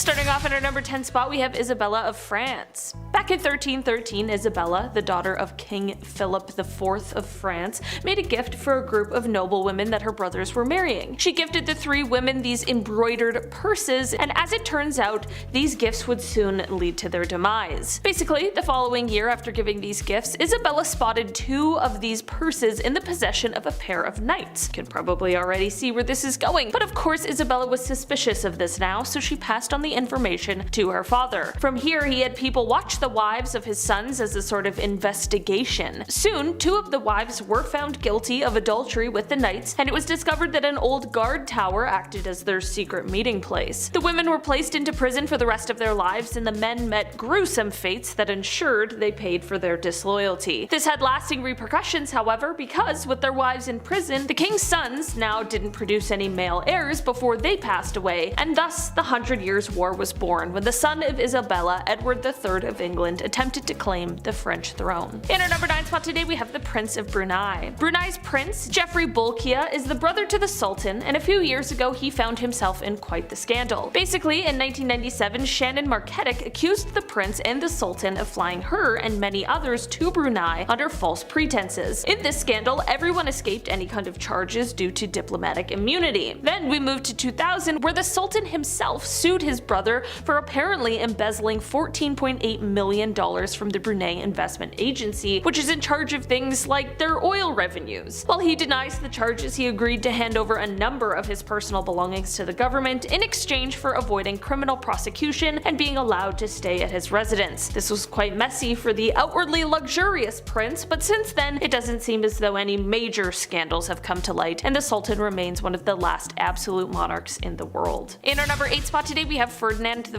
Starting off at our number 10 spot, we have Isabella of France. Back in 1313, Isabella, the daughter of King Philip IV of France, made a gift for a group of noblewomen that her brothers were marrying. She gifted the three women these embroidered purses, and as it turns out, these gifts would soon lead to their demise. Basically, the following year after giving these gifts, Isabella spotted two of these purses in the possession of a pair of knights. You can probably already see where this is going, but of course Isabella was suspicious of this now, so she passed on the information to her father. From here, he had people watch the wives of his sons as a sort of investigation. Soon, two of the wives were found guilty of adultery with the knights, and it was discovered that an old guard tower acted as their secret meeting place. The women were placed into prison for the rest of their lives, and the men met gruesome fates that ensured they paid for their disloyalty. This had lasting repercussions, however, because with their wives in prison, the king's sons now didn't produce any male heirs before they passed away, and thus the 100 Years' War was born when the son of Isabella, Edward III of England, attempted to claim the French throne. In our number 9 spot today, we have the Prince of Brunei. Brunei's prince, Geoffrey Bolkiah, is the brother to the Sultan, and a few years ago he found himself in quite the scandal. Basically, in 1997, Shannon Marketic accused the prince and the Sultan of flying her and many others to Brunei under false pretenses. In this scandal, everyone escaped any kind of charges due to diplomatic immunity. Then we moved to 2000, where the Sultan himself sued his brother for apparently embezzling $14.8 million from the Brunei Investment Agency, which is in charge of things like their oil revenues. While he denies the charges, he agreed to hand over a number of his personal belongings to the government in exchange for avoiding criminal prosecution and being allowed to stay at his residence. This was quite messy for the outwardly luxurious prince, but since then it doesn't seem as though any major scandals have come to light, and the Sultan remains one of the last absolute monarchs in the world. In our number 8 spot today, we have Ferdinand I.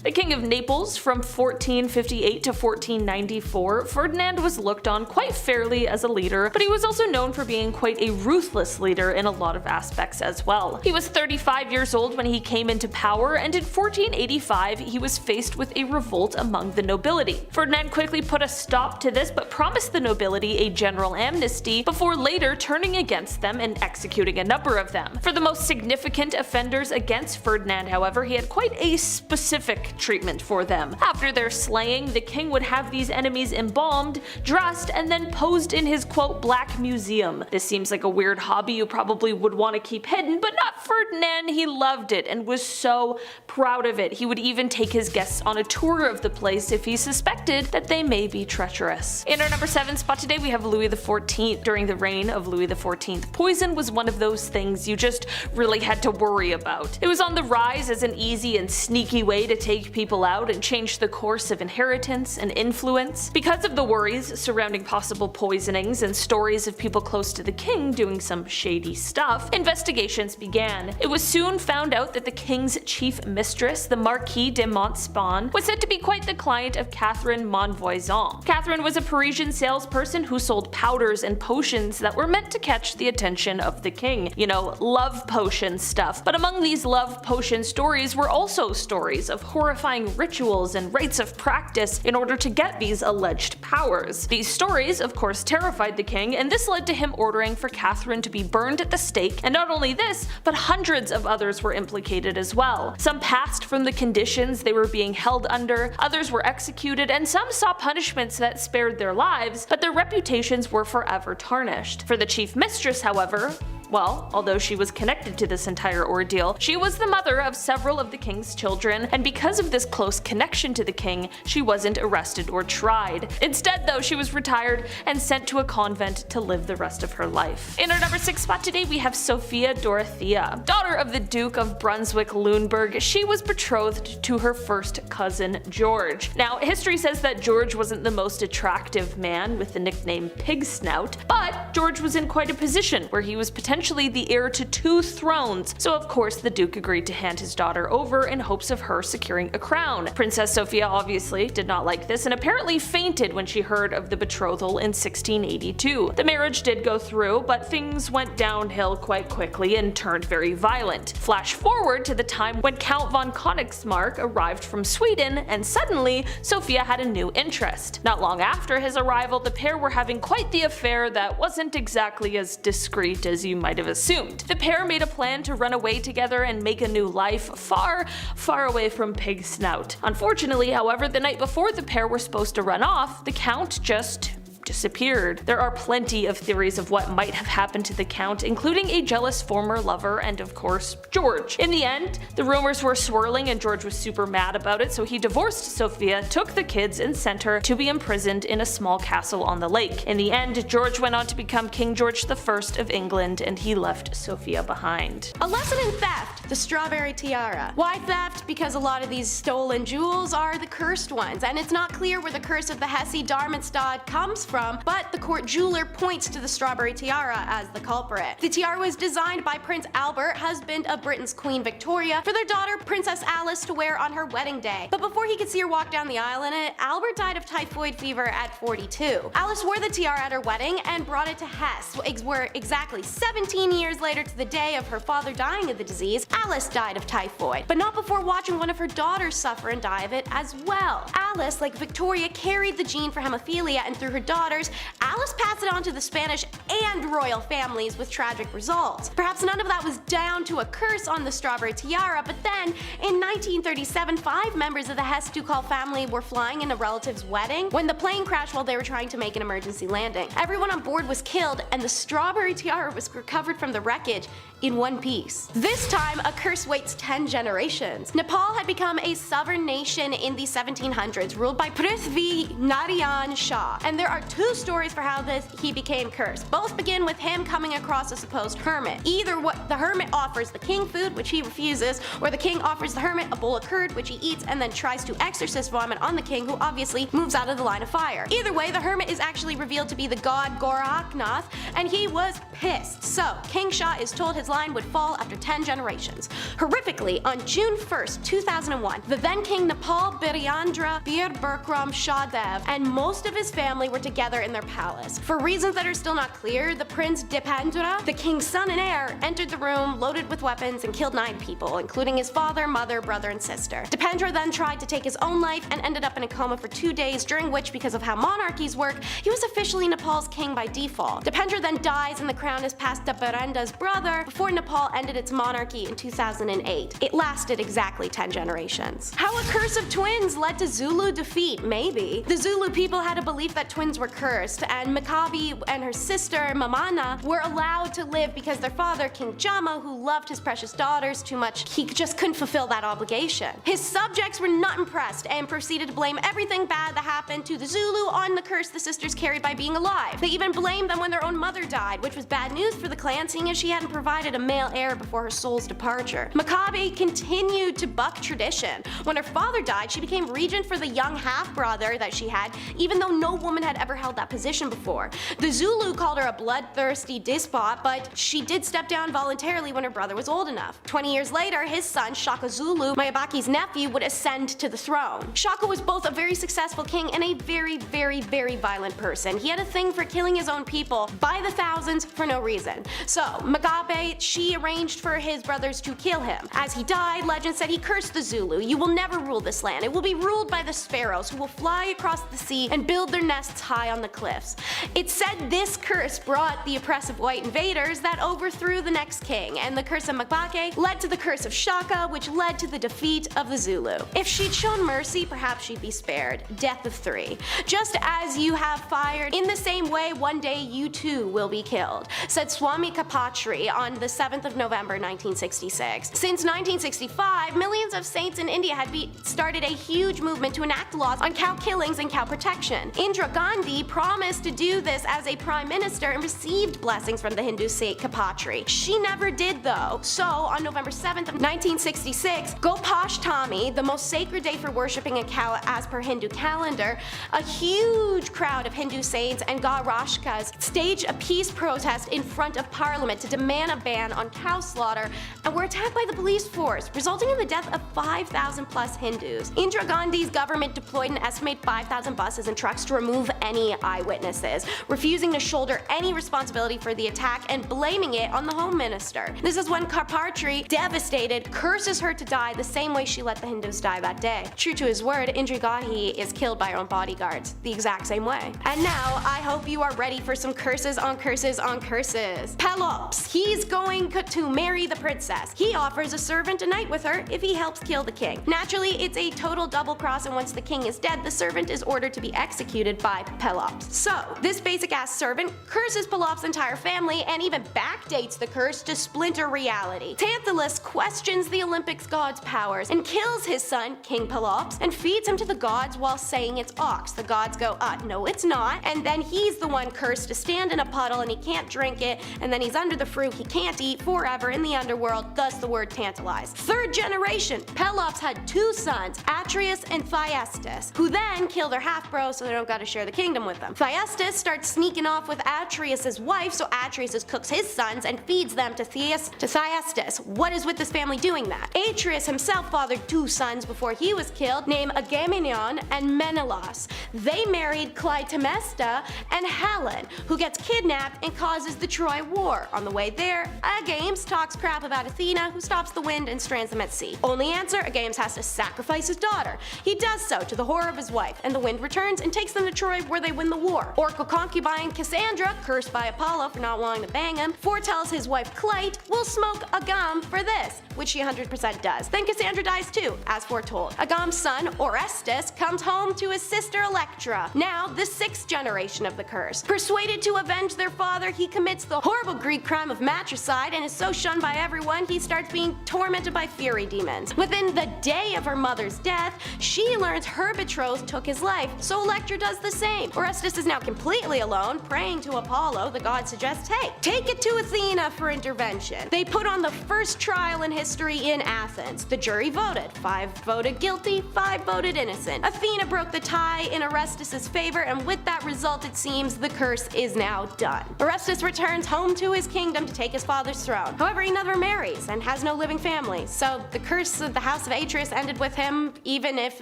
The King of Naples from 1458 to 1494, Ferdinand was looked on quite fairly as a leader, but he was also known for being quite a ruthless leader in a lot of aspects as well. He was 35 years old when he came into power, and in 1485 he was faced with a revolt among the nobility. Ferdinand quickly put a stop to this, but promised the nobility a general amnesty before later turning against them and executing a number of them. For the most significant offenders against Ferdinand, however, he had quite a specific treatment for them. After their slaying, the king would have these enemies embalmed, dressed, and then posed in his quote black museum. This seems like a weird hobby you probably would want to keep hidden, but not Ferdinand. He loved it and was so proud of it. He would even take his guests on a tour of the place if he suspected that they may be treacherous. In our number 7 spot today, we have Louis XIV. During the reign of Louis XIV, poison was one of those things you just really had to worry about. It was on the rise as an easy and sneaky way to take people out and change the course of inheritance and influence. Because of the worries surrounding possible poisonings and stories of people close to the king doing some shady stuff, investigations began. It was soon found out that the king's chief mistress, the Marquise de Montespan, was said to be quite the client of Catherine Monvoisin. Catherine was a Parisian salesperson who sold powders and potions that were meant to catch the attention of the king. You know, love potion stuff. But among these love potion stories were also stories of horrifying rituals and rites of practice in order to get these alleged powers. These stories, of course, terrified the king, and this led to him ordering for Catherine to be burned at the stake, and not only this, but hundreds of others were implicated as well. Some passed from the conditions they were being held under, others were executed, and some saw punishments that spared their lives, but their reputations were forever tarnished. For the chief mistress, however, well, although she was connected to this entire ordeal, she was the mother of several of the king's children, and because of this close connection to the king, she wasn't arrested or tried. Instead, though, she was retired and sent to a convent to live the rest of her life. In our number 6 spot today, we have Sophia Dorothea. Daughter of the Duke of Brunswick-Luneburg, she was betrothed to her first cousin, George. Now, history says that George wasn't the most attractive man with the nickname Pig Snout, but George was in quite a position where he was potentially the heir to 2 thrones, so of course the Duke agreed to hand his daughter over in hopes of her securing a crown. Princess Sophia obviously did not like this and apparently fainted when she heard of the betrothal in 1682. The marriage did go through, but things went downhill quite quickly and turned very violent. Flash forward to the time when Count von Königsmarck arrived from Sweden, and suddenly Sophia had a new interest. Not long after his arrival, the pair were having quite the affair that wasn't exactly as discreet as you might have assumed. The pair made a plan to run away together and make a new life far, far away from Pig Snout. Unfortunately, however, the night before the pair were supposed to run off, the Count just disappeared. There are plenty of theories of what might have happened to the Count, including a jealous former lover and of course George. In the end, the rumors were swirling and George was super mad about it, so he divorced Sophia, took the kids and sent her to be imprisoned in a small castle on the lake. In the end, George went on to become King George I of England and he left Sophia behind. A lesson in theft, the strawberry tiara. Why theft? Because a lot of these stolen jewels are the cursed ones, and it's not clear where the curse of the Hesse-Darmstadt comes from, but the court jeweler points to the strawberry tiara as the culprit. The tiara was designed by Prince Albert, husband of Britain's Queen Victoria, for their daughter Princess Alice to wear on her wedding day. But before he could see her walk down the aisle in it, Albert died of typhoid fever at 42. Alice wore the tiara at her wedding and brought it to Hesse, where exactly 17 years later to the day of her father dying of the disease, Alice died of typhoid, but not before watching one of her daughters suffer and die of it as well. Alice, like Victoria, carried the gene for hemophilia, and through her daughters, Alice passed it on to the Spanish and royal families with tragic results. Perhaps none of that was down to a curse on the strawberry tiara, but then in 1937, 5 members of the Hesse-Ducal family were flying in a relative's wedding when the plane crashed while they were trying to make an emergency landing. Everyone on board was killed and the strawberry tiara was recovered from the wreckage in one piece. This time, a curse waits 10 generations. Nepal had become a sovereign nation in the 1700s, ruled by Prithvi Narayan Shah, and there are 2 stories for how he became cursed. Both begin with him coming across a supposed hermit. Either what the hermit offers the king food, which he refuses, or the king offers the hermit a bowl of curd, which he eats and then tries to exorcist vomit on the king, who obviously moves out of the line of fire. Either way, the hermit is actually revealed to be the god Gorakhnath, and he was pissed. So, King Shah is told his line would fall after 10 generations. Horrifically, on June 1st, 2001, the then King Nepal Biryendra Bir Bikram Shah Dev and most of his family were together in their palace. For reasons that are still not clear, the Prince Dipendra, the king's son and heir, entered the room loaded with weapons and killed 9 people, including his father, mother, brother, and sister. Dipendra then tried to take his own life and ended up in a coma for 2 days, during which, because of how monarchies work, he was officially Nepal's king by default. Dipendra then dies and the crown is passed to Birendra's brother before Nepal ended its monarchy in 2008. It lasted exactly 10 generations. How a curse of twins led to Zulu defeat? Maybe. The Zulu people had a belief that twins were cursed, and Makabe and her sister Mamana were allowed to live because their father, King Jama, who loved his precious daughters too much, he just couldn't fulfill that obligation. His subjects were not impressed and proceeded to blame everything bad that happened to the Zulu on the curse the sisters carried by being alive. They even blamed them when their own mother died, which was bad news for the clan, seeing as she hadn't provided a male heir before her soul's departure. Makabe continued to buck tradition. When her father died, she became regent for the young half-brother that she had, even though no woman had ever held that position before. The Zulu called her a bloodthirsty despot, but she did step down voluntarily when her brother was old enough. 20 years later, his son, Shaka Zulu, Mayabaki's nephew, would ascend to the throne. Shaka was both a very successful king and a very, very, very violent person. He had a thing for killing his own people by the thousands for no reason. So, Mugabe, she arranged for his brothers to kill him. As he died, legend said he cursed the Zulu. "You will never rule this land. It will be ruled by the sparrows, who will fly across the sea and build their nests high on the cliffs." It's said this curse brought the oppressive white invaders that overthrew the next king, and the curse of Mugabe led to the curse of Shaka, which led to the defeat of the Zulu. If she'd shown mercy, perhaps she'd be spared. Death of 3. "Just as you have fired, in the same way one day you too will be killed," said Swami Kapatri on the 7th of November 1966. Since 1965, millions of saints in India had started a huge movement to enact laws on cow killings and cow protection. Indira Gandhi promised to do this as a prime minister and received blessings from the Hindu saint Kapatri. She never did though. So on November 7th of 1966, Gopashtami, the most sacred day for worshipping a cow as per Hindu calendar, a huge crowd of Hindu saints and Garashkas staged a peace protest in front of Parliament to demand a ban ban on cow slaughter and were attacked by the police force, resulting in the death of 5,000 plus Hindus. Indira Gandhi's government deployed an estimated 5,000 buses and trucks to remove any eyewitnesses, refusing to shoulder any responsibility for the attack and blaming it on the Home Minister. This is when Karpatri, devastated, curses her to die the same way she let the Hindus die that day. True to his word, Indira Gandhi is killed by her own bodyguards, the exact same way. And now, I hope you are ready for some curses on curses on curses. Pelops, he's going to marry the princess. He offers a servant a night with her if he helps kill the king. Naturally, it's a total double cross, and once the king is dead, the servant is ordered to be executed by Pelops. So, this basic ass servant curses Pelops' entire family and even backdates the curse to splinter reality. Tantalus questions the Olympics god's powers and kills his son, King Pelops, and feeds him to the gods while saying it's ox. The gods go, no it's not, and then he's the one cursed to stand in a puddle and he can't drink it, and then he's under the fruit he can't eat forever in the underworld, thus the word tantalize. Third generation, Pelops had two sons, Atreus and Thyestes, who then kill their half-bro so they don't gotta share the kingdom with them. Thyestes starts sneaking off with Atreus' wife, so Atreus cooks his sons and feeds them to Thyestes. What is with this family doing that? Atreus himself fathered two sons before he was killed, named Agamemnon and Menelaus. They married Clytemnestra and Helen, who gets kidnapped and causes the Troy War. On the way there, Agames talks crap about Athena, who stops the wind and strands them at sea. Only answer, Agames has to sacrifice his daughter. He does so to the horror of his wife, and the wind returns and takes them to Troy where they win the war. Oracle concubine Cassandra, cursed by Apollo for not wanting to bang him, foretells his wife Clyde will smoke Agam for this, which she 100% does. Then Cassandra dies too, as foretold. Agam's son, Orestes, comes home to his sister Electra, now the 6th generation of the curse. Persuaded to avenge their father, he commits the horrible Greek crime of matricide and is so shunned by everyone he starts being tormented by fury demons. Within the day of her mother's death, she learns her betrothed took his life, so Electra does the same. Orestes is now completely alone, praying to Apollo. The god suggests, hey, take it to Athena for intervention. They put on the first trial in history in Athens. The jury voted. 5 voted guilty, 5 voted innocent. Athena broke the tie in Orestes' favor, and with that result, it seems the curse is now done. Orestes returns home to his kingdom to take his father's throne. However, he never marries and has no living family, so the curse of the House of Atreus ended with him, even if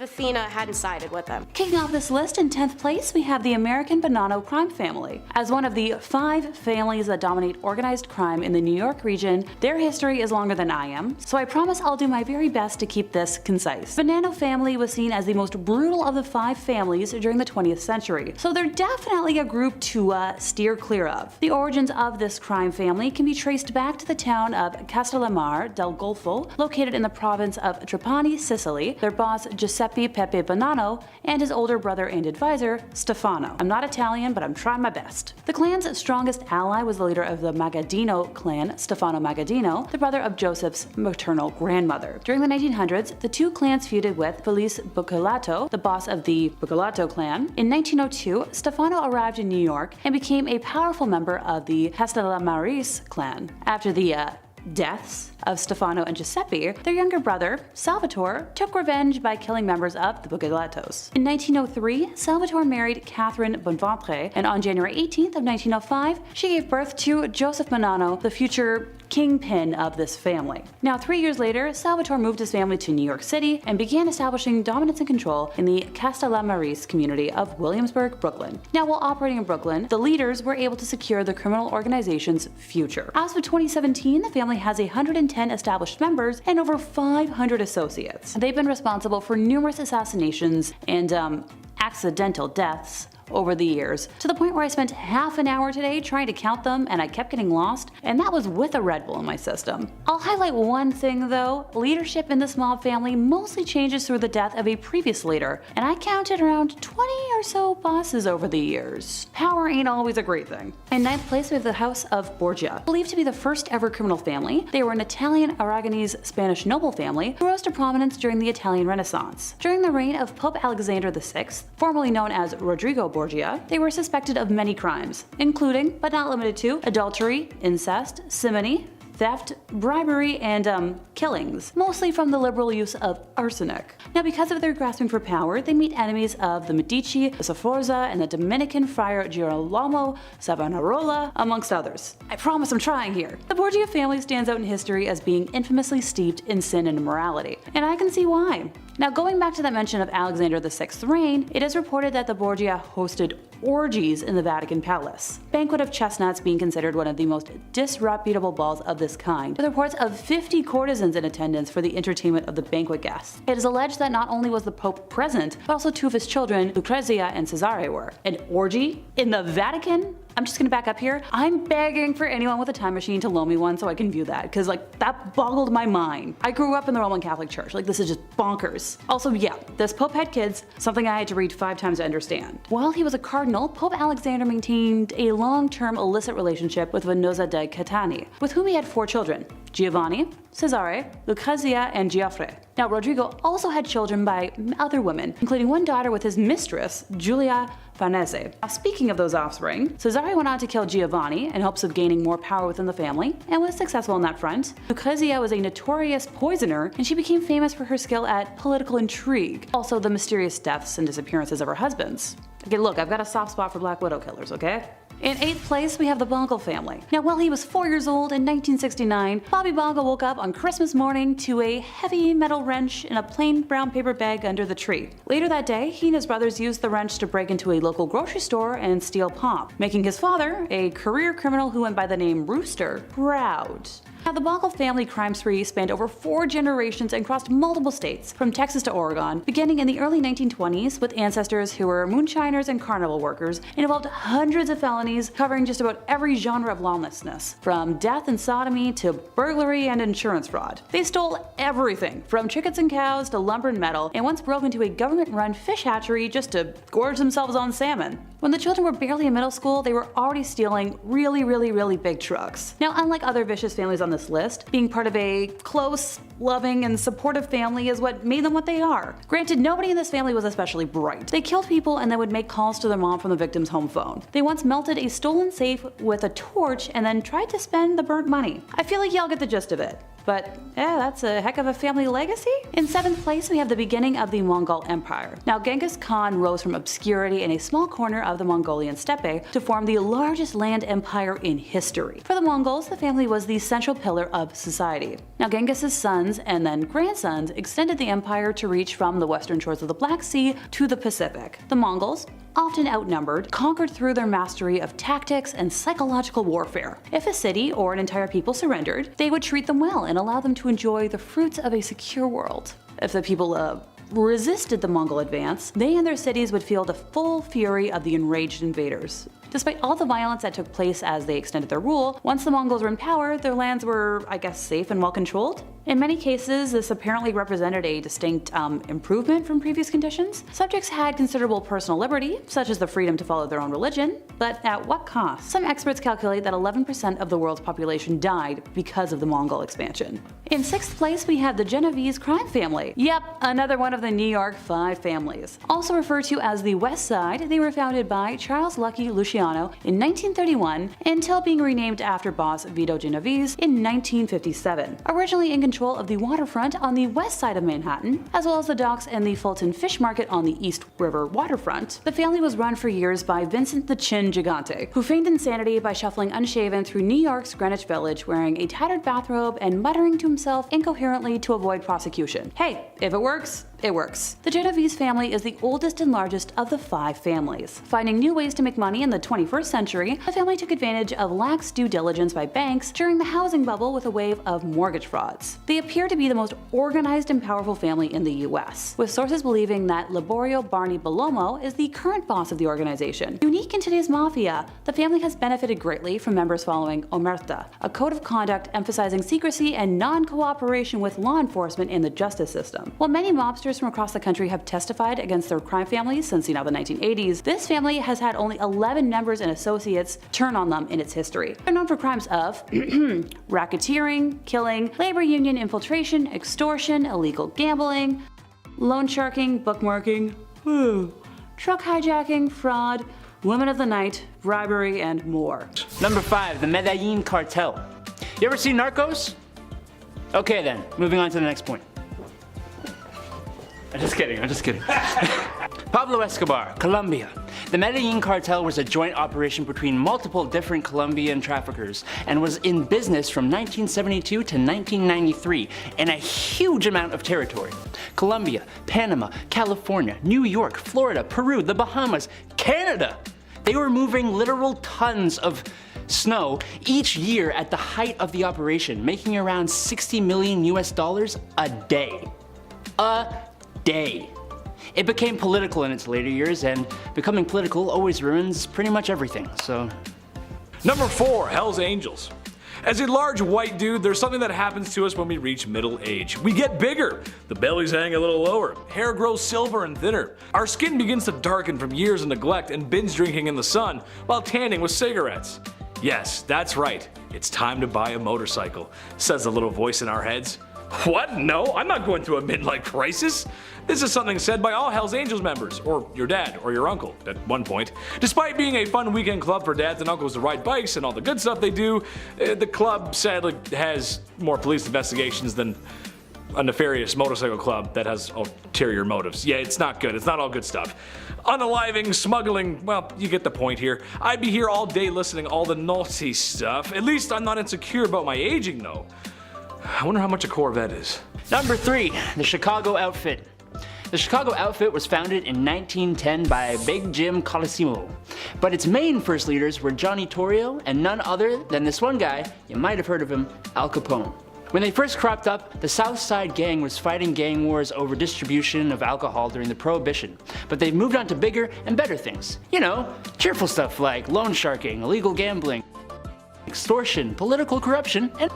Athena hadn't sided with him. Kicking off this list in 10th place, we have the American Bonano crime family. As one of the 5 families that dominate organized crime in the New York region, their history is longer than I am, so I promise I'll do my very best to keep this concise. Bonano family was seen as the most brutal of the 5 families during the 20th century, so they're definitely a group to steer clear of. The origins of this crime family can be traced back to the town of Castellammare del Golfo, located in the province of Trapani, Sicily. Their boss Giuseppe Pepe Bonano and his older brother and advisor Stefano. I'm not Italian, but I'm trying my best. The clan's strongest ally was the leader of the Magadino clan, Stefano Magadino, the brother of Joseph's maternal grandmother. During the 1900s, the two clans feuded with Felice Buccellato, the boss of the Buccellato clan. In 1902, Stefano arrived in New York and became a powerful member of the Castellammarese clan. After the deaths of Stefano and Giuseppe, their younger brother, Salvatore, took revenge by killing members of the Buccellatos. In 1903, Salvatore married Catherine Bonventre, and on January 18th of 1905, she gave birth to Joseph Bonano, the future kingpin of this family. Now, 3 years later, Salvatore moved his family to New York City and began establishing dominance and control in the Castellammarese community of Williamsburg, Brooklyn. Now, while operating in Brooklyn, the leaders were able to secure the criminal organization's future. As of 2017, the family has 110 established members and over 500 associates. They've been responsible for numerous assassinations and accidental deaths over the years, to the point where I spent half an hour today trying to count them and I kept getting lost, and that was with a Red Bull in my system. I'll highlight one thing though: leadership in this mob family mostly changes through the death of a previous leader, and I counted around 20 or so bosses over the years. Power ain't always a great thing. In 9th place we have the House of Borgia. Believed to be the first ever criminal family, they were an Italian Aragonese Spanish noble family who rose to prominence during the Italian Renaissance. During the reign of Pope Alexander VI, formerly known as Rodrigo Borgia, they were suspected of many crimes, including, but not limited to, adultery, incest, simony, theft, bribery, and killings, mostly from the liberal use of arsenic. Now, because of their grasping for power, they meet enemies of the Medici, the Sforza, and the Dominican friar Girolamo Savonarola, amongst others. I promise I'm trying here. The Borgia family stands out in history as being infamously steeped in sin and immorality, and I can see why. Now, going back to that mention of Alexander VI's reign, it is reported that the Borgia hosted orgies in the Vatican Palace. Banquet of Chestnuts being considered one of the most disreputable balls of this kind, with reports of 50 courtesans in attendance for the entertainment of the banquet guests. It is alleged that not only was the Pope present, but also two of his children, Lucrezia and Cesare, were. An orgy in the Vatican? I'm just gonna back up here. I'm begging for anyone with a time machine to loan me one so I can view that, because that boggled my mind. I grew up in the Roman Catholic Church. This is just bonkers. Also, yeah, this Pope had kids, something I had to read 5 times to understand. While he was a cardinal, Pope Alexander maintained a long-term illicit relationship with Venosa de Catani, with whom he had 4 children: Giovanni, Cesare, Lucrezia, and Giuffre. Now, Rodrigo also had children by other women, including one daughter with his mistress, Giulia Farnese. Now, speaking of those offspring, Cesare went on to kill Giovanni in hopes of gaining more power within the family, and was successful on that front. Lucrezia was a notorious poisoner, and she became famous for her skill at political intrigue, also the mysterious deaths and disappearances of her husbands. Okay, look, I've got a soft spot for Black Widow killers, okay? In 8th place, we have the Bongo family. Now, while he was 4 years old in 1969, Bobby Bongo woke up on Christmas morning to a heavy metal wrench in a plain brown paper bag under the tree. Later that day, he and his brothers used the wrench to break into a local grocery store and steal pop, making his father, a career criminal who went by the name Rooster, proud. Now, the Bongo family crime spree spanned over 4 generations and crossed multiple states, from Texas to Oregon, beginning in the early 1920s with ancestors who were moonshiners and carnival workers, and involved hundreds of felonies covering just about every genre of lawlessness, from death and sodomy to burglary and insurance fraud. They stole everything, from chickens and cows to lumber and metal, and once broke into a government-run fish hatchery just to gorge themselves on salmon. When the children were barely in middle school, they were already stealing really big trucks. Now, unlike other vicious families on this list, being part of a close, loving, and supportive family is what made them what they are. Granted, nobody in this family was especially bright. They killed people and then would make calls to their mom from the victim's home phone. They once melted a stolen safe with a torch and then tried to spend the burnt money. I feel like y'all get the gist of it. But yeah, that's a heck of a family legacy. In 7th place, we have the beginning of the Mongol Empire. Now, Genghis Khan rose from obscurity in a small corner of the Mongolian steppe to form the largest land empire in history. For the Mongols, the family was the central pillar of society. Now, Genghis's sons and then grandsons extended the empire to reach from the western shores of the Black Sea to the Pacific. The Mongols, often outnumbered, conquered through their mastery of tactics and psychological warfare. If a city or an entire people surrendered, they would treat them well and allow them to enjoy the fruits of a secure world. If the people resisted the Mongol advance, they and their cities would feel the full fury of the enraged invaders. Despite all the violence that took place as they extended their rule, once the Mongols were in power, their lands were, safe and well controlled. In many cases, this apparently represented a distinct improvement from previous conditions. Subjects had considerable personal liberty, such as the freedom to follow their own religion, but at what cost? Some experts calculate that 11% of the world's population died because of the Mongol expansion. In 6th place, we have the Genovese crime family. Yep, another one of the New York 5 families. Also referred to as the West Side, they were founded by Charles Lucky Luciano in 1931 until being renamed after boss Vito Genovese in 1957. Originally in control of the waterfront on the west side of Manhattan, as well as the docks and the Fulton Fish Market on the East River waterfront, the family was run for years by Vincent the Chin Gigante, who feigned insanity by shuffling unshaven through New York's Greenwich Village wearing a tattered bathrobe and muttering to himself incoherently to avoid prosecution. Hey, if it works, it works. The Genovese family is the oldest and largest of the 5 families. Finding new ways to make money in the 21st century, the family took advantage of lax due diligence by banks during the housing bubble with a wave of mortgage frauds. They appear to be the most organized and powerful family in the US, with sources believing that Liborio Barney Bellomo is the current boss of the organization. Unique in today's mafia, the family has benefited greatly from members following Omerta, a code of conduct emphasizing secrecy and non-cooperation with law enforcement and the justice system. While many mobsters from across the country have testified against their crime families since the 1980s, this family has had only 11 members and associates turn on them in its history. They're known for crimes of racketeering, killing, labor union infiltration, extortion, illegal gambling, loan sharking, bookmarking, truck hijacking, fraud, women of the night, bribery, and more. Number 5, the Medellin Cartel. You ever seen Narcos? Okay then, moving on to the next point. I'm just kidding. Pablo Escobar, Colombia. The Medellin Cartel was a joint operation between multiple different Colombian traffickers and was in business from 1972 to 1993 in a huge amount of territory. Colombia, Panama, California, New York, Florida, Peru, the Bahamas, Canada. They were moving literal tons of snow each year at the height of the operation, making around $60 million a day. A day. It became political in its later years, and becoming political always ruins pretty much everything, so. Number 4, Hell's Angels. As a large white dude, there's something that happens to us when we reach middle age. We get bigger, the bellies hang a little lower, hair grows silver and thinner, our skin begins to darken from years of neglect and binge drinking in the sun while tanning with cigarettes. Yes, that's right, it's time to buy a motorcycle, says the little voice in our heads. What? No, I'm not going through a midlife crisis. This is something said by all Hell's Angels members, or your dad, or your uncle, at one point. Despite being a fun weekend club for dads and uncles to ride bikes and all the good stuff they do, the club sadly has more police investigations than a nefarious motorcycle club that has ulterior motives. Yeah, it's not good. It's not all good stuff. Unaliving, smuggling, well, you get the point here. I'd be here all day listening all the naughty stuff. At least I'm not insecure about my aging though. I wonder how much a Corvette is. Number 3, the Chicago Outfit. The Chicago Outfit was founded in 1910 by Big Jim Colosimo, but its main first leaders were Johnny Torrio and none other than this one guy, you might have heard of him, Al Capone. When they first cropped up, the South Side Gang was fighting gang wars over distribution of alcohol during the Prohibition, but they've moved on to bigger and better things. You know, cheerful stuff like loan sharking, illegal gambling, extortion, political corruption, and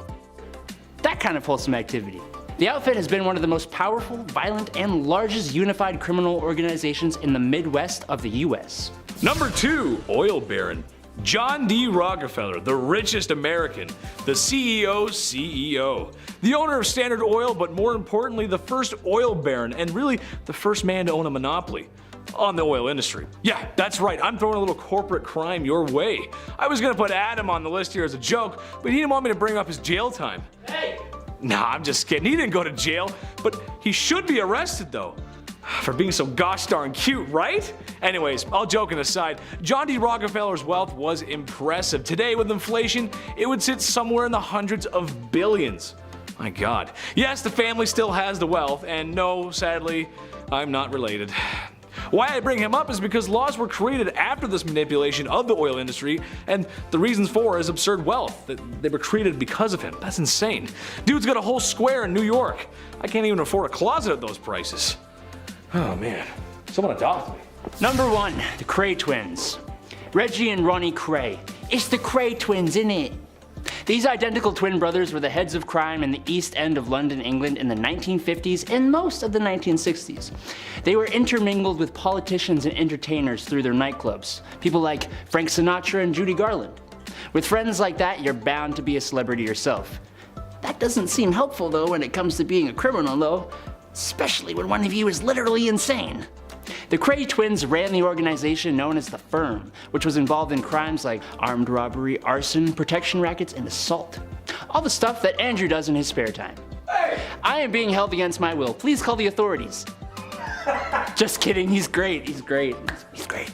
that kind of wholesome activity. The outfit has been one of the most powerful, violent, and largest unified criminal organizations in the Midwest of the US. Number 2, Oil Baron. John D. Rockefeller, the richest American, the CEO, the owner of Standard Oil, but more importantly, the first oil baron, and really the first man to own a monopoly on the oil industry. Yeah, that's right, I'm throwing a little corporate crime your way. I was gonna put Adam on the list here as a joke, but he didn't want me to bring up his jail time. Hey! Nah, I'm just kidding, he didn't go to jail, but he should be arrested though. For being so gosh darn cute, right? Anyways, all joking aside, John D. Rockefeller's wealth was impressive. Today, with inflation, it would sit somewhere in the hundreds of billions. My god. Yes, the family still has the wealth, and no, sadly, I'm not related. Why I bring him up is because laws were created after this manipulation of the oil industry, and the reasons for is absurd wealth. They were created because of him. That's insane. Dude's got a whole square in New York. I can't even afford a closet at those prices. Oh man, someone adopt me. Number 1, the Cray twins. Reggie and Ronnie Cray. It's the Cray twins, innit? These identical twin brothers were the heads of crime in the East End of London, England in the 1950s and most of the 1960s. They were intermingled with politicians and entertainers through their nightclubs. People like Frank Sinatra and Judy Garland. With friends like that, you're bound to be a celebrity yourself. That doesn't seem helpful though when it comes to being a criminal though, especially when one of you is literally insane. The Cray twins ran the organization known as the Firm, which was involved in crimes like armed robbery, arson, protection rackets, and assault. All the stuff that Andrew does in his spare time. Hey! I am being held against my will. Please call the authorities. Just kidding, he's great, he's great. He's great.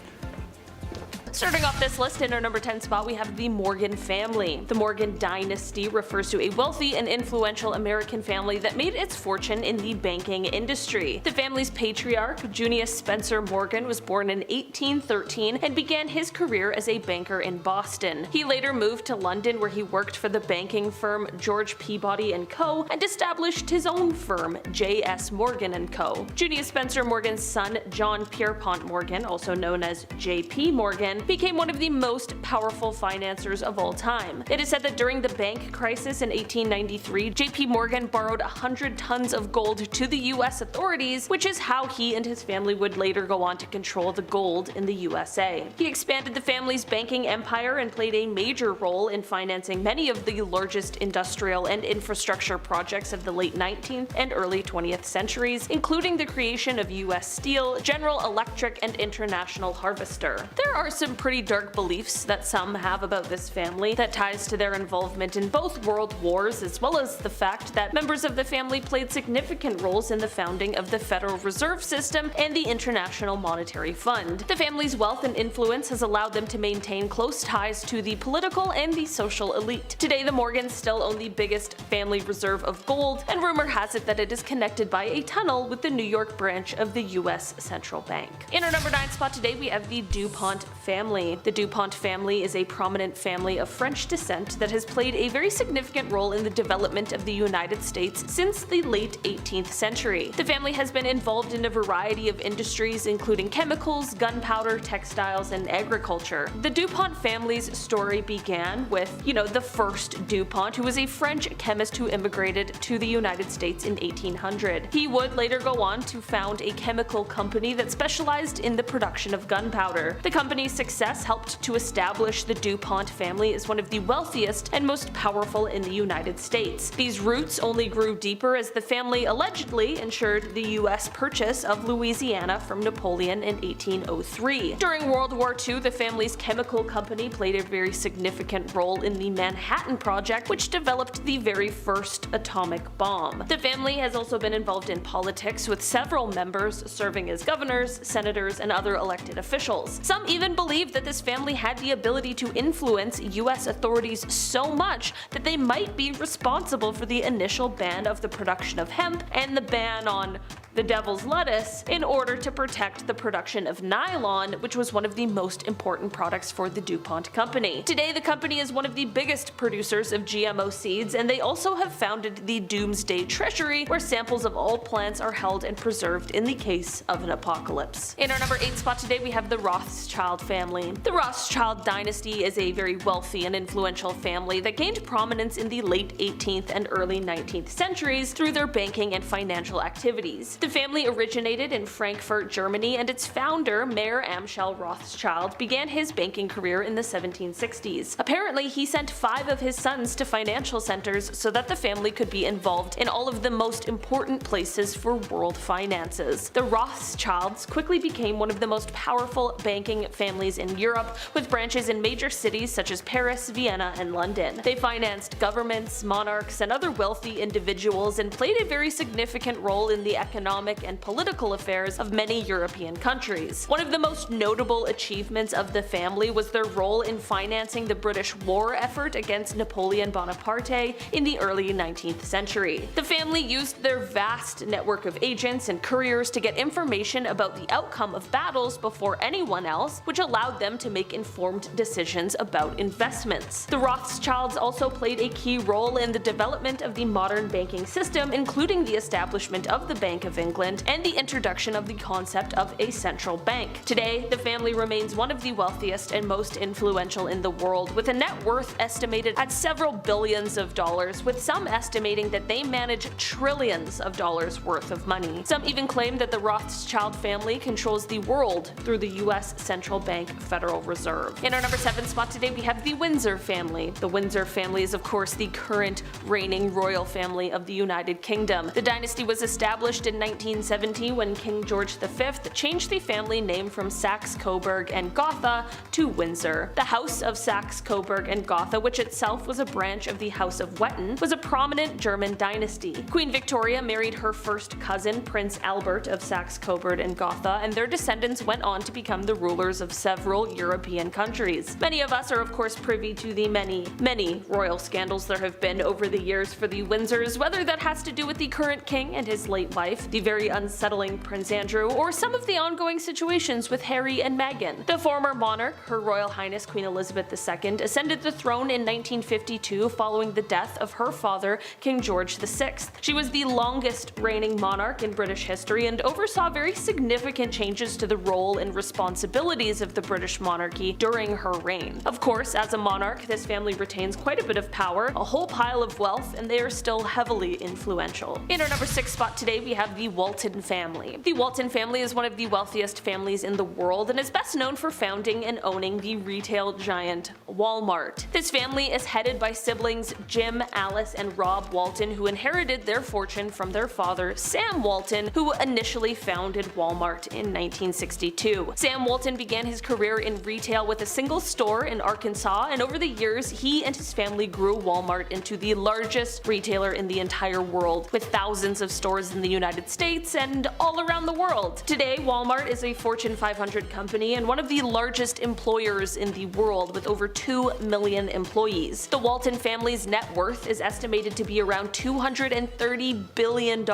Starting off this list in our number 10 spot, we have the Morgan family. The Morgan Dynasty refers to a wealthy and influential American family that made its fortune in the banking industry. The family's patriarch, Junius Spencer Morgan, was born in 1813 and began his career as a banker in Boston. He later moved to London where he worked for the banking firm George Peabody & Co. and established his own firm, J.S. Morgan & Co. Junius Spencer Morgan's son, John Pierpont Morgan, also known as J.P. Morgan, became one of the most powerful financiers of all time. It is said that during the bank crisis in 1893, J.P. Morgan borrowed 100 tons of gold to the US authorities, which is how he and his family would later go on to control the gold in the USA. He expanded the family's banking empire and played a major role in financing many of the largest industrial and infrastructure projects of the late 19th and early 20th centuries, including the creation of US Steel, General Electric, and International Harvester. There are some some pretty dark beliefs that some have about this family that ties to their involvement in both world wars, as well as the fact that members of the family played significant roles in the founding of the Federal Reserve System and the International Monetary Fund. The family's wealth and influence has allowed them to maintain close ties to the political and the social elite. Today, the Morgans still own the biggest family reserve of gold, and rumor has it that it is connected by a tunnel with the New York branch of the US Central Bank. In our number 9 spot today, we have the DuPont family. The DuPont family is a prominent family of French descent that has played a very significant role in the development of the United States since the late 18th century. The family has been involved in a variety of industries, including chemicals, gunpowder, textiles, and agriculture. The DuPont family's story began with, the first DuPont, who was a French chemist who immigrated to the United States in 1800. He would later go on to found a chemical company that specialized in the production of gunpowder. The company's success helped to establish the DuPont family as one of the wealthiest and most powerful in the United States. These roots only grew deeper as the family allegedly ensured the US purchase of Louisiana from Napoleon in 1803. During World War II, the family's chemical company played a very significant role in the Manhattan Project, which developed the very first atomic bomb. The family has also been involved in politics, with several members serving as governors, senators, and other elected officials. Some even believe that this family had the ability to influence US authorities so much that they might be responsible for the initial ban of the production of hemp and the ban on the devil's lettuce in order to protect the production of nylon, which was one of the most important products for the DuPont company. Today, the company is one of the biggest producers of GMO seeds, and they also have founded the Doomsday Treasury, where samples of all plants are held and preserved in the case of an apocalypse. In our number 8 spot today, we have the Rothschild family. The Rothschild dynasty is a very wealthy and influential family that gained prominence in the late 18th and early 19th centuries through their banking and financial activities. The family originated in Frankfurt, Germany, and its founder, Mayer Amschel Rothschild, began his banking career in the 1760s. Apparently, he sent 5 of his sons to financial centers so that the family could be involved in all of the most important places for world finances. The Rothschilds quickly became one of the most powerful banking families in Europe, with branches in major cities such as Paris, Vienna, and London. They financed governments, monarchs, and other wealthy individuals, and played a very significant role in the economic and political affairs of many European countries. One of the most notable achievements of the family was their role in financing the British war effort against Napoleon Bonaparte in the early 19th century. The family used their vast network of agents and couriers to get information about the outcome of battles before anyone else, which allowed them to make informed decisions about investments. The Rothschilds also played a key role in the development of the modern banking system, including the establishment of the Bank of England and the introduction of the concept of a central bank. Today, the family remains one of the wealthiest and most influential in the world, with a net worth estimated at several billions of dollars, with some estimating that they manage trillions of dollars worth of money. Some even claim that the Rothschild family controls the world through the US Central Bank Federal Reserve. In our number 7 spot today, we have the Windsor family. The Windsor family is, of course, the current reigning royal family of the United Kingdom. The dynasty was established in 1970 when King George V changed the family name from Saxe-Coburg and Gotha to Windsor. The House of Saxe-Coburg and Gotha, which itself was a branch of the House of Wettin, was a prominent German dynasty. Queen Victoria married her first cousin, Prince Albert of Saxe-Coburg and Gotha, and their descendants went on to become the rulers of several European countries. Many of us are, of course, privy to the many royal scandals there have been over the years for the Windsors, whether that has to do with the current king and his late wife, the very unsettling Prince Andrew, or some of the ongoing situations with Harry and Meghan. The former monarch, Her Royal Highness Queen Elizabeth II, ascended the throne in 1952 following the death of her father, King George VI. She was the longest reigning monarch in British history and oversaw very significant changes to the role and responsibilities of the British monarchy during her reign. Of course, as a monarch, this family retains quite a bit of power, a whole pile of wealth, and they are still heavily influential. In our number 6 spot today, we have the Walton family. The Walton family is one of the wealthiest families in the world and is best known for founding and owning the retail giant Walmart. This family is headed by siblings Jim, Alice, and Rob Walton, who inherited their fortune from their father, Sam Walton, who initially founded Walmart in 1962. Sam Walton began his career career in retail with a single store in Arkansas, and over the years he and his family grew Walmart into the largest retailer in the entire world, with thousands of stores in the United States and all around the world. Today, Walmart is a Fortune 500 company and one of the largest employers in the world, with over 2 million employees. The Walton family's net worth is estimated to be around $230 billion,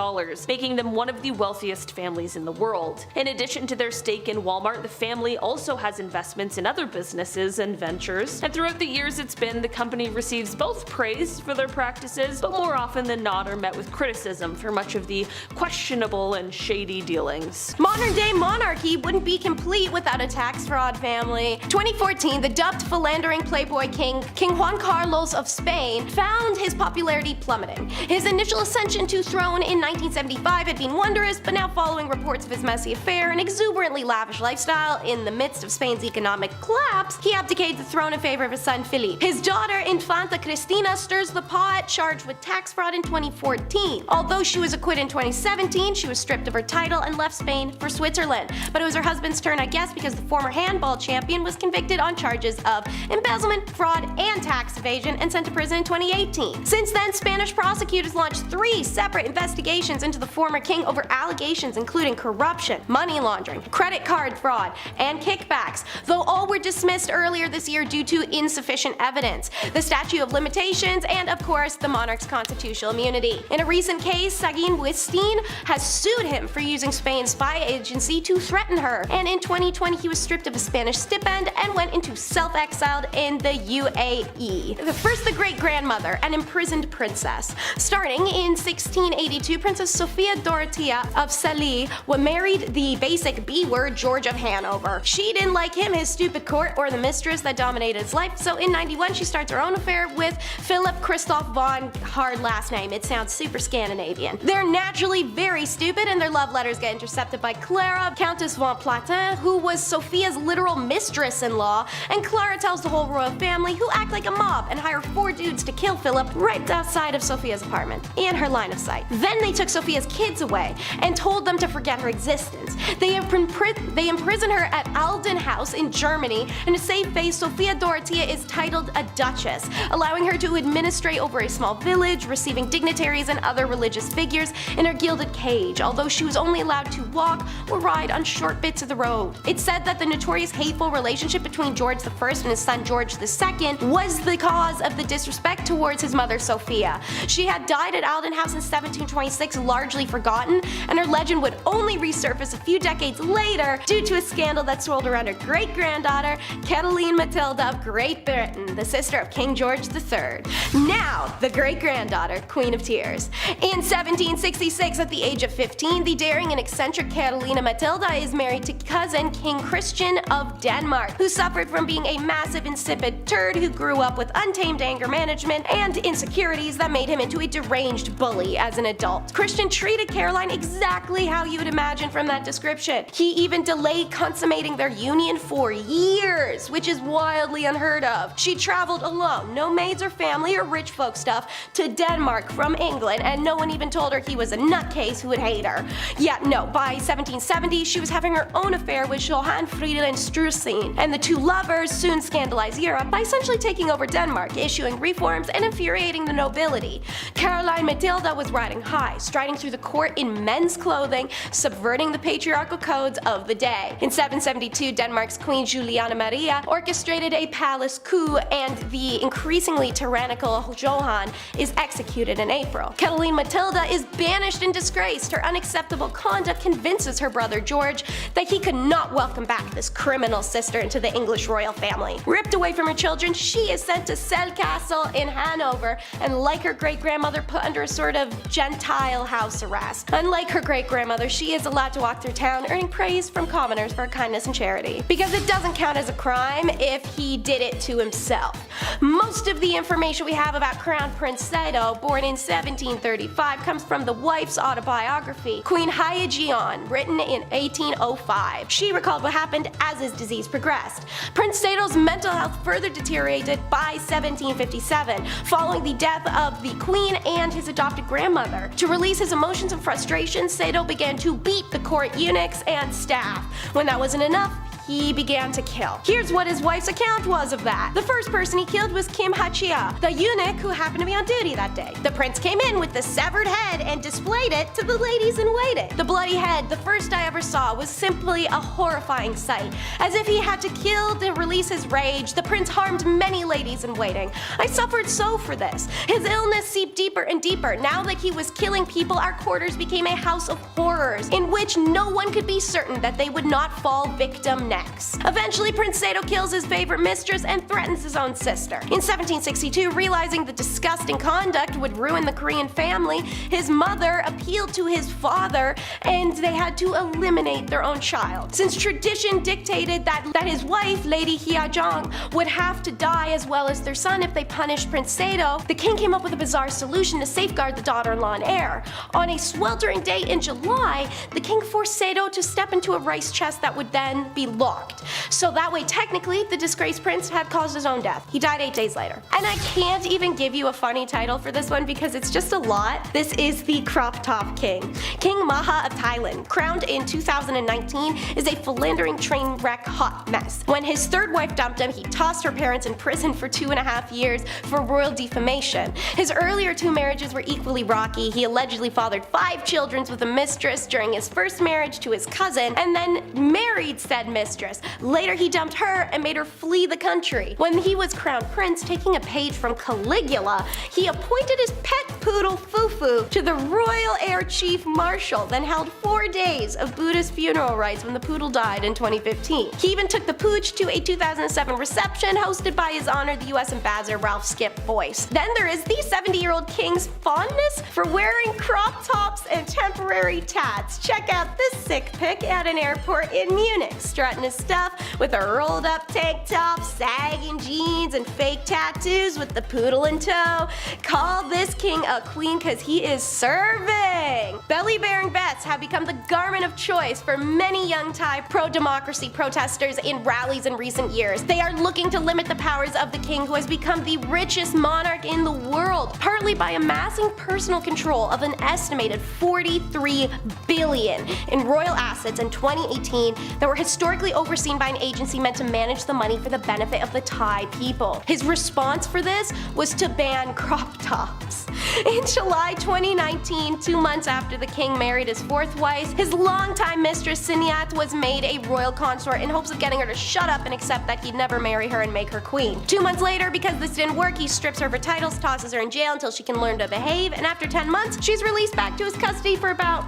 making them one of the wealthiest families in the world. In addition to their stake in Walmart, the family also has investments in other businesses and ventures, and throughout the years it's been, the company receives both praise for their practices, but more often than not are met with criticism for much of the questionable and shady dealings. Modern day monarchy wouldn't be complete without a tax fraud family. 2014, the dubbed philandering playboy king Juan Carlos of Spain, found his popularity plummeting. His initial ascension to throne in 1975 had been wondrous, but now following reports of his messy affair and exuberantly lavish lifestyle in the midst of Spain's economic collapse, he abdicated the throne in favor of his son Felipe. His daughter Infanta Cristina stirs the pot, charged with tax fraud in 2014. Although she was acquitted in 2017, she was stripped of her title and left Spain for Switzerland. But it was her husband's turn, I guess, because the former handball champion was convicted on charges of embezzlement, fraud, and tax evasion and sent to prison in 2018. Since then, Spanish prosecutors launched 3 separate investigations into the former king over allegations including corruption, money laundering, credit card fraud, and kickbacks, though all were dismissed earlier this year due to insufficient evidence, the statute of limitations, and of course the monarch's constitutional immunity. In a recent case, Seguin Wistin has sued him for using Spain's spy agency to threaten her, and in 2020 he was stripped of his Spanish stipend and went into self-exiled in the UAE. First, the great-grandmother, an imprisoned princess. Starting in 1682, Princess Sophia Dorothea of Saly married the basic B-word George of Hanover. She didn't like him, his stupid court, or the mistress that dominated his life, so in 91 she starts her own affair with Philip Christoph von, hard last name, it sounds super Scandinavian. They're naturally very stupid, and their love letters get intercepted by Clara, Countess von Platen, who was Sophia's literal mistress-in-law, and Clara tells the whole royal family, who act like a mob and hire 4 dudes to kill Philip right outside of Sophia's apartment, in her line of sight. Then they took Sophia's kids away and told them to forget her existence. They imprison her at Alden House in Germany, and to save face, Sophia Dorothea is titled a duchess, allowing her to administrate over a small village, receiving dignitaries and other religious figures in her gilded cage, although she was only allowed to walk or ride on short bits of the road. It's said that the notorious hateful relationship between George I and his son George II was the cause of the disrespect towards his mother Sophia. She had died at Alden House in 1726, largely forgotten, and her legend would only resurface a few decades later due to a scandal that swirled around her great-granddaughter, Cataline Matilda of Great Britain, the sister of King George III. Now, the great-granddaughter, Queen of Tears. In 1766, at the age of 15, the daring and eccentric Catalina Matilda is married to cousin King Christian of Denmark, who suffered from being a massive insipid turd who grew up with untamed anger management and insecurities that made him into a deranged bully as an adult. Christian treated Caroline exactly how you would imagine from that description. He even delayed consummating their union for years, which is wildly unheard of. She traveled alone, no maids or family or rich folk stuff, to Denmark from England, and no one even told her he was a nutcase who would hate her. Yeah, no, by 1770 she was having her own affair with Johan Friedland Struensee, and the two lovers soon scandalized Europe by essentially taking over Denmark, issuing reforms and infuriating the nobility. Caroline Matilda was riding high, striding through the court in men's clothing, subverting the patriarchal codes of the day. In 772, Denmark's Queen Juliana Maria orchestrated a palace coup, and the increasingly tyrannical Johan is executed in April. Cataline Matilda is banished and disgraced. Her unacceptable conduct convinces her brother George that he could not welcome back this criminal sister into the English royal family. Ripped away from her children, she is sent to Celle Castle in Hanover, and like her great-grandmother, put under a sort of Gentile house arrest. Unlike her great-grandmother, she is allowed to walk through town, earning praise from commoners for her kindness and charity, because it doesn't count as a crime if he did it to himself. Most of the information we have about Crown Prince Sado, born in 1735, comes from the wife's autobiography, Queen Hayejeon, written in 1805. She recalled what happened as his disease progressed. Prince Sado's mental health further deteriorated by 1757, following the death of the queen and his adopted grandmother. To release his emotions and frustration, Sado began to beat the court eunuchs and staff. When that wasn't enough, he began to kill. Here's what his wife's account was of that. The first person he killed was Kim Hachia, the eunuch who happened to be on duty that day. The prince came in with the severed head and displayed it to the ladies in waiting. The bloody head, the first I ever saw, was simply a horrifying sight. As if he had to kill to release his rage, the prince harmed many ladies in waiting. I suffered so for this. His illness seeped deeper and deeper. Now that he was killing people, our quarters became a house of horrors, in which no one could be certain that they would not fall victim next. Eventually, Prince Sado kills his favorite mistress and threatens his own sister. In 1762, realizing the disgusting conduct would ruin the Korean family, his mother appealed to his father and they had to eliminate their own child. Since tradition dictated that his wife, Lady Hyajong, would have to die as well as their son if they punished Prince Sado, the king came up with a bizarre solution to safeguard the daughter-in-law and heir. On a sweltering day in July, the king forced Sado to step into a rice chest that would then be locked. So that way, technically, the disgraced prince had caused his own death. He died 8 days later. And I can't even give you a funny title for this one because it's just a lot. This is the crop top king. King Maha of Thailand, crowned in 2019, is a philandering train wreck hot mess. When his third wife dumped him, he tossed her parents in prison for 2.5 years for royal defamation. His earlier 2 marriages were equally rocky. He allegedly fathered 5 children with a mistress during his first marriage to his cousin, and then married said mistress. Later he dumped her and made her flee the country. When he was crowned prince, taking a page from Caligula, he appointed his pet poodle Fufu to the royal air chief marshal, then held 4 days of Buddhist funeral rites when the poodle died in 2015. He even took the pooch to a 2007 reception hosted by His Honor the US Ambassador Ralph Skip Boyce. Then there is the 70-year-old king's fondness for wearing crop tops and temporary tats. Check out this sick pic at an airport in Munich, strutting his stuff with a rolled up tank top, sagging jeans, and fake tattoos with the poodle in tow. Call this king a queen cause he is serving! Belly-bearing bets have become the garment of choice for many young Thai pro-democracy protesters in rallies in recent years. They are looking to limit the powers of the king who has become the richest monarch in the world, partly by amassing personal control of an estimated 43 billion in royal assets in 2018 that were historically overseen by an agency meant to manage the money for the benefit of the Thai people. His response for this was to ban crop tops. In July 2019, 2 months after the king married his 4th wife, his longtime mistress Siniat was made a royal consort in hopes of getting her to shut up and accept that he'd never marry her and make her queen. 2 months later, because this didn't work, he strips her of her titles, tosses her in jail until she can learn to behave, and after 10 months, she's released back to his custody for about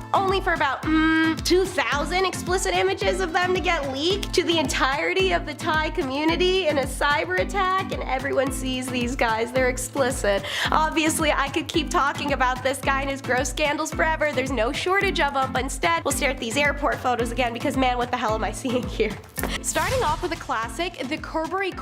2,000 explicit images of them to get leaked to the entirety of the Thai community in a cyber attack, and everyone sees these guys. They're explicit. Obviously, I could keep talking about this guy and his gross scandals forever. There's no shortage of them, but instead, we'll stare at these airport photos again because man, what the hell am I seeing here? Starting off with a classic, the Coburg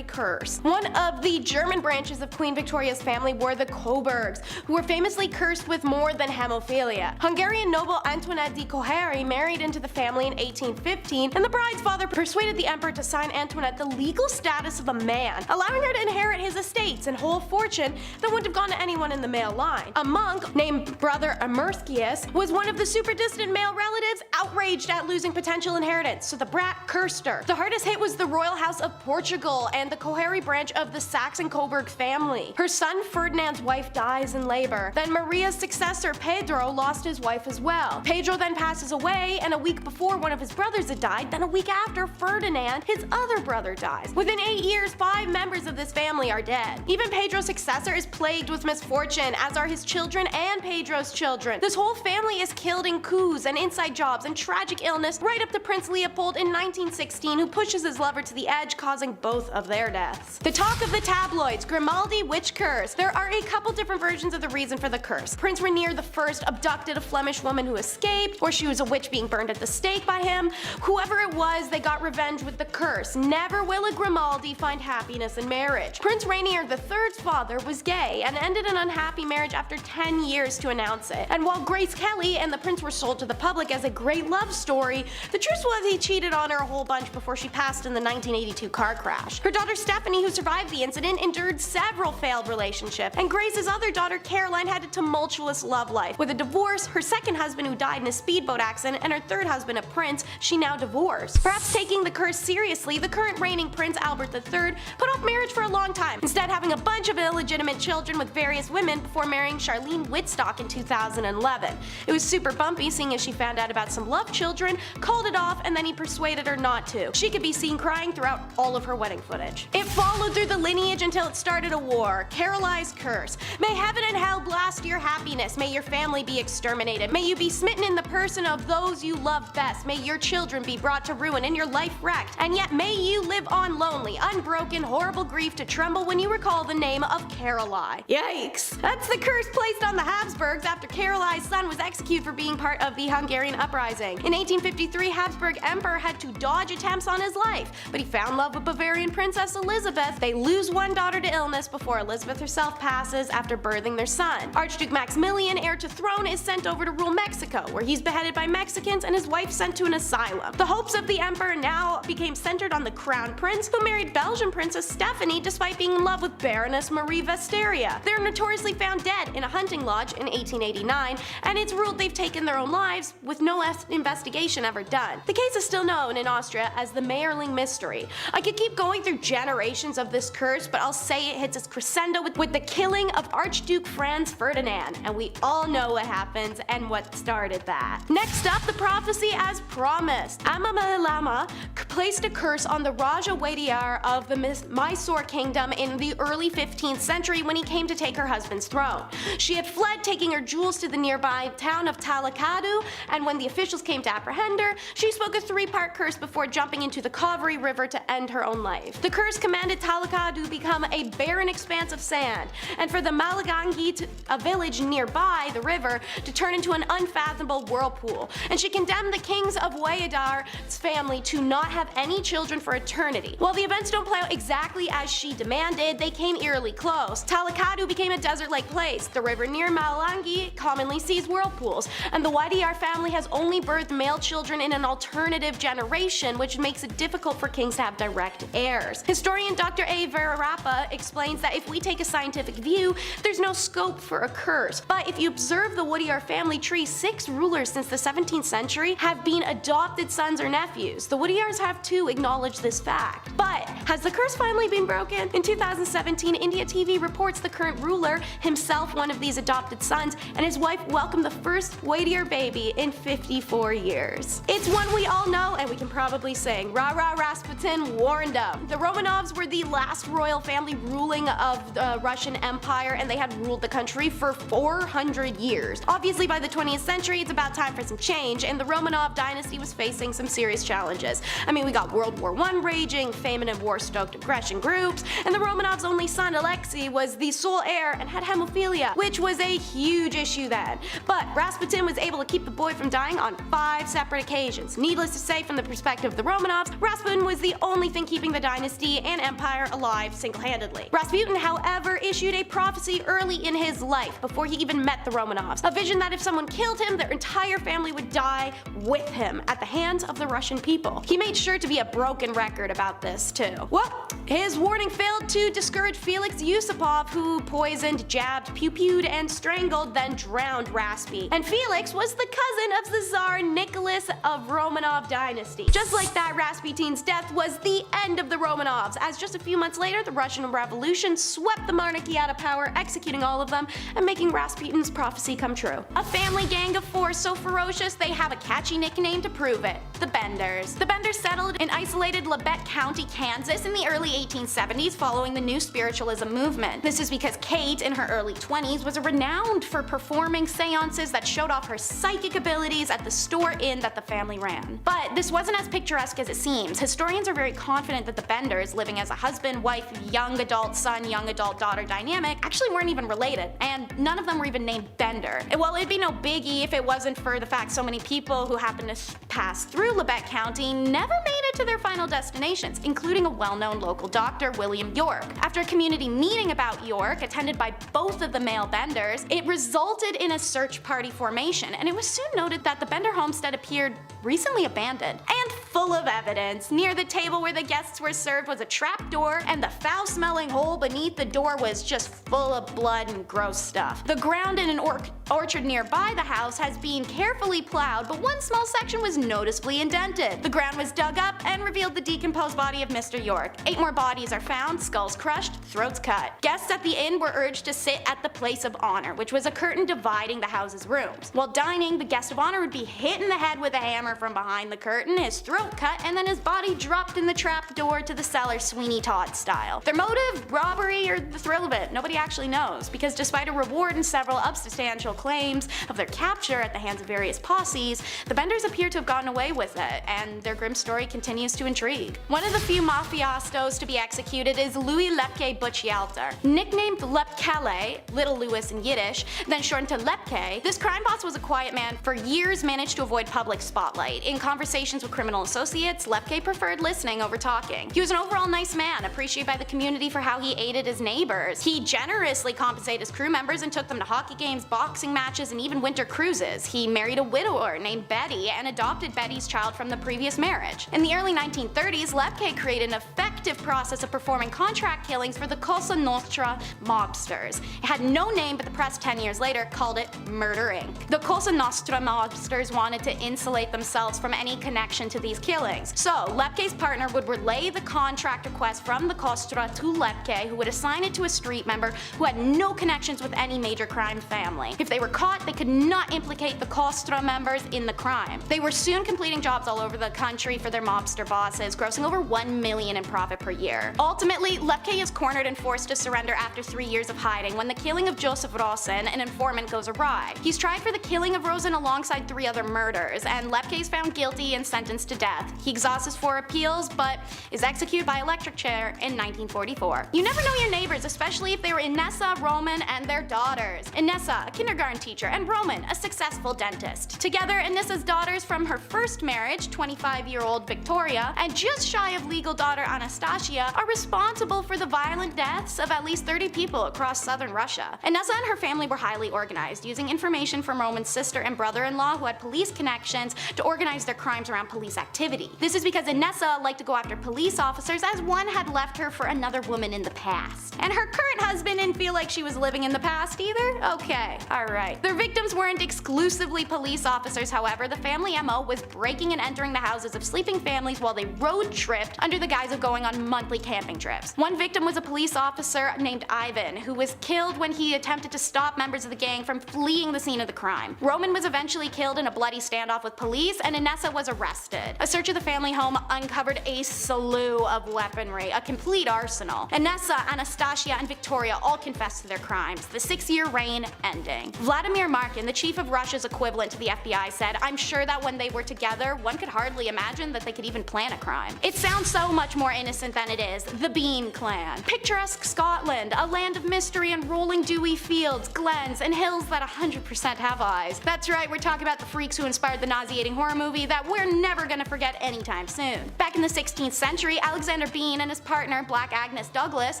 Curse. One of the German branches of Queen Victoria's family were the Coburgs, who were famously cursed with more than hemophilia. Hungarian noble Antoinette de Cohary married into the family in 1815, and the bride's father persuaded the emperor to sign Antoinette the legal status of a man, allowing her to inherit his estates and whole fortune that wouldn't have gone to anyone in the male line. A monk named Brother Amerskius was one of the super distant male relatives outraged at losing potential inheritance, so the brat cursed her. The hardest hit was the royal house of Portugal and the Cohary branch of the Saxon-Coburg family. Her son Ferdinand's wife dies in labor. Then Maria's successor Pedro lost his wife as well. Pedro then passes away, and a week before one of his brothers had died, then a week after Ferdinand, his other brother dies. Within 8 years, 5 members of this family are dead. Even Pedro's successor is plagued with misfortune, as are his children and Pedro's children. This whole family is killed in coups and inside jobs and tragic illness, right up to Prince Leopold in 1916, who pushes his lover to the edge, causing both of their deaths. The talk of the tabloids, Grimaldi Witch Curse. There are a couple different versions of the reason for the curse. Prince Rainier I abducted a Flemish woman who escaped, or she was a witch being burned at the stake by him. Whoever it was, they got revenge with the curse. Never will a Grimaldi find happiness in marriage. Prince Rainier III's father was gay and ended an unhappy marriage after 10 years to announce it. And while Grace Kelly and the prince were sold to the public as a great love story, the truth was he cheated on her a whole whole bunch before she passed in the 1982 car crash. Her daughter Stephanie, who survived the incident, endured several failed relationships, and Grace's other daughter Caroline had a tumultuous love life, with a divorce, her second husband who died in a speedboat accident, and her third husband, a prince, she now divorced. Perhaps taking the curse seriously, the current reigning Prince Albert III put off marriage for a long time, instead having a bunch of illegitimate children with various women before marrying Charlene Wittstock in 2011. It was super bumpy, seeing as she found out about some love children, called it off, and then he persuaded her not to. She could be seen crying throughout all of her wedding footage. It followed through the lineage until it started a war. Caroline's curse. May heaven and hell blast your happiness. May your family be exterminated. May you be smitten in the person of those you love best. May your children be brought to ruin and your life wrecked. And yet may you live on lonely, unbroken, horrible grief to tremble when you recall the name of Caroline. Yikes. That's the curse placed on the Habsburgs after Caroline's son was executed for being part of the Hungarian uprising. In 1853, Habsburg Emperor had to dodge attempts on his life, but he found love with Bavarian Princess Elizabeth. They lose one daughter to illness before Elizabeth herself passes after birthing their son. Archduke Maximilian, heir to throne, is sent over to rule Mexico, where he's beheaded by Mexicans and his wife sent to an asylum. The hopes of the emperor now became centered on the crown prince, who married Belgian princess Stephanie despite being in love with Baroness Marie Vesteria. They're notoriously found dead in a hunting lodge in 1889, and it's ruled they've taken their own lives with no investigation ever done. The case is still known in Austria as the Mayerling mystery. I could keep going through generations of this curse, but I'll say it hits its crescendo with the killing of Archduke Franz Ferdinand, and we all know what happens and what started that. Next up, the prophecy as promised. Amenhotep placed a curse on the Raja Wadiyar of the Mysore kingdom in the early 15th century when he came to take her husband's throne. She had fled, taking her jewels to the nearby town of Talakadu, and when the officials came to apprehend her, she spoke a three-part curse before jumping into the Kaveri River to end her own life. The curse commanded Talakadu become a barren expanse of sand, and for the Malagangi, a village nearby the river, to turn into an unfathomable whirlpool, and she condemned the kings of Wayadar's family to not have any children for eternity. While the events don't play out exactly as she demanded, they came eerily close. Talakadu became a desert-like place. The river near Malagangi commonly sees whirlpools, and the Wadiyar family has only birthed male children in an alternative generation, which makes it difficult for kings to have direct heirs. Historian Dr. A. Verarapa explains that if we take a scientific view, there's no scope for a curse. But if you observe the Wadiyar family tree, 6 rulers since the 17th century have been adopted sons or nephews. The Wadiyars have too acknowledged this fact. But has the curse finally been broken? In 2017, India TV reports the current ruler, himself one of these adopted sons, and his wife welcomed the first Wadiyar baby in 54 years. It's one we all know, and we can probably sing, "Rah rah Rasputin warned them." The Romanovs were the last royal family ruling of the Russian Empire, and they had ruled the country for 400 years. Obviously, by the 20th century, it's about time for some change, and the Romanov dynasty was facing some serious challenges. I mean, we got World War I raging, famine and war-stoked aggression groups, and the Romanovs' only son, Alexei, was the sole heir and had hemophilia, which was a huge issue then. But Rasputin was able to keep the boy from dying on 5 separate occasions. Needless to say, from the perspective of the Romanovs, Rasputin was the only thing keeping the dynasty and empire alive single-handedly. Rasputin, however, issued a prophecy early in his life, before he even met the Romanovs. A vision that if someone killed him, their entire family would die with him at the hands of the Russian people. He made sure to be a broken record about this too. Well, his warning failed to discourage Felix Yusupov, who poisoned, jabbed, pew-pewed, and strangled, then drowned Raspi. And Felix was the cousin of the Tsar Nicholas of Romanov dynasty. Just like that, Rasputin's death was the end of the Romanovs, as just a few months later, the Russian Revolution swept the monarchy out of power, executing all of them and making Rasputin's prophecy come true. A family gang of 4 so ferocious they have a catchy nickname to prove it: the Benders. The Benders settled in isolated Labette County, Kansas in the early 1870s following the New Spiritualism movement. This is because Kate, in her early 20s, was renowned for performing seances that showed off her psychic abilities at the store inn that the family ran. But this wasn't as picturesque as it seems. Historians are very confident that the Benders, living as a husband, wife, young adult son, young adult daughter dynamic, actually weren't even related, and none of them were even named Bender. Well, it'd be no biggie if it wasn't for the fact so many people who happened to pass through Labette County never made it to their final destinations, including a well-known local doctor, William York. After a community meeting about York, attended by both of the male Benders, it resulted in a search party formation, and it was soon noted that the Bender homestead appeared recently abandoned, and full of evidence. Near the table where the guests were served was a trap door, and the foul-smelling hole beneath the door was just full of blood and gross stuff. The ground in an orchard nearby the house has been carefully plowed, but one small section was noticeably indented. The ground was dug up and revealed the decomposed body of Mr. York. 8 more bodies are found, skulls crushed, throats cut. Guests at the inn were urged to sit at the place of honor, which was a curtain dividing the house's rooms. While dining, the guest of honor would be hit in the head with a hammer from behind the curtain, his throat cut, and then his body dropped in the trap door to the cellar Sweeney Todd style. Their motive, robbery, or the thrill of it, nobody actually knows, because despite a reward and several unsubstantial claims of their capture at the hands of various posses, the Benders appear to have gotten away with it, and their grim story continues to intrigue. One of the few mafiastos to be executed is Louis Lepke Butchialter. Nicknamed Lepkele, Little Louis in Yiddish, then shortened to Lepke, this crime boss was a quiet man for years, managed to avoid public spotlight. In conversations with criminal associates, Lepke preferred listening over talking. He was an overall nice man, appreciated by the community for how he aided his neighbors. He generously compensated his crew members and took them to hockey games, boxing matches, and even winter cruises. He married a widower named Betty and adopted Betty's child from the previous marriage. In the early 1930s, Lepke created an effective process of performing contract killings for the Cosa Nostra mobsters. It had no name, but the press 10 years later called it Murder Inc. The Cosa Nostra mobsters wanted to insulate themselves from any connection to these killings. So, Lepke's partner would relay the contract request from the Costra to Lepke, who would assign it to a street member who had no connections with any major crime family. If they were caught, they could not implicate the Costra members in the crime. They were soon completing jobs all over the country for their mobster bosses, grossing over $1 million in profit per year. Ultimately, Lepke is cornered and forced to surrender after 3 years of hiding when the killing of Joseph Rosen, an informant, goes awry. He's tried for the killing of Rosen alongside 3 other murders, and Lepke is found guilty and sentenced to death. He exhausts his 4 appeals, but is executed by electric chair in 1944. You never know your neighbors, especially if they were Inessa, Roman, and their daughters. Inessa, a kindergarten teacher, and Roman, a successful dentist. Together, Inessa's daughters from her first marriage, 25-year-old Victoria, and just shy of legal daughter Anastasia, are responsible for the violent deaths of at least 30 people across southern Russia. Inessa and her family were highly organized, using information from Roman's sister and brother-in-law who had police connections to organize their crimes around police activity. This is because Inessa liked to go after police officers, as one had left her for another woman in the past. And her current husband didn't feel like she was living in the past either? Okay, alright. Their victims weren't exclusively police officers, however. The family MO was breaking and entering the houses of sleeping families while they road tripped under the guise of going on monthly camping trips. One victim was a police officer named Ivan, who was killed when he attempted to stop members of the gang from fleeing the scene of the crime. Roman was eventually killed in a bloody standoff with police, and Inessa was arrested. A search of the family home uncovered a slew of weaponry, a complete arsenal. Inessa, Anastasia, and Victoria all confessed to their crimes, the 6-year reign ending. Vladimir Markin, the chief of Russia's equivalent to the FBI, said, "I'm sure that when they were together, one could hardly imagine that they could even plan a crime." It sounds so much more innocent than it is. The Bean Clan. Picturesque Scotland, a land of mystery and rolling dewy fields, glens, and hills that 100% have eyes. That's right, we're talking about the freaks who inspired the nauseating horror movie that we're never gonna forget anytime soon. Back in the 16th century, Alexander Bean and his partner, Black Agnes Douglas,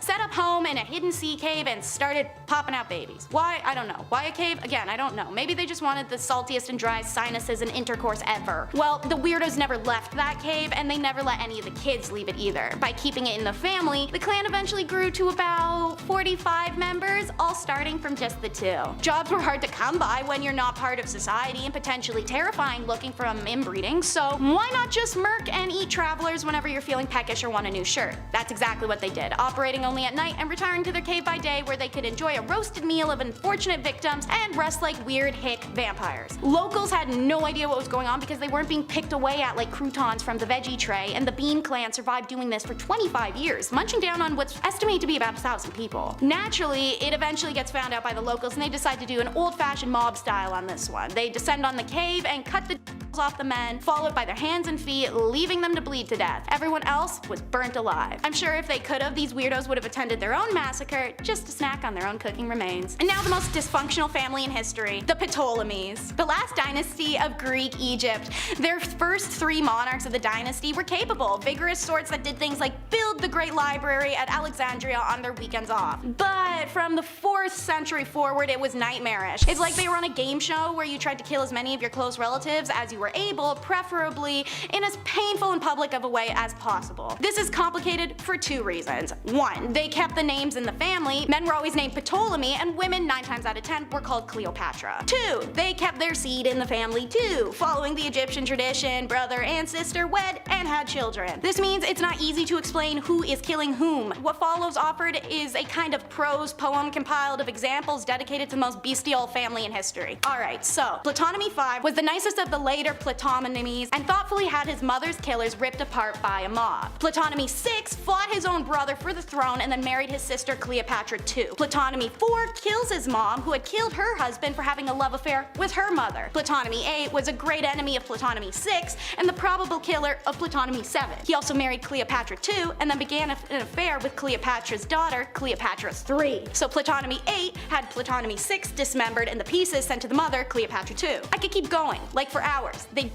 set up home in a hidden sea cave and started popping out babies. Why? I don't know. Why a cave? Again, I don't know. Maybe they just wanted the saltiest and driest sinuses and intercourse ever. Well, the weirdos never left that cave, and they never let any of the kids leave it either. By keeping it in the family, the clan eventually grew to about 45 members, all starting from just the 2. Jobs were hard to come by when you're not part of society and potentially terrifying looking from inbreeding, so why not just murk and eat travelers whenever you're feeling peckish or want a new shirt? That's exactly what they did, operating only at night and retiring to their cave by day where they could enjoy a roasted meal of unfortunate victims and rest like weird hick vampires. Locals had no idea what was going on because they weren't being picked away at like croutons from the veggie tray, and the Bean Clan survived doing this for 25 years, munching down on what's estimated to be about 1,000 people. Naturally, it eventually gets found out by the locals and they decide to do an old-fashioned mob style on this one. They descend on the cave and cut the off the men, followed by their hands and feet, leaving them to bleed to death. Everyone else was burnt alive. I'm sure if they could have, these weirdos would have attended their own massacre just to snack on their own cooking remains. And now the most dysfunctional family in history, the Ptolemies. The last dynasty of Greek Egypt. Their first 3 monarchs of the dynasty were capable, vigorous sorts that did things like build the great library at Alexandria on their weekends off. But from the 4th century forward, it was nightmarish. It's like they were on a game show where you tried to kill as many of your close relatives as you were able, preferably in as painful and public of a way as possible. This is complicated for two reasons. One, they kept the names in the family. Men were always named Ptolemy, and women 9 times out of 10 were called Cleopatra. Two, they kept their seed in the family too, following the Egyptian tradition, brother and sister wed and had children. This means it's not easy to explain who is killing whom. What follows offered is a kind of prose poem compiled of examples dedicated to the most bestial family in history. Alright, so Ptolemy V was the nicest of the later Ptolemies and thoughtfully had his mother's killers ripped apart by a mob. Ptolemy VI fought his own brother for the throne and then married his sister Cleopatra II. Ptolemy IV kills his mom, who had killed her husband for having a love affair with her mother. Ptolemy VIII was a great enemy of Ptolemy VI and the probable killer of Ptolemy VII. He also married Cleopatra II and then began an affair with Cleopatra's daughter, Cleopatra III. So Ptolemy VIII had Ptolemy VI dismembered and the pieces sent to the mother, Cleopatra II. I could keep going, like for hours. They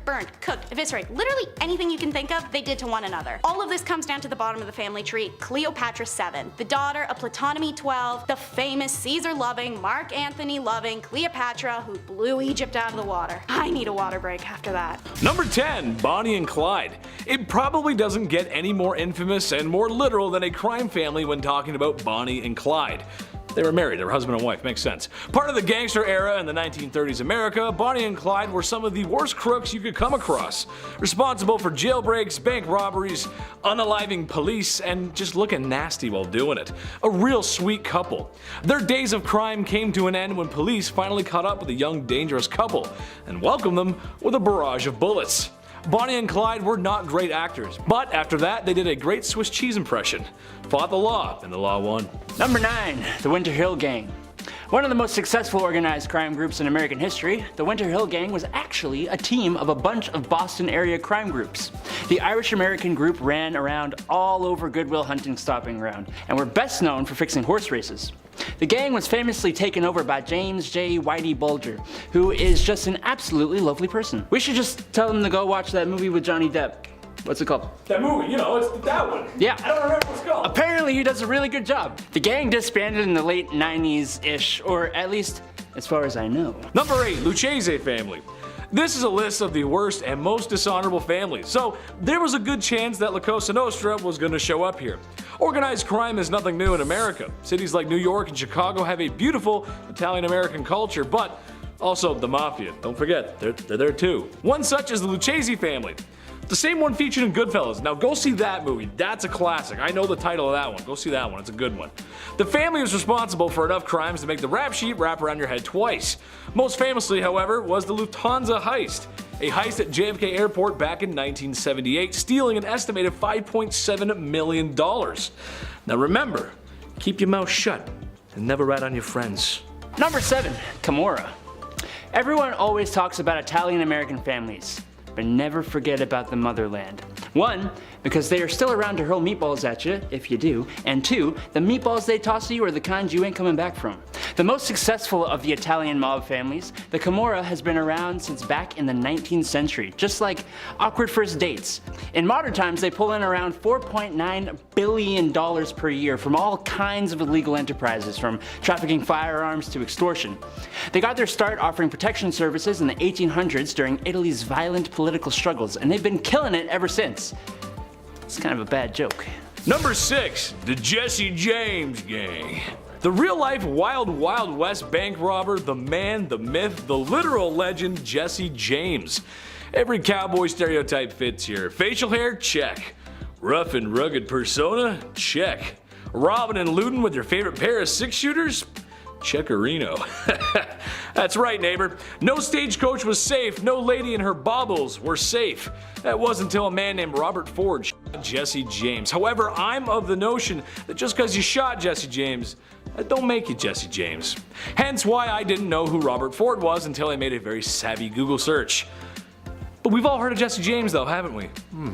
burned, cooked, eviscerated, literally anything you can think of, they did to one another. All of this comes down to the bottom of the family tree, Cleopatra VII, the daughter of Ptolemy XII, the famous Caesar-loving, Mark Antony-loving Cleopatra who blew Egypt out of the water. I need a water break after that. Number 10, Bonnie and Clyde. It probably doesn't get any more infamous and more literal than a crime family when talking about Bonnie and Clyde. They were married, they were husband and wife, makes sense. Part of the gangster era in the 1930s America, Bonnie and Clyde were some of the worst crooks you could come across. Responsible for jailbreaks, bank robberies, unaliving police, and just looking nasty while doing it. A real sweet couple. Their days of crime came to an end when police finally caught up with a young dangerous couple and welcomed them with a barrage of bullets. Bonnie and Clyde were not great actors, but after that they did a great Swiss cheese impression. Fought the law, and the law won. Number 9, the Winter Hill Gang. One of the most successful organized crime groups in American history, the Winter Hill Gang was actually a team of a bunch of Boston area crime groups. The Irish-American group ran around all over Goodwill Hunting Stopping Ground and were best known for fixing horse races. The gang was famously taken over by James J. Whitey Bulger, who is just an absolutely lovely person. We should just tell him to go watch that movie with Johnny Depp. What's it called? That movie, you know, it's that one. Yeah. I don't remember what it's called. Apparently he does a really good job. The gang disbanded in the late 90s-ish, or at least as far as I know. Number 8, Lucchese family. This is a list of the worst and most dishonorable families, so there was a good chance that La Cosa Nostra was going to show up here. Organized crime is nothing new in America. Cities like New York and Chicago have a beautiful Italian-American culture, but also the Mafia. Don't forget, they're there too. One such is the Lucchese family. The same one featured in Goodfellas. Now go see that movie. That's a classic. I know the title of that one. Go see that one. It's a good one. The family was responsible for enough crimes to make the rap sheet wrap around your head twice. Most famously, however, was the Lufthansa heist. A heist at JFK Airport back in 1978, stealing an estimated $5.7 million. Now remember, keep your mouth shut and never rat on your friends. Number 7, Camorra. Everyone always talks about Italian-American families, but never forget about the motherland. 1, because they are still around to hurl meatballs at you, if you do, and 2, the meatballs they toss to you are the kind you ain't coming back from. The most successful of the Italian mob families, the Camorra has been around since back in the 19th century, just like awkward first dates. In modern times, they pull in around $4.9 billion per year from all kinds of illegal enterprises, from trafficking firearms to extortion. They got their start offering protection services in the 1800s during Italy's violent political struggles, and they've been killing it ever since. It's kind of a bad joke. Number 6, the Jesse James Gang. The real-life Wild Wild West bank robber, the man, the myth, the literal legend, Jesse James. Every cowboy stereotype fits here. Facial hair? Check. Rough and rugged persona? Check. Robbing and looting with your favorite pair of 6-shooters? Checkerino. That's right, neighbor. No stagecoach was safe, no lady and her baubles were safe. That wasn't until a man named Robert Ford shot Jesse James. However, I'm of the notion that just because you shot Jesse James, that don't make you Jesse James. Hence why I didn't know who Robert Ford was until I made a very savvy Google search. But we've all heard of Jesse James though, haven't we?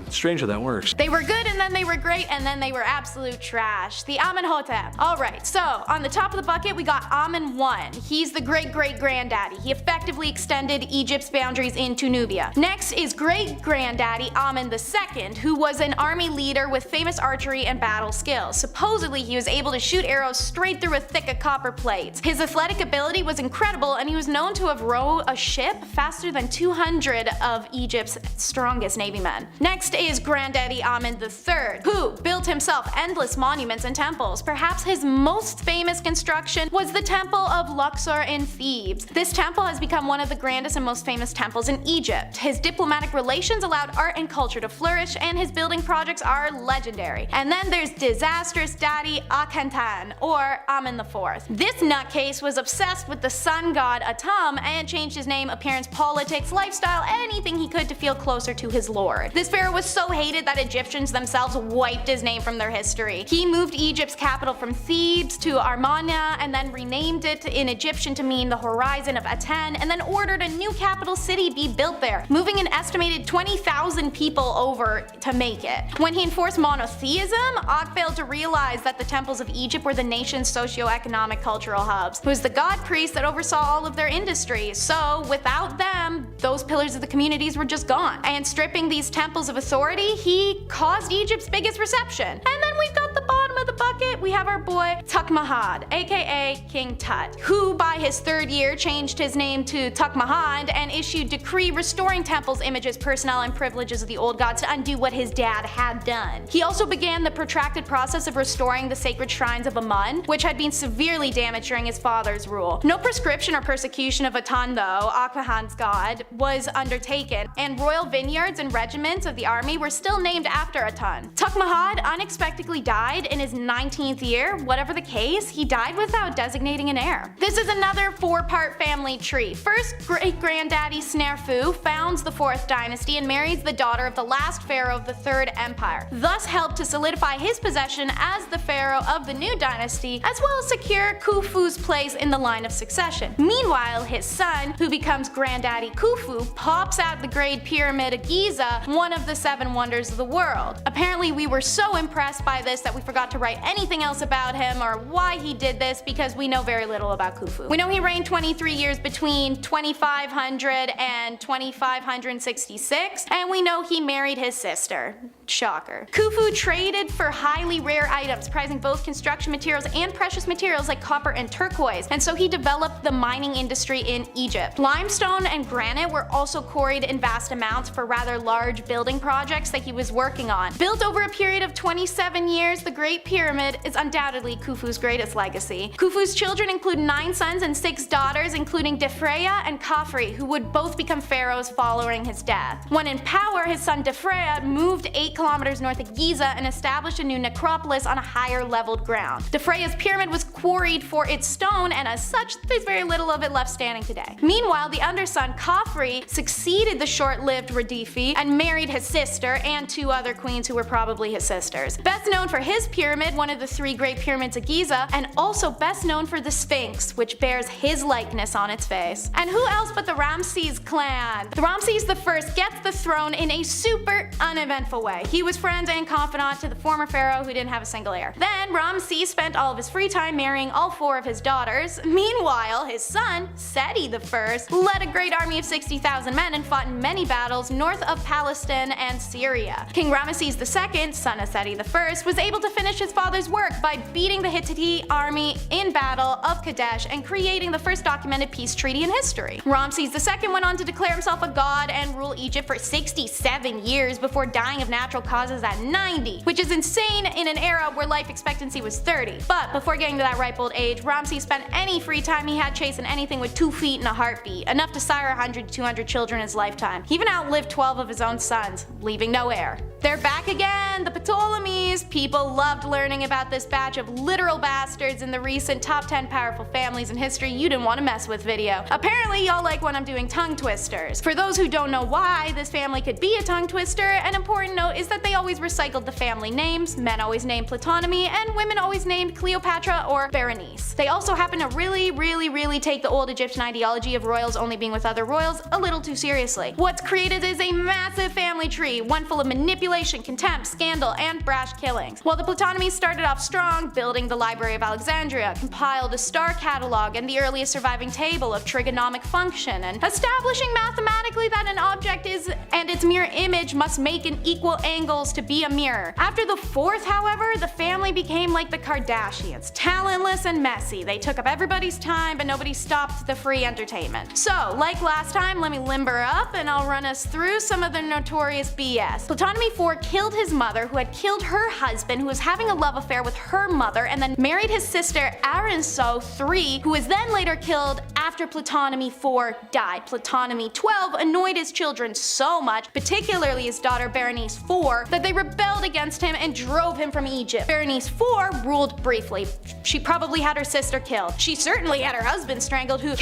Strange how that works. They were good, and then they were great, and then they were absolute trash. The Amenhotep. Alright, so on the top of the bucket we got Amen I. He's the great-great-granddaddy. He effectively extended Egypt's boundaries into Nubia. Next is great-granddaddy Amen II, who was an army leader with famous archery and battle skills. Supposedly he was able to shoot arrows straight through a thick of copper plates. His athletic ability was incredible, and he was known to have rowed a ship faster than 200 of Egypt's strongest navy men. Next is Granddaddy Amen III, who built himself endless monuments and temples. Perhaps his most famous construction was the Temple of Luxor in Thebes. This temple has become one of the grandest and most famous temples in Egypt. His diplomatic relations allowed art and culture to flourish, and his building projects are legendary. And then there's disastrous Daddy Akhenaten, or Amen IV. This nutcase was obsessed with the sun god Atum and changed his name, appearance, politics, lifestyle, anything he could to feel closer to his lord. This pharaoh was so hated that Egyptians themselves wiped his name from their history. He moved Egypt's capital from Thebes to Amarna, and then renamed it in Egyptian to mean the horizon of Aten, and then ordered a new capital city be built there, moving an estimated 20,000 people over to make it. When he enforced monotheism, Og failed to realize that the temples of Egypt were the nation's socio-economic cultural hubs. It was the god priests that oversaw all of their industries, so without them, those pillars of the communities were just gone. And stripping these temples of authority, he caused Egypt's biggest reception. And then we've got the bottom of the bucket, we have our boy Tukmahad, aka King Tut, who by his third year changed his name to Tukmahad and issued decree restoring temples, images, personnel, and privileges of the old gods to undo what his dad had done. He also began the protracted process of restoring the sacred shrines of Amun, which had been severely damaged during his father's rule. No proscription or persecution of Aten, though, Akhenaten's god, was undertaken, and royal vineyards and regiments of the army were still named after Aten. Tukmahad unexpectedly died in his 19th year. Whatever the case, he died without designating an heir. This is another four-part family tree. First, great-granddaddy Snerfu founds the 4th dynasty and marries the daughter of the last pharaoh of the 3rd empire, thus helped to solidify his possession as the pharaoh of the new dynasty, as well as secure Khufu's place in the line of succession. Meanwhile, his son, who becomes Granddaddy Khufu, pops out the Great Pyramid of Giza, one of the 7 wonders of the world. Apparently we were so impressed by this that we forgot to write anything else about him or why he did this, because we know very little about Khufu. We know he reigned 23 years between 2500 and 2566, and we know he married his sister. Shocker. Khufu traded for highly rare items, prizing both construction materials and precious materials like copper and turquoise, and so he developed the mining industry in Egypt. Limestone and granite were also quarried in vast amounts for rather large building projects that he was working on. Built over a period of 27 years, the Great Pyramid is undoubtedly Khufu's greatest legacy. Khufu's children include 9 sons and 6 daughters, including Defreya and Khafre, who would both become pharaohs following his death. When in power, his son Defreya moved 8 kilometers north of Giza and established a new necropolis on a higher leveled ground. Defreya's pyramid was quarried for its stone, and as such, there's very little of it left standing today. Meanwhile, the underson Khafre succeeded the short-lived Radifi and married his sister and 2 other queens who were probably his sisters. Best known for his pyramid, one of the 3 great pyramids of Giza, and also best known for the Sphinx, which bears his likeness on its face. And who else but the Ramesses clan? The Ramesses I gets the throne in a super uneventful way. He was friend and confidant to the former pharaoh who didn't have a single heir. Then Ramesses spent all of his free time marrying all 4 of his daughters. Meanwhile, his son, Seti I, led a great army of 60,000 men and fought in many battles north of Palestine and Syria. King Ramesses II, son of Seti I, was able to finish his father's work by beating the Hittite army in Battle of Kadesh and creating the first documented peace treaty in history. Ramesses II went on to declare himself a god and rule Egypt for 67 years before dying of natural causes at 90, which is insane in an era where life expectancy was 30. But before getting to that ripe old age, Ramesses spent any free time he had chasing anything with 2 feet and a heartbeat, enough to sire 100 to 200 children in his lifetime. He even outlived 12 of his own sons, leaving no heir. They're back again, the Ptolemes. People loved learning about about this batch of literal bastards in the recent top 10 powerful families in history you didn't want to mess with video. Apparently y'all like when I'm doing tongue twisters. For those who don't know why this family could be a tongue twister, an important note is that they always recycled the family names. Men always named Ptolemies and women always named Cleopatra or Berenice. They also happen to really take the old Egyptian ideology of royals only being with other royals a little too seriously. What's created is a massive family tree, one full of manipulation, contempt, scandal, and brash killings. While the Ptolemies started off strong, building the Library of Alexandria, compiled a star catalog and the earliest surviving table of trigonomic function, and establishing mathematically that an object is and its mirror image must make an equal angles to be a mirror. After the 4th, however, the family became like the Kardashians, talentless and messy. They took up everybody's time, but nobody stopped the free entertainment. So, like last time, let me limber up and I'll run us through some of the notorious BS. Ptolemy IV killed his mother, who had killed her husband, who was having a love affair with her mother, and then married his sister Ramesses III, who was then later killed after Ptolemy IV died. Ptolemy XII annoyed his children so much, particularly his daughter Berenice IV, that they rebelled against him and drove him from Egypt. Berenice IV ruled briefly. She probably had her sister killed. She certainly had her husband strangled, who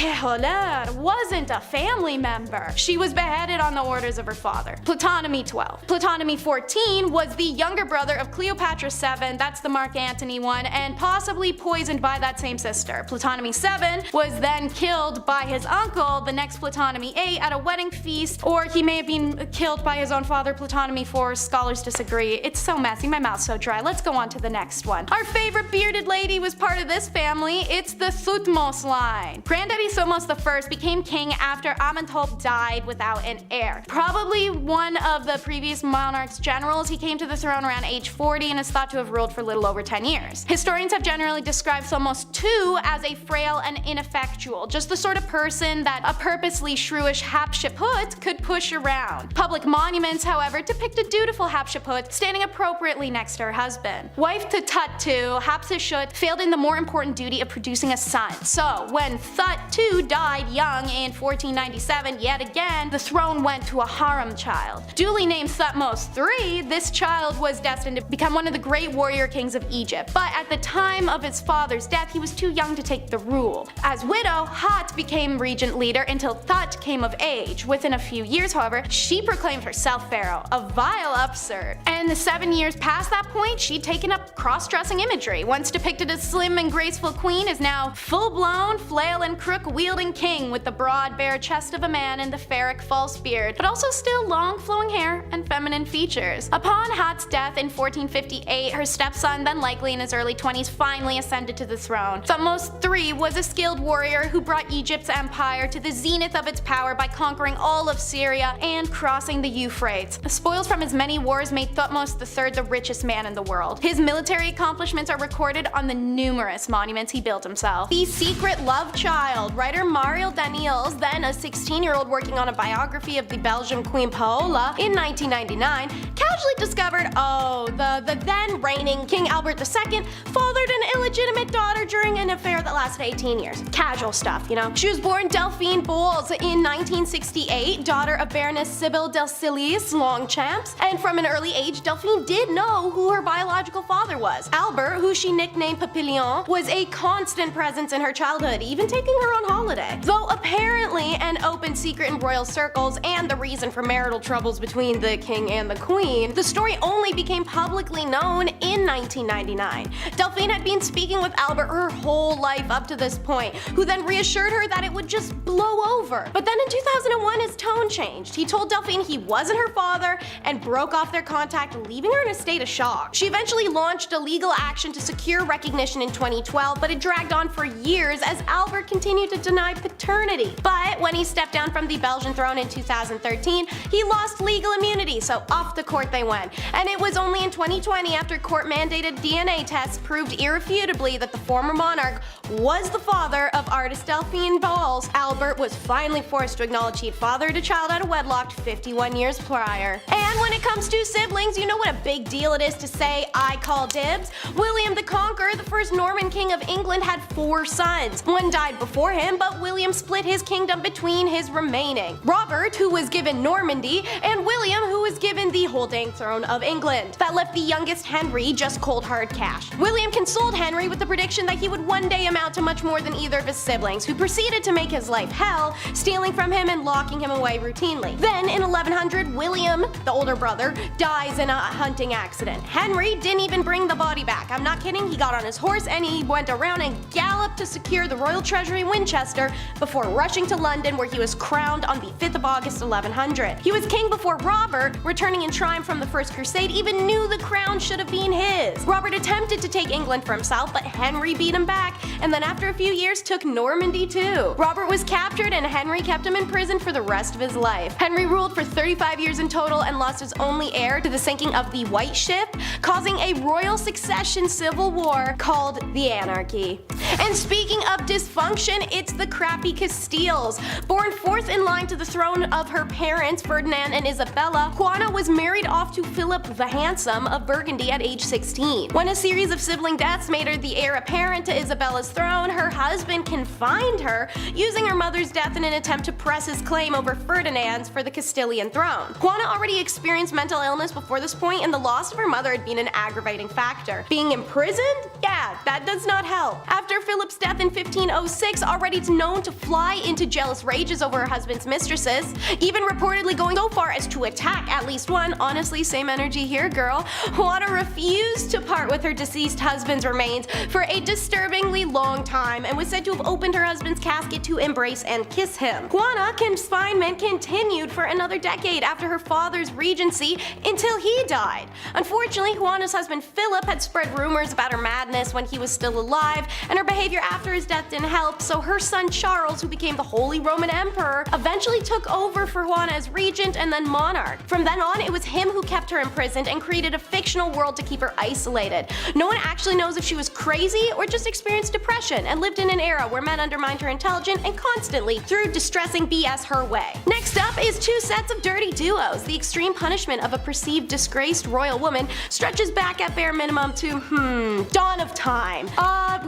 wasn't a family member. She was beheaded on the orders of her father. Ptolemy XII. Ptolemy XIV was the younger brother of Cleopatra VII, that's the Mark Antony one, and possibly poisoned by that same sister. Ptolemy VII was then killed by his uncle, the next Ptolemy VIII, at a wedding feast, or he may have been killed by his own father, Ptolemy IV. Scholars disagree. It's so messy, my mouth's so dry. Let's go on to the next one. Our favorite bearded lady was part of this family. It's the Thutmose line. Granddaddy Somos I became king after Amenhotep died without an heir. Probably one of the previous monarch's generals, he came to the throne around age 40 and is thought to have ruled for a little over 10 years. Historians have generally described Somos II as a frail and ineffectual, just the sort of person that a purposely shrewish Hatshepsut could push around. Public monuments, however, depict a dutiful Hatshepsut standing appropriately next to her husband. Wife to Tut II, Hatshepsut failed in the more important duty of producing a son. So when Tut II died young in 1497, yet again, the throne went to a harem child. Duly named Thutmose III, this child was destined to become one of the great warrior kings of Egypt, but at the time of his father's death, he was too young to take the rule. As widow, Hat became regent leader until Thut came of age. Within a few years, however, she proclaimed herself pharaoh, a vile absurd. And the 7 years past that point, she'd taken up cross-dressing imagery. Once depicted as slim and graceful queen, is now full-blown, flail and crook-wielding king with the broad, bare chest of a man and the pharaoh false beard, but also still long flowing hair and feminine features. Upon Hat's death in 1458, her stepson, then likely in his early 20s, finally ascended to the throne. Thutmose III was a skilled warrior who brought Egypt's empire to the zenith of its power by conquering all of Syria and crossing the Euphrates. Spoils from his many wars made Thutmose III the richest man in the world. His military accomplishments are recorded on the numerous monuments he built himself. The Secret Love Child. Writer Mariel Daniels, then a 16-year-old working on a biography of the Belgian Queen Paola in 1999, casually discovered, the then reigning King Albert II fathered an illegitimate daughter during an affair that lasted 18 years. Casual stuff, you know. She was born Delphine Bowles in 1968, daughter of Baroness Sibylle Delcilius Longchamps, and from an early age, Delphine did know who her biological father was. Albert, who she nicknamed Papillon, was a constant presence in her childhood, even taking her on holiday. Though apparently an open secret in royal circles and the reason for marital troubles between the king and the queen, the story only became publicly known in 1999. Delphine had been speaking with Albert her whole life up to this point, who then reassured her that it would just blow over. But then in 2001 his tone changed. He told Delphine he wasn't her father and broke off their contact, leaving her in a state of shock. She eventually launched a legal action to secure recognition in 2012, but it dragged on for years as Albert continued to deny paternity. But when he stepped down from the Belgian throne in 2013, he lost legal immunity, so off the court they went. And it was only in 2020, after court-mandated DNA tests proved irrefutably that the former monarch was the father of artist Delphine Bowles, Albert was finally forced to acknowledge he'd fathered a child out of wedlock 51 years prior. And when it comes to siblings, you know what a big deal it is to say, I call dibs? William the Conqueror, the first Norman king of England, had 4 sons. One died before him, but William split his kingdom between his remaining. Robert, who was given Normandy, and William, who was given the whole dang throne of England. That left the youngest Henry, just called cold hard cash. William consoled Henry with the prediction that he would one day amount to much more than either of his siblings, who proceeded to make his life hell, stealing from him and locking him away routinely. Then in 1100, William, the older brother, dies in a hunting accident. Henry didn't even bring the body back. I'm not kidding, he got on his horse and he went around and galloped to secure the royal treasury in Winchester before rushing to London, where he was crowned on the 5th of August 1100. He was king before Robert, returning in triumph from the First Crusade, even knew the crown should have been his. Robert attempted to take England for himself, but Henry beat him back, and then after a few years took Normandy too. Robert was captured and Henry kept him in prison for the rest of his life. Henry ruled for 35 years in total and lost his only heir to the sinking of the White Ship, causing a royal succession civil war called the Anarchy. And speaking of dysfunction, it's the crappy Castiles. Born fourth in line to the throne of her parents, Ferdinand and Isabella, Juana was married off to Philip the Handsome of Burgundy at age 16. When a series of sibling deaths made her the heir apparent to Isabella's throne, her husband confined her, using her mother's death in an attempt to press his claim over Ferdinand's for the Castilian throne. Juana already experienced mental illness before this point, and the loss of her mother had been an aggravating factor. Being imprisoned? Yeah, that does not help. After Philip's death in 1506, already known to fly into jealous rages over her husband's mistresses, even reportedly going so far as to attack at least one. Honestly, same energy here, girl. Juana refused to part with her deceased husband's remains for a disturbingly long time and was said to have opened her husband's casket to embrace and kiss him. Juana's confinement continued for another decade after her father's regency until he died. Unfortunately, Juana's husband Philip had spread rumors about her madness when he was still alive, and her behavior after his death didn't help, so her son Charles, who became the Holy Roman Emperor, eventually took over for Juana as regent and then monarch. From then on, it was him who kept her imprisoned and created a fictional world to keep her isolated. No one actually knows if she was crazy or just experienced depression and lived in an era where men undermined her intelligence and constantly threw distressing BS her way. Next up is two sets of dirty duos. The extreme punishment of a perceived disgraced royal woman stretches back at bare minimum to, dawn of time.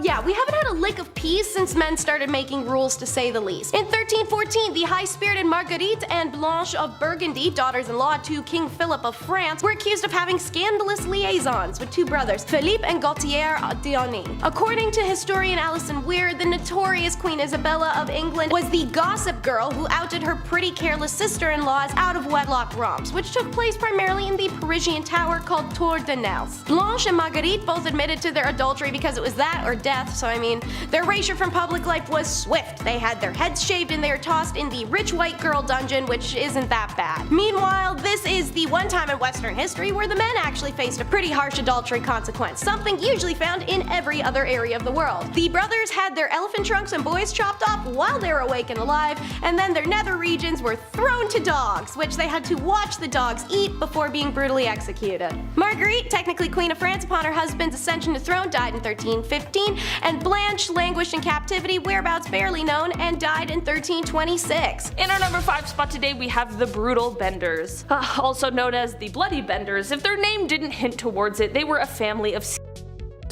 Yeah, we haven't had a lick of peace since men started making rules, to say the least. In 1314, the high-spirited Marguerite and Blanche of Burgundy, daughters-in-law to King Philip of France, were accused of having scandalous liaisons with two brothers, Philippe and Gaultier d'Aunay. According to historian Alison Weir, the notorious Queen Isabella of England was the gossip girl who outed her pretty careless sister-in-laws out of wedlock romps, which took place primarily in the Parisian tower called Tour de Nesle. Blanche and Marguerite both admitted to their adultery because it was that or death, so I mean, their erasure from public life was swift. They had their heads shaved and they were tossed in the rich white girl dungeon, which isn't that bad. Meanwhile, this is the one time in Western history where the men actually faced a pretty harsh adultery consequence, something usually found in every other area of the world. The brothers had their elephant trunks and boys chopped off while they were awake and alive, and then their nether regions were thrown to dogs, which they had to watch the dogs eat before being brutally executed. Marguerite, technically Queen of France upon her husband's ascension to throne, died in 1315, and Blanche languished in captivity, whereabouts barely known, and died in 1326. In our number 5 spot today, we have the Brutal Benders, also known as the Bloody Benders. If their name didn't hint towards it, they were a family of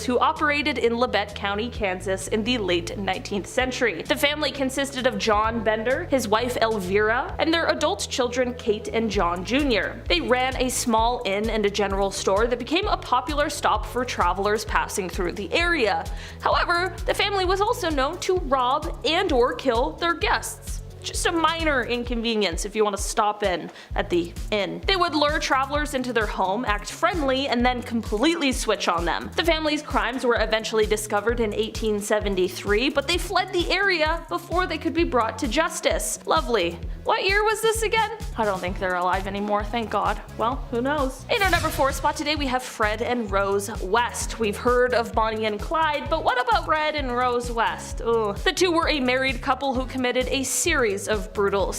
who operated in Labette County, Kansas in the late 19th century. The family consisted of John Bender, his wife Elvira, and their adult children Kate and John Jr. They ran a small inn and a general store that became a popular stop for travelers passing through the area. However, the family was also known to rob and or kill their guests. Just a minor inconvenience if you want to stop in at the inn. They would lure travelers into their home, act friendly, and then completely switch on them. The family's crimes were eventually discovered in 1873, but they fled the area before they could be brought to justice. Lovely. What year was this again? I don't think they're alive anymore, thank God. Well, who knows? In our number 4 spot today, we have Fred and Rose West. We've heard of Bonnie and Clyde, but what about Fred and Rose West? Ugh. The two were a married couple who committed a series of brutal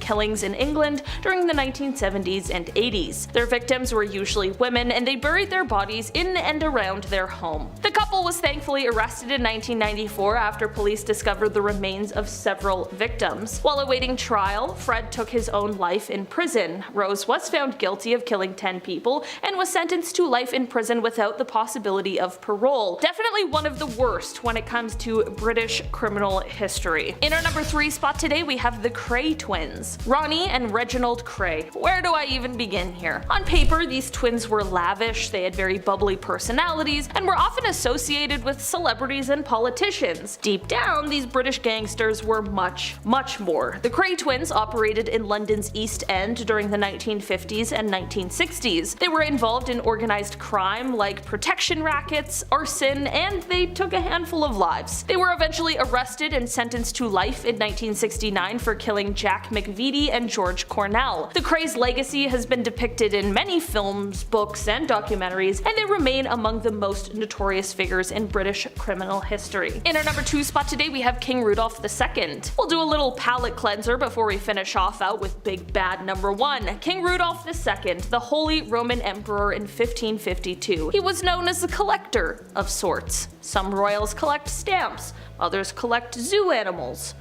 killings in England during the 1970s and 80s. Their victims were usually women, and they buried their bodies in and around their home. The couple was thankfully arrested in 1994 after police discovered the remains of several victims. While awaiting trial, Fred took his own life in prison. Rose was found guilty of killing 10 people and was sentenced to life in prison without the possibility of parole. Definitely one of the worst when it comes to British criminal history. In our number 3 spot today, we have the Cray twins. twins, Ronnie and Reginald Cray. Where do I even begin here? On paper, these twins were lavish, they had very bubbly personalities, and were often associated with celebrities and politicians. Deep down, these British gangsters were much, much more. The Cray twins operated in London's East End during the 1950s and 1960s. They were involved in organized crime like protection rackets, arson, and they took a handful of lives. They were eventually arrested and sentenced to life in 1969 for killing Jack McVitie and George Cornell. The Cray's legacy has been depicted in many films, books, and documentaries, and they remain among the most notorious figures in British criminal history. In our number 2 spot today, we have King Rudolph II. We'll do a little palate cleanser before we finish off out with big bad number 1. King Rudolph II, the Holy Roman Emperor in 1552. He was known as a collector of sorts. Some royals collect stamps, others collect zoo animals.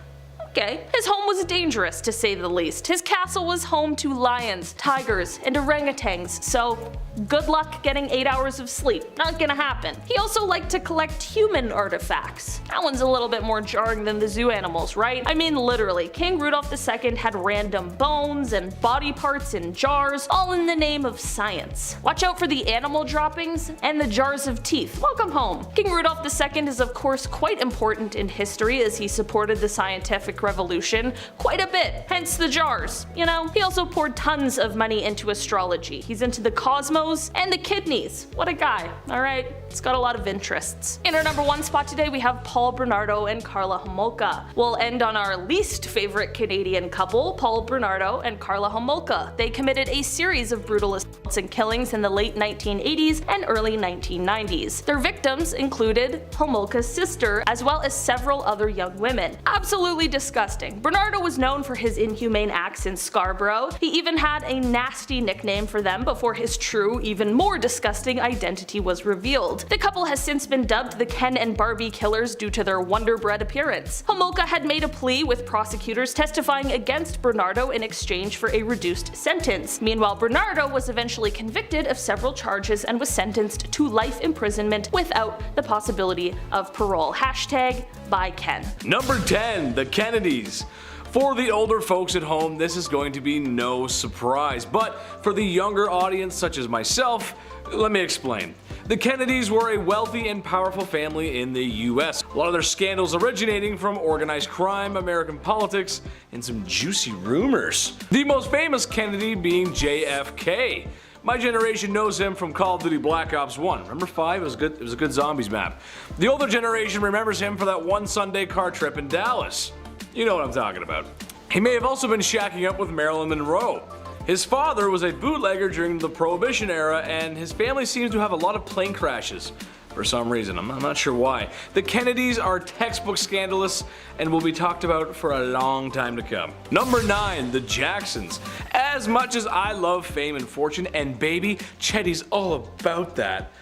Okay. His home was dangerous, to say the least. His castle was home to lions, tigers, and orangutans, so good luck getting 8 hours of sleep. Not gonna happen. He also liked to collect human artifacts. That one's a little bit more jarring than the zoo animals, right? I mean literally, King Rudolph II had random bones and body parts in jars, all in the name of science. Watch out for the animal droppings and the jars of teeth. Welcome home. King Rudolph II is of course quite important in history as he supported the scientific revolution quite a bit, hence the jars. You know, he also poured tons of money into astrology. He's into the cosmos and the kidneys. What a guy, alright? It's got a lot of interests. In our number 1 spot today, we have Paul Bernardo and Carla Homolka. We'll end on our least favorite Canadian couple, Paul Bernardo and Carla Homolka. They committed a series of brutal assaults and killings in the late 1980s and early 1990s. Their victims included Homolka's sister, as well as several other young women. Absolutely disgusting. Bernardo was known for his inhumane acts in Scarborough. He even had a nasty nickname for them before his true, even more disgusting identity was revealed. The couple has since been dubbed the Ken and Barbie killers due to their wonder-bred appearance. Homolka had made a plea with prosecutors testifying against Bernardo in exchange for a reduced sentence. Meanwhile, Bernardo was eventually convicted of several charges and was sentenced to life imprisonment without the possibility of parole. Hashtag bye Ken. Number 10, the Kennedys. For the older folks at home, this is going to be no surprise, but for the younger audience such as myself, let me explain. The Kennedys were a wealthy and powerful family in the US. A lot of their scandals originating from organized crime, American politics, and some juicy rumors. The most famous Kennedy being JFK. My generation knows him from Call of Duty Black Ops 1. Remember 5? It was a good zombies map. The older generation remembers him for that one Sunday car trip in Dallas. You know what I'm talking about. He may have also been shacking up with Marilyn Monroe. His father was a bootlegger during the Prohibition era, and his family seems to have a lot of plane crashes. For some reason, I'm not sure why. The Kennedys are textbook scandalous and will be talked about for a long time to come. Number 9, the Jacksons. As much as I love fame and fortune, and baby, Chetty's all about that,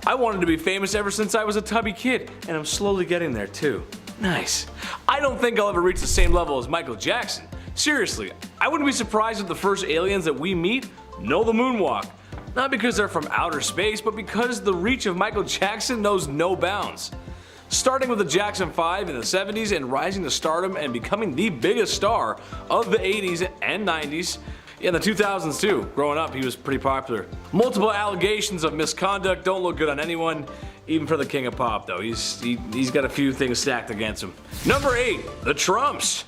I wanted to be famous ever since I was a tubby kid, and I'm slowly getting there too. Nice. I don't think I'll ever reach the same level as Michael Jackson. Seriously, I wouldn't be surprised if the first aliens that we meet know the moonwalk. Not because they're from outer space, but because the reach of Michael Jackson knows no bounds. Starting with the Jackson 5 in the 70s and rising to stardom and becoming the biggest star of the 80s and 90s. In the 2000s too. Growing up, he was pretty popular. Multiple allegations of misconduct don't look good on anyone. Even for the king of pop though, he's got a few things stacked against him. Number 8, the Trumps.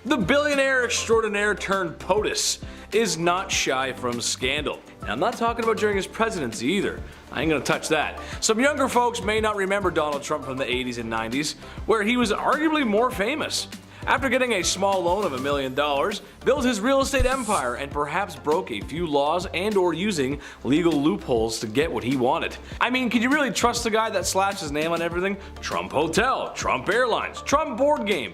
The billionaire extraordinaire turned POTUS is not shy from scandal. And I'm not talking about during his presidency either. I ain't gonna touch that. Some younger folks may not remember Donald Trump from the 80s and 90s, where he was arguably more famous. After getting a small loan of $1 million, built his real estate empire and perhaps broke a few laws and or using legal loopholes to get what he wanted. I mean, could you really trust the guy that slaps his name on everything? Trump Hotel, Trump Airlines, Trump Board Game.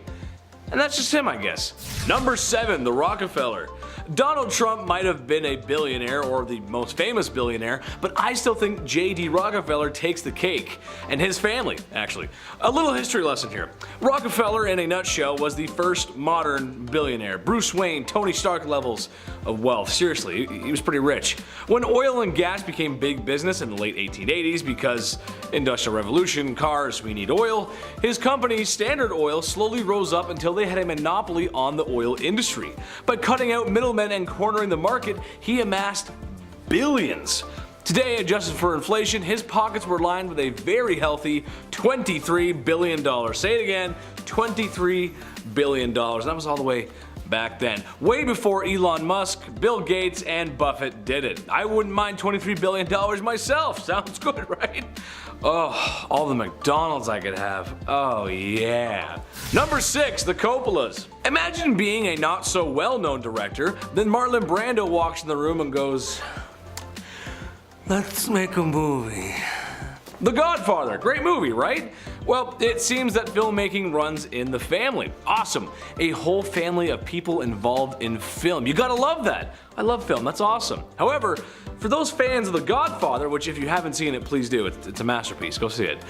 And that's just him, I guess. Number 7, the Rockefeller. Donald Trump might have been a billionaire or the most famous billionaire, but I still think J.D. Rockefeller takes the cake. And his family, actually. A little history lesson here. Rockefeller, in a nutshell, was the first modern billionaire. Bruce Wayne, Tony Stark levels of wealth. Seriously, he was pretty rich. When oil and gas became big business in the late 1880s because Industrial Revolution, cars, we need oil, his company, Standard Oil, slowly rose up until they literally had a monopoly on the oil industry. By cutting out middlemen and cornering the market, he amassed billions. Today, adjusted for inflation, his pockets were lined with a very healthy $23 billion. Say it again, $23 billion. That was all the way back then. Way before Elon Musk, Bill Gates, and Buffett did it. I wouldn't mind $23 billion myself. Sounds good, right? Oh, all the McDonald's I could have. Oh yeah. Number 6, the Coppolas. Imagine being a not so well known director, then Marlon Brando walks in the room and goes, "Let's make a movie." The Godfather, great movie, right? Well, it seems that filmmaking runs in the family. Awesome. A whole family of people involved in film. You gotta love that. I love film, that's awesome. However, for those fans of The Godfather, which if you haven't seen it, please do. It's a masterpiece, go see it.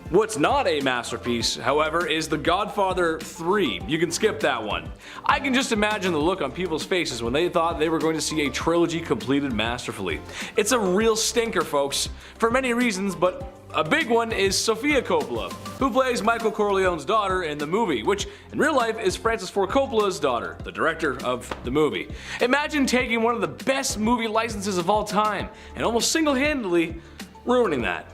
What's not a masterpiece, however, is The Godfather 3. You can skip that one. I can just imagine the look on people's faces when they thought they were going to see a trilogy completed masterfully. It's a real stinker, folks, for many reasons, but a big one is Sofia Coppola, who plays Michael Corleone's daughter in the movie, which in real life is Francis Ford Coppola's daughter, the director of the movie. Imagine taking one of the best movie licenses of all time and almost single-handedly ruining that.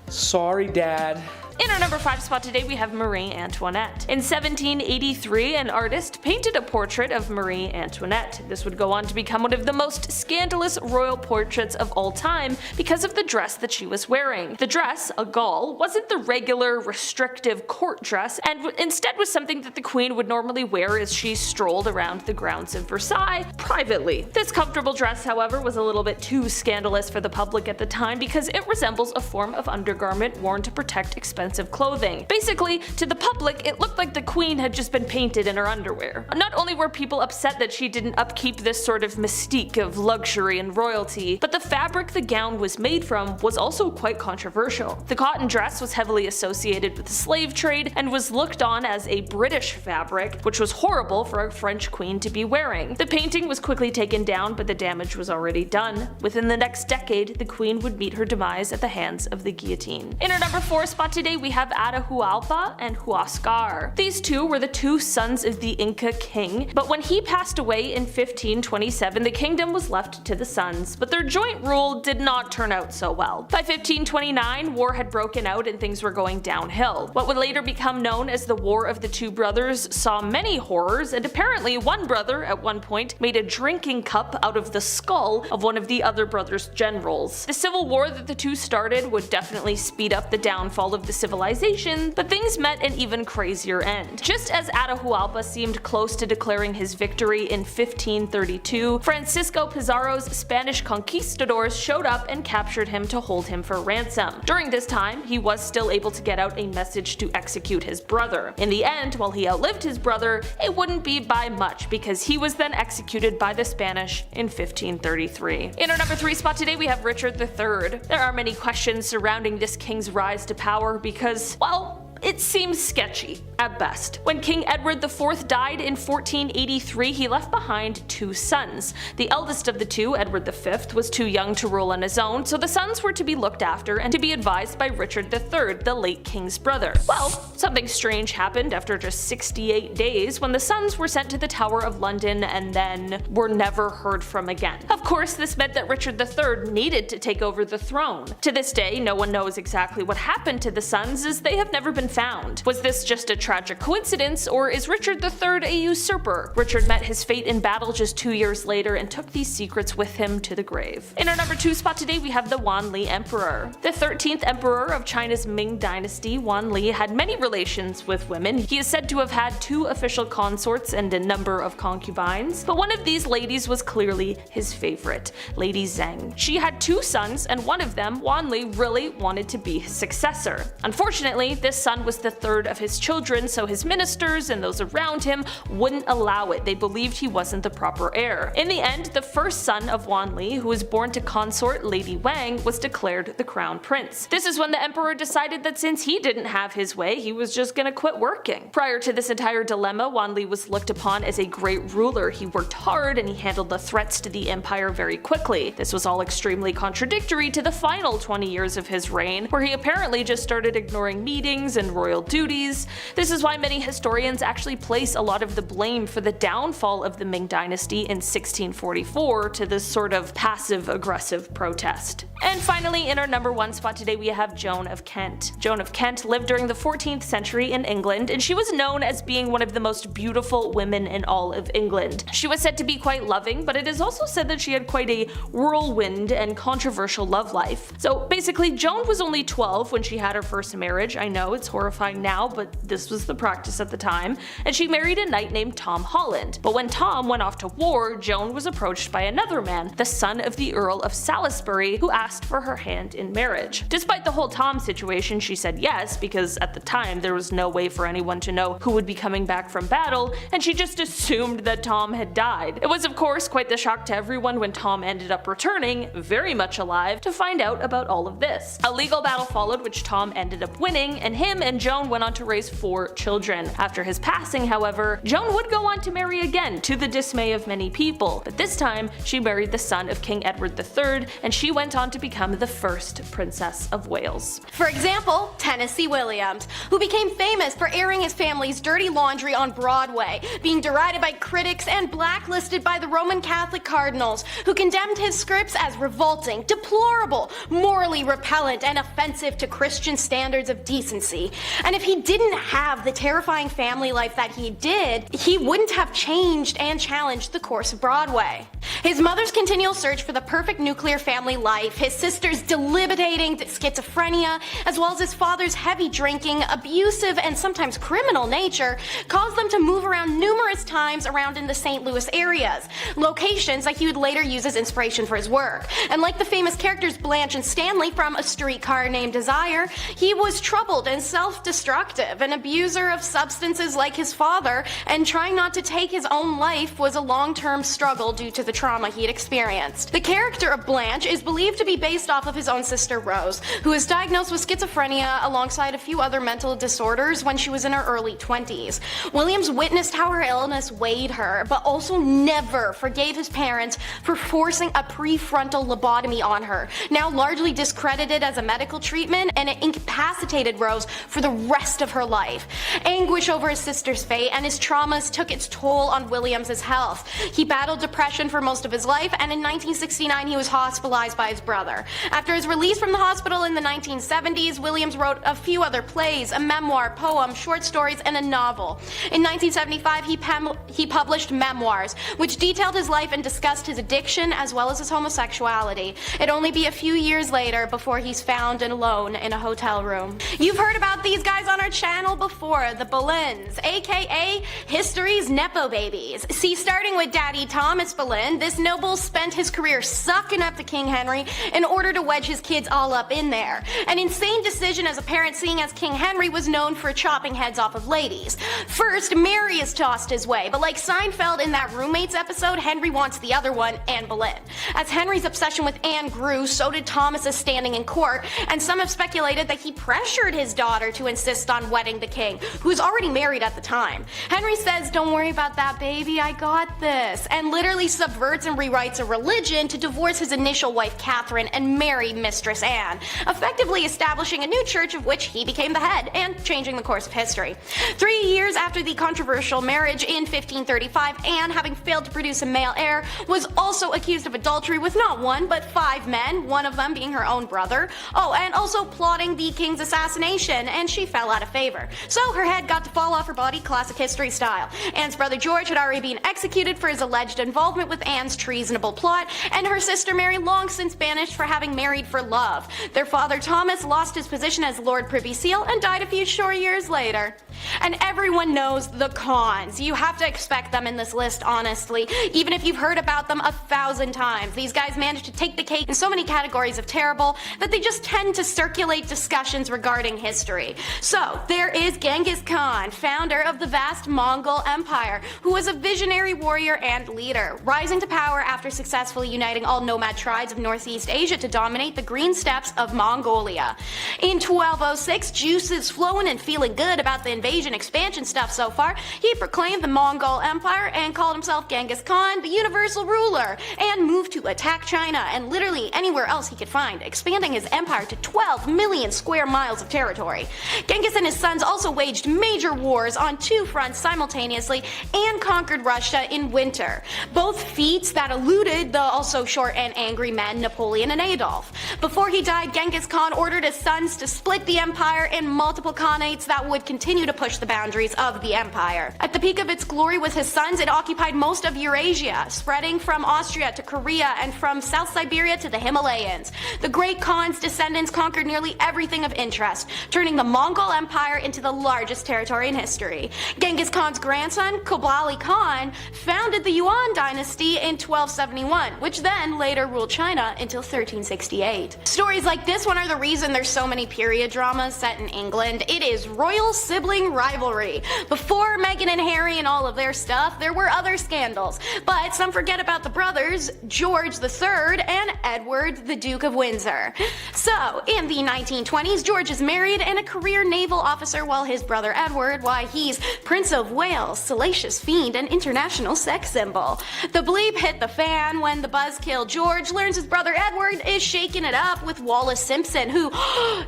Sorry, Dad. In our number 5 spot today, we have Marie Antoinette. In 1783, an artist painted a portrait of Marie Antoinette. This would go on to become one of the most scandalous royal portraits of all time because of the dress that she was wearing. The dress, a gaulle, wasn't the regular, restrictive court dress, and instead was something that the queen would normally wear as she strolled around the grounds of Versailles privately. This comfortable dress, however, was a little bit too scandalous for the public at the time because it resembles a form of undergarment worn to protect expensive clothing. Basically, to the public, it looked like the queen had just been painted in her underwear. Not only were people upset that she didn't upkeep this sort of mystique of luxury and royalty, but the fabric the gown was made from was also quite controversial. The cotton dress was heavily associated with the slave trade and was looked on as a British fabric, which was horrible for a French queen to be wearing. The painting was quickly taken down, but the damage was already done. Within the next decade, the queen would meet her demise at the hands of the guillotine. In our number 4 spot today, we have Atahualpa and Huascar. These two were the two sons of the Inca king, but when he passed away in 1527, the kingdom was left to the sons, but their joint rule did not turn out so well. By 1529, war had broken out and things were going downhill. What would later become known as the War of the Two Brothers saw many horrors, and apparently one brother at one point made a drinking cup out of the skull of one of the other brother's generals. The civil war that the two started would definitely speed up the downfall of the civilization, but things met an even crazier end. Just as Atahualpa seemed close to declaring his victory in 1532, Francisco Pizarro's Spanish conquistadors showed up and captured him to hold him for ransom. During this time, he was still able to get out a message to execute his brother. In the end, while he outlived his brother, it wouldn't be by much because he was then executed by the Spanish in 1533. In our number 3 spot today, we have Richard III. There are many questions surrounding this king's rise to power because, well, it seems sketchy at best. When King Edward IV died in 1483, he left behind 2 sons. The eldest of the two, Edward V, was too young to rule on his own, so the sons were to be looked after and to be advised by Richard III, the late king's brother. Well, something strange happened after just 68 days when the sons were sent to the Tower of London and then were never heard from again. Of course, this meant that Richard III needed to take over the throne. To this day, no one knows exactly what happened to the sons as they have never been found. Was this just a tragic coincidence, or is Richard III a usurper? Richard met his fate in battle just 2 years later and took these secrets with him to the grave. In our number 2 spot today, we have the Wanli Emperor. The 13th emperor of China's Ming Dynasty, Wanli had many relations with women. He is said to have had 2 official consorts and a number of concubines, but one of these ladies was clearly his favorite, Lady Zheng. She had 2 sons, and one of them, Wanli, really wanted to be his successor. Unfortunately, this son was the 3rd of his children, so his ministers and those around him wouldn't allow it. They believed he wasn't the proper heir. In the end, the first son of Wanli, who was born to consort Lady Wang, was declared the crown prince. This is when the emperor decided that since he didn't have his way, he was just gonna quit working. Prior to this entire dilemma, Wanli was looked upon as a great ruler. He worked hard and he handled the threats to the empire very quickly. This was all extremely contradictory to the final 20 years of his reign, where he apparently just started ignoring meetings and and royal duties. This is why many historians actually place a lot of the blame for the downfall of the Ming Dynasty in 1644 to this sort of passive-aggressive protest. And finally, in our number 1 spot today, we have Joan of Kent. Joan of Kent lived during the 14th century in England, and she was known as being one of the most beautiful women in all of England. She was said to be quite loving, but it is also said that she had quite a whirlwind and controversial love life. So basically, Joan was only 12 when she had her first marriage. I know it's horrifying now, but this was the practice at the time. And she married a knight named Tom Holland. But when Tom went off to war, Joan was approached by another man, the son of the Earl of Salisbury, who asked for her hand in marriage. Despite the whole Tom situation, she said yes, because at the time there was no way for anyone to know who would be coming back from battle, and she just assumed that Tom had died. It was of course quite the shock to everyone when Tom ended up returning, very much alive, to find out about all of this. A legal battle followed which Tom ended up winning, and him and Joan went on to raise 4 children. After his passing, however, Joan would go on to marry again, to the dismay of many people, but this time she married the son of King Edward III, and she went on to become the first Princess of Wales. For example, Tennessee Williams, who became famous for airing his family's dirty laundry on Broadway, being derided by critics and blacklisted by the Roman Catholic cardinals, who condemned his scripts as revolting, deplorable, morally repellent, and offensive to Christian standards of decency. And if he didn't have the terrifying family life that he did, he wouldn't have changed and challenged the course of Broadway. His mother's continual search for the perfect nuclear family life, his sister's debilitating schizophrenia, as well as his father's heavy drinking, abusive, and sometimes criminal nature, caused them to move around numerous times around in the St. Louis areas, locations that he would later use as inspiration for his work. And like the famous characters Blanche and Stanley from A Streetcar Named Desire, he was troubled and self-destructive, an abuser of substances like his father, and trying not to take his own life was a long-term struggle due to the trauma he had experienced. The character of Blanche is believed to be based off of his own sister Rose, who was diagnosed with schizophrenia alongside a few other mental disorders when she was in her early 20s. Williams witnessed how her illness weighed her, but also never forgave his parents for forcing a prefrontal lobotomy on her, now largely discredited as a medical treatment, and it incapacitated Rose for the rest of her life. Anguish over his sister's fate and his traumas took its toll on Williams's health. He battled depression for most of his life, and in 1969 he was hospitalized by his brother. After his release from the hospital in the 1970s, Williams wrote a few other plays, a memoir, poem, short stories, and a novel. In 1975, he published Memoirs, which detailed his life and discussed his addiction as well as his homosexuality. It'd only be a few years later before he's found alone in a hotel room. You've heard about these guys on our channel before, the Boleyns, aka history's Nepo babies. See, starting with Daddy Thomas Boleyn, this noble spent his career sucking up to King Henry in order to wedge his kids all up in there. An insane decision as a parent, seeing as King Henry was known for chopping heads off of ladies. First, Mary is tossed his way, but like Seinfeld in that Roommates episode, Henry wants the other one, Anne Boleyn. As Henry's obsession with Anne grew, so did Thomas's standing in court, and some have speculated that he pressured his daughter to insist on wedding the king, who was already married at the time. Henry says, "Don't worry about that, baby, I got this," and literally subverts and rewrites a religion to divorce his initial wife Catherine and marry Mistress Anne, effectively establishing a new church of which he became the head and changing the course of history. 3 years after the controversial marriage in 1535, Anne, having failed to produce a male heir, was also accused of adultery with not one but 5 men, one of them being her own brother. Oh, and also plotting the king's assassination, and she fell out of favor. So her head got to fall off her body, classic history style. Anne's brother George had already been executed for his alleged involvement with Anne's treasonable plot, and her sister Mary long since banished for having married for love. Their father Thomas lost his position as Lord Privy Seal and died a few short years later. And everyone knows the cons. You have to expect them in this list, honestly, even if you've heard about them 1,000 times. These guys manage to take the cake in so many categories of terrible that they just tend to circulate discussions regarding history. So there is Genghis Khan, founder of the vast Mongol Empire, who was a visionary warrior and leader, rising to power after successfully uniting all nomad tribes of Northeast Asia to dominate the green steppes of Mongolia. In 1206, juices flowing and feeling good about the invasion expansion stuff so far, he proclaimed the Mongol Empire and called himself Genghis Khan, the universal ruler, and moved to attack China and literally anywhere else he could find, expanding his empire to 12 million square miles of territory. Genghis and his sons also waged major wars on 2 fronts simultaneously and conquered Russia in winter, both feats that eluded the also short and angry men Napoleon and Adolf. Before he died, Genghis Khan ordered his sons to split the empire in multiple khanates that would continue to push the boundaries of the empire. At the peak of its glory with his sons, it occupied most of Eurasia, spreading from Austria to Korea and from South Siberia to the Himalayas. The great Khan's descendants conquered nearly everything of interest, turning the Mongol Empire into the largest territory in history. Genghis Khan's grandson, Kublai Khan, founded the Yuan dynasty in 1271, which then later ruled China until 1368. Stories like this one are the reason there's so many period dramas set in England. It is royal sibling rivalry. Before Meghan and Harry and all of their stuff, there were other scandals, but some forget about the brothers, George III and Edward, the Duke of Windsor. So, in the 1920s, George is married and a career naval officer, while his brother Edward, why, he's Prince of Wales, salacious fiend, and international sex symbol. The bleep hit the fan when the buzzkill George learns his brother Edward is shaking it up with Wallis Simpson, who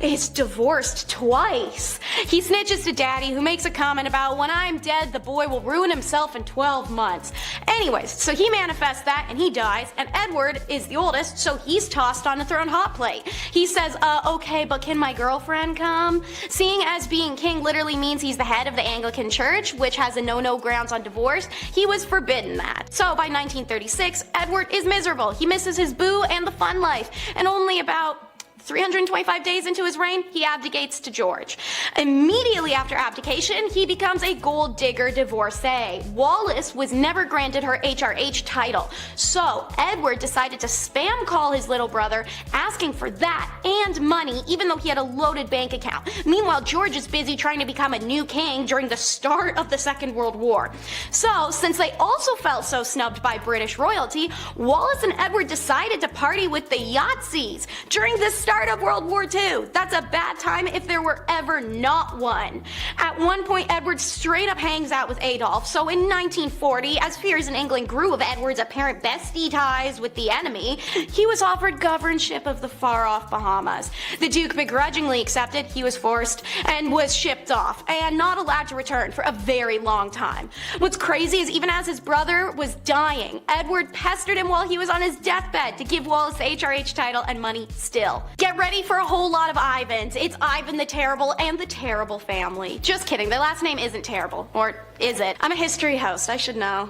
is divorced twice. He snitches to Daddy, who makes a comment about, "When I'm dead, the boy will ruin himself in 12 months. Anyways, so he manifests that and he dies, and Edward is the oldest, so he's tossed on the throne hot plate. He says, okay, but can my girlfriend come? Seeing as being king literally means he's the head of the Anglican Church, which has a no-no grounds on divorce, he was forbidden that. So by 1936, Edward is miserable. He misses his boo and the fun life, and only about 325 days into his reign, he abdicates to George. Immediately after abdication, he becomes a gold digger divorcee. Wallis was never granted her HRH title, so Edward decided to spam call his little brother, asking for that and money, even though he had a loaded bank account. Meanwhile, George is busy trying to become a new king during the start of the Second World War. So, since they also felt so snubbed by British royalty, Wallis and Edward decided to party with the Yahtzees during the start of World War II. That's a bad time if there were ever not one. At one point, Edward straight up hangs out with Adolf, so in 1940, as fears in England grew of Edward's apparent bestie ties with the enemy, he was offered governorship of the far-off Bahamas. The Duke begrudgingly accepted, he was forced, and was shipped off, and not allowed to return for a very long time. What's crazy is even as his brother was dying, Edward pestered him while he was on his deathbed to give Wallis the HRH title and money still. Get ready for a whole lot of Ivans. It's Ivan the Terrible and the Terrible family. Just kidding, their last name isn't Terrible. Or is it? I'm a history host, I should know.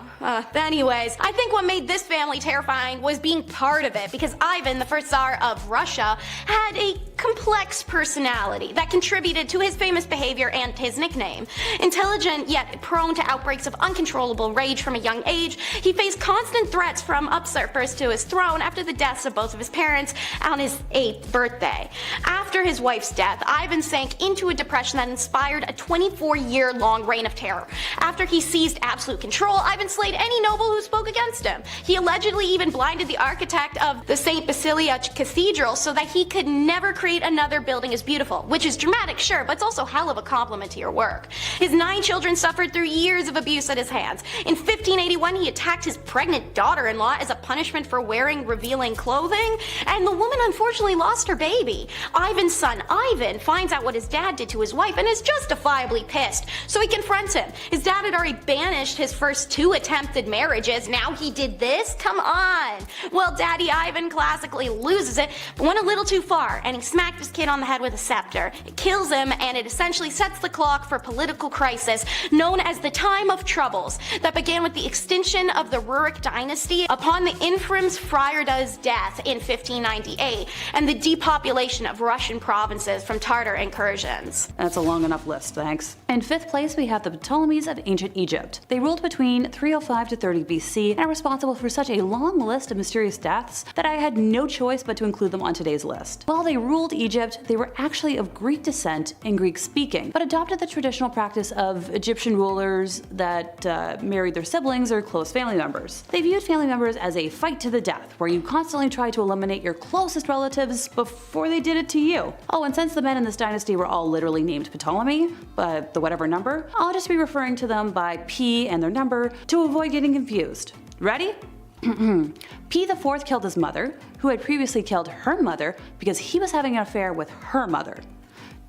Anyways, I think what made this family terrifying was being part of it, because Ivan, the first Tsar of Russia, had a complex personality that contributed to his famous behavior and his nickname. Intelligent, yet prone to outbreaks of uncontrollable rage from a young age, he faced constant threats from usurpers to his throne after the deaths of both of his parents on his 8th birthday. After his wife's death, Ivan sank into a depression that inspired a 24-year-long reign of terror. After he seized absolute control, Ivan slayed any noble who spoke against him. He allegedly even blinded the architect of the St. Basilia Cathedral so that he could never create another building as beautiful, which is dramatic, sure, but it's also hell of a compliment to your work. His 9 children suffered through years of abuse at his hands. In 1581, he attacked his pregnant daughter-in-law as a punishment for wearing revealing clothing, and the woman unfortunately lost her baby. Ivan's son, Ivan, finds out what his dad did to his wife and is justifiably pissed, so he confronts him. His dad had already banished his first 2 attempted marriages, now he did this? Come on! Well, Daddy Ivan classically loses it, but went a little too far, and he smacked his kid on the head with a scepter. It kills him, and it essentially sets the clock for a political crisis known as the Time of Troubles, that began with the extinction of the Rurik dynasty upon the infamous Friarda's death in 1598, and the depopulation of Russian provinces from Tartar incursions. That's a long enough list, thanks. In 5th place, we have the Ptolemies of ancient Egypt. They ruled between 305 to 30 BC and are responsible for such a long list of mysterious deaths that I had no choice but to include them on today's list. While they ruled Egypt, they were actually of Greek descent and Greek speaking, but adopted the traditional practice of Egyptian rulers that married their siblings or close family members. They viewed family members as a fight to the death, where you constantly try to eliminate your closest relatives before they did it to you. Oh, and since the men in this dynasty were all literally named Ptolemy, but the whatever number, I'll just be referring to them by P and their number to avoid getting confused. Ready? P the Fourth killed his mother, who had previously killed her mother because he was having an affair with her mother.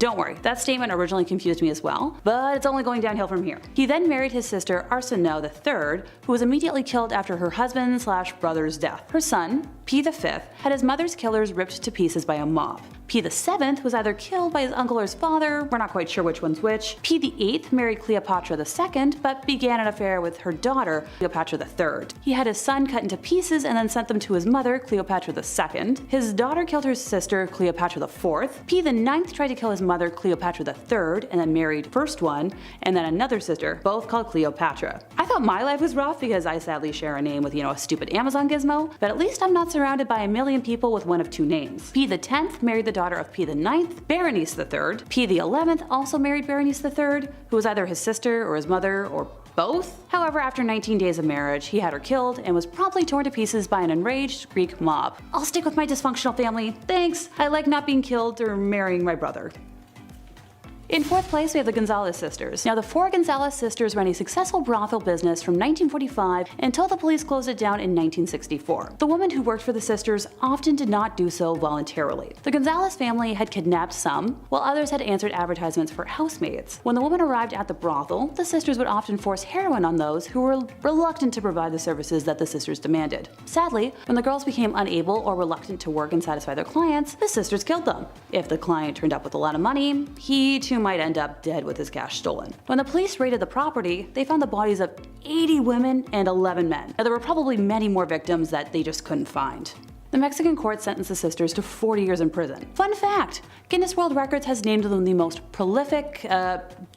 Don't worry, that statement originally confused me as well, but it's only going downhill from here. He then married his sister Arsinoe III, who was immediately killed after her husband/brother's death. Her son, P V, had his mother's killers ripped to pieces by a mob. P VII was either killed by his uncle or his father, we're not quite sure which one's which. P VIII married Cleopatra II, but began an affair with her daughter, Cleopatra III. He had his son cut into pieces and then sent them to his mother, Cleopatra II. His daughter killed her sister, Cleopatra IV. P IX tried to kill his mother, Cleopatra III, and then married first one, and then another sister, both called Cleopatra. I thought my life was rough because I sadly share a name with, a stupid Amazon gizmo, but at least I'm not surrounded by a million people with one of two names. P X married the daughter of P IX, Berenice III. P XI also married Berenice III, who was either his sister or his mother or both. However, after 19 days of marriage, he had her killed and was promptly torn to pieces by an enraged Greek mob. I'll stick with my dysfunctional family. Thanks, I like not being killed or marrying my brother. In fourth place, we have the Gonzalez sisters. Now, the four Gonzalez sisters ran a successful brothel business from 1945 until the police closed it down in 1964. The woman who worked for the sisters often did not do so voluntarily. The Gonzalez family had kidnapped some, while others had answered advertisements for housemaids. When the woman arrived at the brothel, the sisters would often force heroin on those who were reluctant to provide the services that the sisters demanded. Sadly, when the girls became unable or reluctant to work and satisfy their clients, the sisters killed them. If the client turned up with a lot of money, he too might end up dead with his cash stolen. When the police raided the property, they found the bodies of 80 women and 11 men. Now, there were probably many more victims that they just couldn't find. The Mexican court sentenced the sisters to 40 years in prison. Fun fact, Guinness World Records has named them the most prolific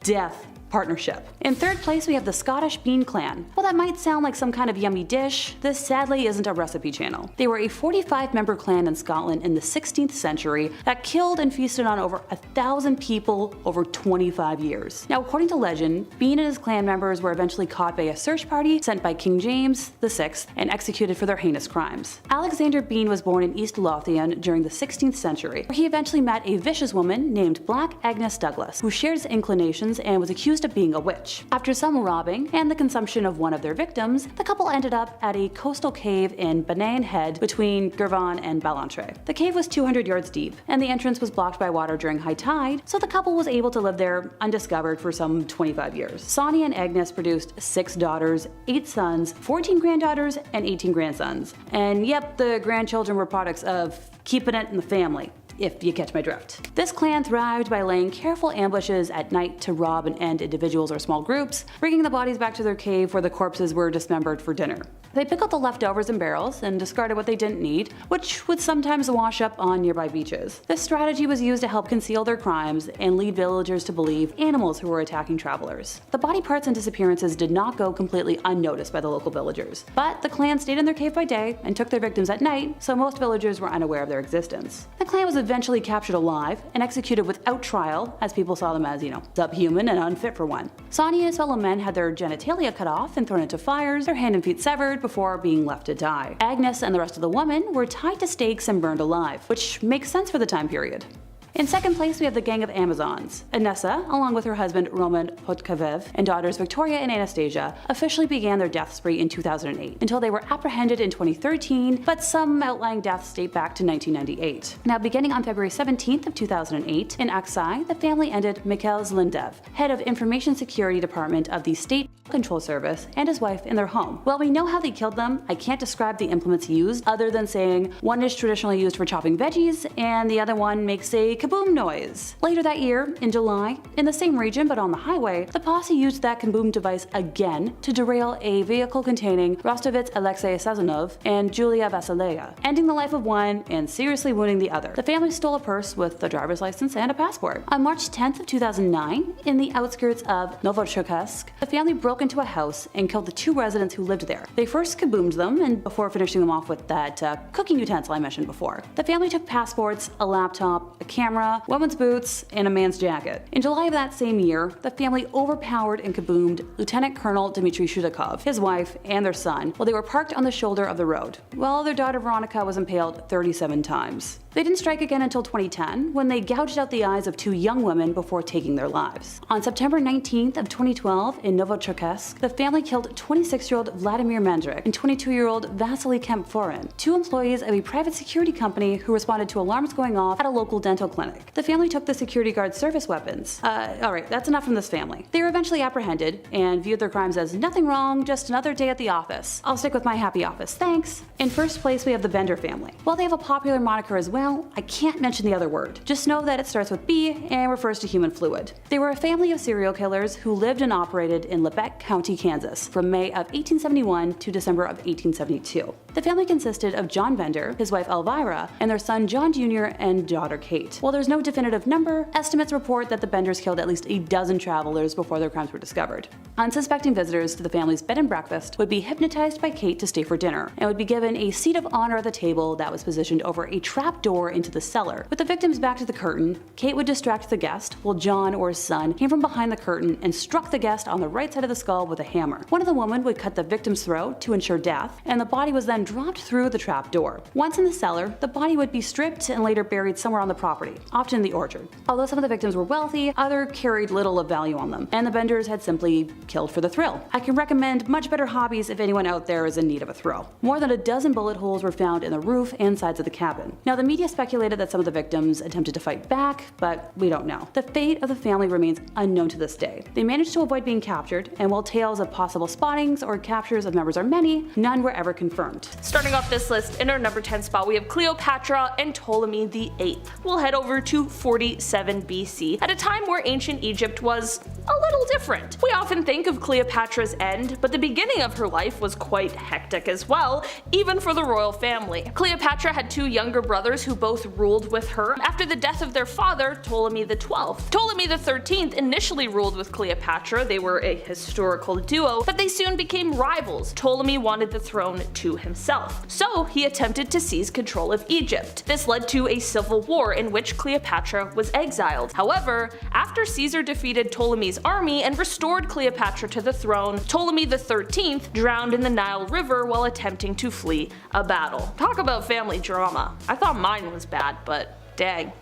death partnership. In third place, we have the Scottish Bean Clan. While that might sound like some kind of yummy dish, this sadly isn't a recipe channel. They were a 45-member clan in Scotland in the 16th century that killed and feasted on over 1,000 people over 25 years. Now, according to legend, Bean and his clan members were eventually caught by a search party sent by King James VI and executed for their heinous crimes. Alexander Bean was born in East Lothian during the 16th century, where he eventually met a vicious woman named Black Agnes Douglas, who shared his inclinations and was accused of being a witch. After some robbing and the consumption of one of their victims, the couple ended up at a coastal cave in Banane Head between Girvan and Ballantrae. The cave was 200 yards deep, and the entrance was blocked by water during high tide, so the couple was able to live there undiscovered for some 25 years. Sonia and Agnes produced 6 daughters, 8 sons, 14 granddaughters, and 18 grandsons. And yep, the grandchildren were products of keeping it in the family, if you catch my drift. This clan thrived by laying careful ambushes at night to rob and end individuals or small groups, bringing the bodies back to their cave where the corpses were dismembered for dinner. They pickled the leftovers in barrels and discarded what they didn't need, which would sometimes wash up on nearby beaches. This strategy was used to help conceal their crimes and lead villagers to believe animals who were attacking travelers. The body parts and disappearances did not go completely unnoticed by the local villagers, but the clan stayed in their cave by day and took their victims at night, so most villagers were unaware of their existence. The clan was eventually captured alive and executed without trial, as people saw them as, subhuman and unfit for one. Sonia and his fellow men had their genitalia cut off and thrown into fires, their hand and feet severed before being left to die. Agnes and the rest of the women were tied to stakes and burned alive, which makes sense for the time period. In second place, we have the Gang of Amazons. Inessa, along with her husband Roman Potkavev and daughters Victoria and Anastasia, officially began their death spree in 2008, until they were apprehended in 2013, but some outlying deaths date back to 1998. Now, beginning on February 17th of 2008, in Aksai, the family ended Mikhail Zlindev, head of Information Security Department of the State Control Service, and his wife in their home. While we know how they killed them, I can't describe the implements used other than saying one is traditionally used for chopping veggies and the other one makes a kaboom noise. Later that year, in July, in the same region but on the highway, the posse used that kaboom device again to derail a vehicle containing Rostovitz Alexei Sazonov and Julia Vasileva, ending the life of one and seriously wounding the other. The family stole a purse with a driver's license and a passport. On March 10th of 2009, in the outskirts of Novocherkassk, the family broke into a house and killed the 2 residents who lived there. They first kaboomed them, and before finishing them off with that cooking utensil I mentioned before. The family took passports, a laptop, a camera, women's boots, and a man's jacket. In July of that same year, the family overpowered and kaboomed Lieutenant Colonel Dmitry Shudakov, his wife, and their son while they were parked on the shoulder of the road, while their daughter Veronica was impaled 37 times. They didn't strike again until 2010, when they gouged out the eyes of 2 young women before taking their lives. On September 19th of 2012 in Novocherkassk, the family killed 26-year-old Vladimir Mendrik and 22-year-old Vasily Kempforin, 2 employees of a private security company who responded to alarms going off at a local dental clinic. The family took the security guard's service weapons. Alright, that's enough from this family. They were eventually apprehended and viewed their crimes as nothing wrong, just another day at the office. I'll stick with my happy office, thanks. In first place, we have the Bender family. While they have a popular moniker as well, I can't mention the other word. Just know that it starts with B and refers to human fluid. They were a family of serial killers who lived and operated in Lepke County, Kansas, from May of 1871 to December of 1872. The family consisted of John Bender, his wife Elvira, and their son John Jr. and daughter Kate. While there's no definitive number, estimates report that the Benders killed at least a dozen travelers before their crimes were discovered. Unsuspecting visitors to the family's bed and breakfast would be hypnotized by Kate to stay for dinner, and would be given a seat of honor at the table that was positioned over a trap door into the cellar. With the victim's back to the curtain, Kate would distract the guest, while John or his son came from behind the curtain and struck the guest on the right side of the skull with a hammer. One of the women would cut the victim's throat to ensure death, and the body was then dropped through the trap door. Once in the cellar, the body would be stripped and later buried somewhere on the property, often in the orchard. Although some of the victims were wealthy, others carried little of value on them, and the Benders had simply killed for the thrill. I can recommend much better hobbies if anyone out there is in need of a thrill. More than a dozen bullet holes were found in the roof and sides of the cabin. Now, the media speculated that some of the victims attempted to fight back, but we don't know. The fate of the family remains unknown to this day. They managed to avoid being captured, and while tales of possible spottings or captures of members are many, none were ever confirmed. Starting off this list, in our number 10 spot we have Cleopatra and Ptolemy VIII. We'll head over to 47 BC, at a time where ancient Egypt was a little different. We often think of Cleopatra's end, but the beginning of her life was quite hectic as well, even for the royal family. Cleopatra had 2 younger brothers who both ruled with her after the death of their father, Ptolemy XII. Ptolemy XIII initially ruled with Cleopatra. They were a historical duo, but they soon became rivals. Ptolemy wanted the throne to himself, so he attempted to seize control of Egypt. This led to a civil war in which Cleopatra was exiled. However, after Caesar defeated Ptolemy's army and restored Cleopatra to the throne, Ptolemy XIII drowned in the Nile River while attempting to flee a battle. Talk about family drama. I thought mine was bad, but dang.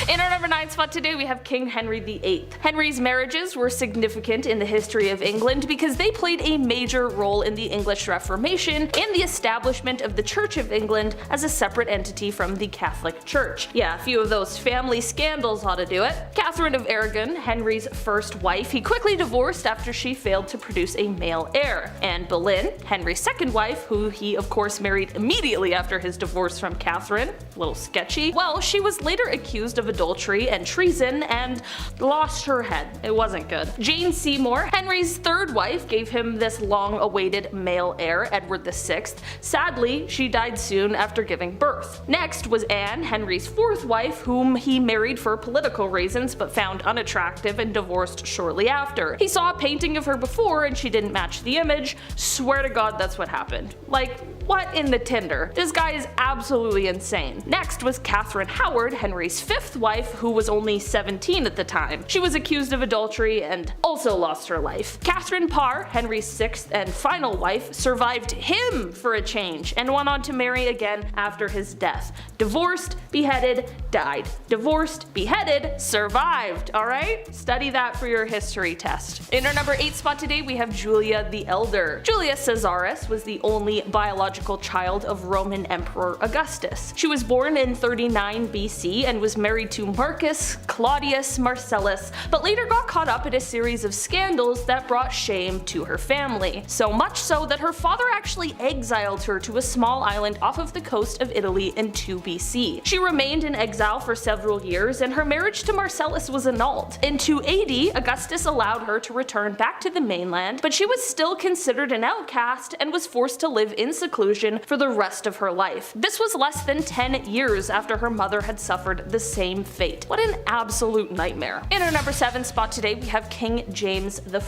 In our number 9 spot today we have King Henry VIII. Henry's marriages were significant in the history of England because they played a major role in the English Reformation and the establishment of the Church of England as a separate entity from the Catholic Church. Yeah, a few of those family scandals ought to do it. Catherine of Aragon, Henry's first wife, he quickly divorced after she failed to produce a male heir. Anne Boleyn, Henry's second wife, who he of course married immediately after his divorce from Catherine, a little sketchy, well, she was later accused of adultery and treason and lost her head. It wasn't good. Jane Seymour, Henry's third wife, gave him this long-awaited male heir, Edward VI. Sadly, she died soon after giving birth. Next was Anne, Henry's fourth wife, whom he married for political reasons but found unattractive and divorced shortly after. He saw a painting of her before and she didn't match the image. Swear to God that's what happened. Like, what in the Tinder? This guy is absolutely insane. Next was Catherine Howard, Henry's fifth wife, who was only 17 at the time. She was accused of adultery and also lost her life. Catherine Parr, Henry's sixth and final wife, survived him for a change and went on to marry again after his death. Divorced, beheaded, died. Divorced, beheaded, survived. Alright? Study that for your history test. In our number 8 spot today we have Julia the Elder. Julia Caesaris was the only biological child of Roman Emperor Augustus. She was born in 39 BC and was married to Marcus Claudius Marcellus, but later got caught up in a series of scandals that brought shame to her family. So much so that her father actually exiled her to a small island off of the coast of Italy in 2 BC. She remained in exile for several years and her marriage to Marcellus was annulled. In 2 AD, Augustus allowed her to return back to the mainland, but she was still considered an outcast and was forced to live in seclusion for the rest of her life. This was less than 10 years after her mother had suffered the same fate. What an absolute nightmare. In our number 7 spot today we have King James I.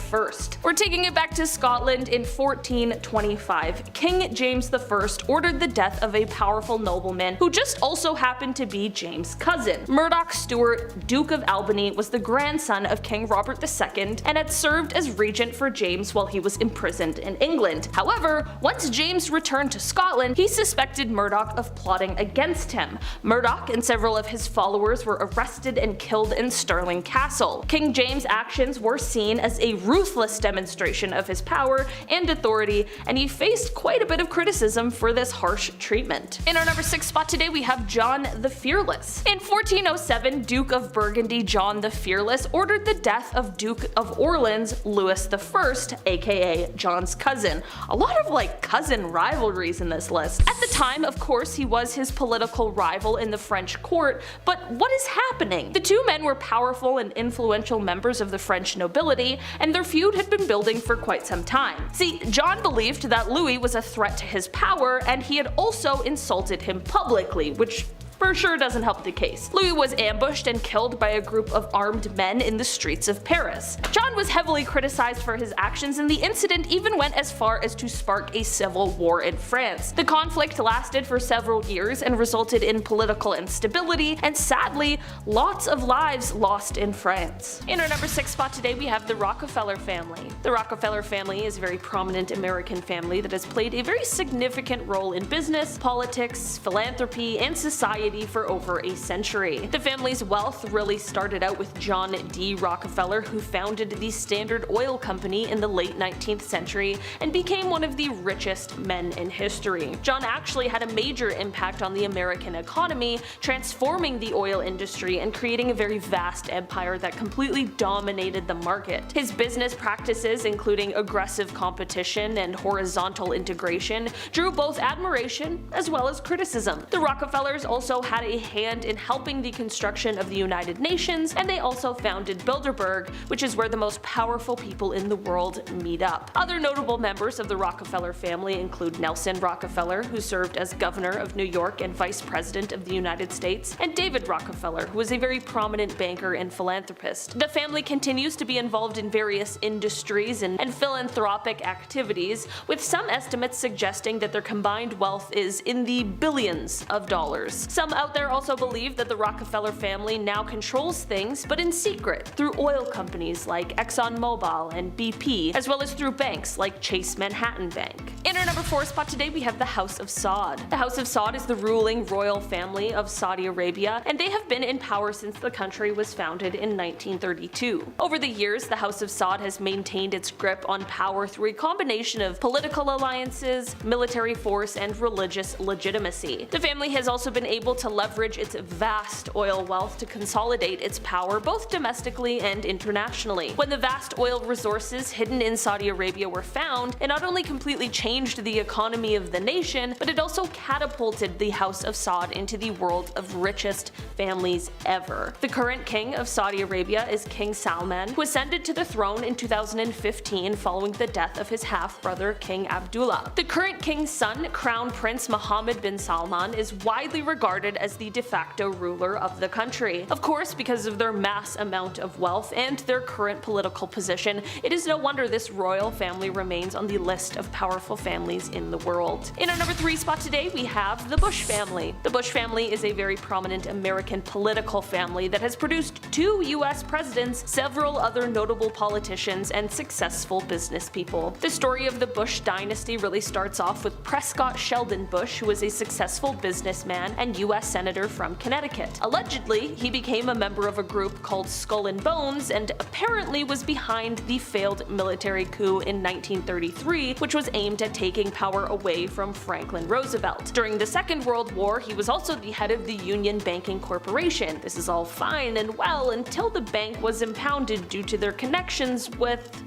We're taking it back to Scotland in 1425. King James I ordered the death of a powerful nobleman who just also happened to be James' cousin. Murdoch Stewart, Duke of Albany, was the grandson of King Robert II and had served as regent for James while he was imprisoned in England. However, once James returned returned to Scotland, he suspected Murdoch of plotting against him. Murdoch and several of his followers were arrested and killed in Stirling Castle. King James' actions were seen as a ruthless demonstration of his power and authority, and he faced quite a bit of criticism for this harsh treatment. In our number 6 spot today, we have John the Fearless. In 1407, Duke of Burgundy John the Fearless ordered the death of Duke of Orleans Louis I, aka John's cousin. A lot of cousin rivalries in this list. At the time, of course, he was his political rival in the French court, but what is happening? The two men were powerful and influential members of the French nobility, and their feud had been building for quite some time. See, John believed that Louis was a threat to his power, and he had also insulted him publicly, which for sure doesn't help the case. Louis was ambushed and killed by a group of armed men in the streets of Paris. John was heavily criticized for his actions, and the incident even went as far as to spark a civil war in France. The conflict lasted for several years and resulted in political instability and, sadly, lots of lives lost in France. In our number 6 spot today, we have the Rockefeller family. The Rockefeller family is a very prominent American family that has played a very significant role in business, politics, philanthropy, and society for over a century. The family's wealth really started out with John D. Rockefeller, who founded the Standard Oil Company in the late 19th century and became one of the richest men in history. John actually had a major impact on the American economy, transforming the oil industry and creating a very vast empire that completely dominated the market. His business practices, including aggressive competition and horizontal integration, drew both admiration as well as criticism. The Rockefellers also had a hand in helping the construction of the United Nations, and they also founded Bilderberg, which is where the most powerful people in the world meet up. Other notable members of the Rockefeller family include Nelson Rockefeller, who served as governor of New York and vice president of the United States, and David Rockefeller, who was a very prominent banker and philanthropist. The family continues to be involved in various industries and philanthropic activities, with some estimates suggesting that their combined wealth is in the billions of dollars. Some out there also believe that the Rockefeller family now controls things, but in secret, through oil companies like ExxonMobil and BP, as well as through banks like Chase Manhattan Bank. In our number 4 spot today, we have the House of Saud. The House of Saud is the ruling royal family of Saudi Arabia, and they have been in power since the country was founded in 1932. Over the years, the House of Saud has maintained its grip on power through a combination of political alliances, military force, and religious legitimacy. The family has also been able to leverage its vast oil wealth to consolidate its power both domestically and internationally. When the vast oil resources hidden in Saudi Arabia were found, it not only completely changed the economy of the nation, but it also catapulted the House of Saud into the world of richest families ever. The current king of Saudi Arabia is King Salman, who ascended to the throne in 2015 following the death of his half-brother King Abdullah. The current king's son, Crown Prince Mohammed bin Salman, is widely regarded as the de facto ruler of the country. Of course, because of their mass amount of wealth and their current political position, it is no wonder this royal family remains on the list of powerful families in the world. In our number 3 spot today, we have the Bush family. The Bush family is a very prominent American political family that has produced 2 US presidents, several other notable politicians, and successful business people. The story of the Bush dynasty really starts off with Prescott Sheldon Bush, who was a successful businessman and US senator from Connecticut. Allegedly, he became a member of a group called Skull and Bones and apparently was behind the failed military coup in 1933, which was aimed at taking power away from Franklin Roosevelt. During the Second World War, he was also the head of the Union Banking Corporation. This is all fine and well until the bank was impounded due to their connections with,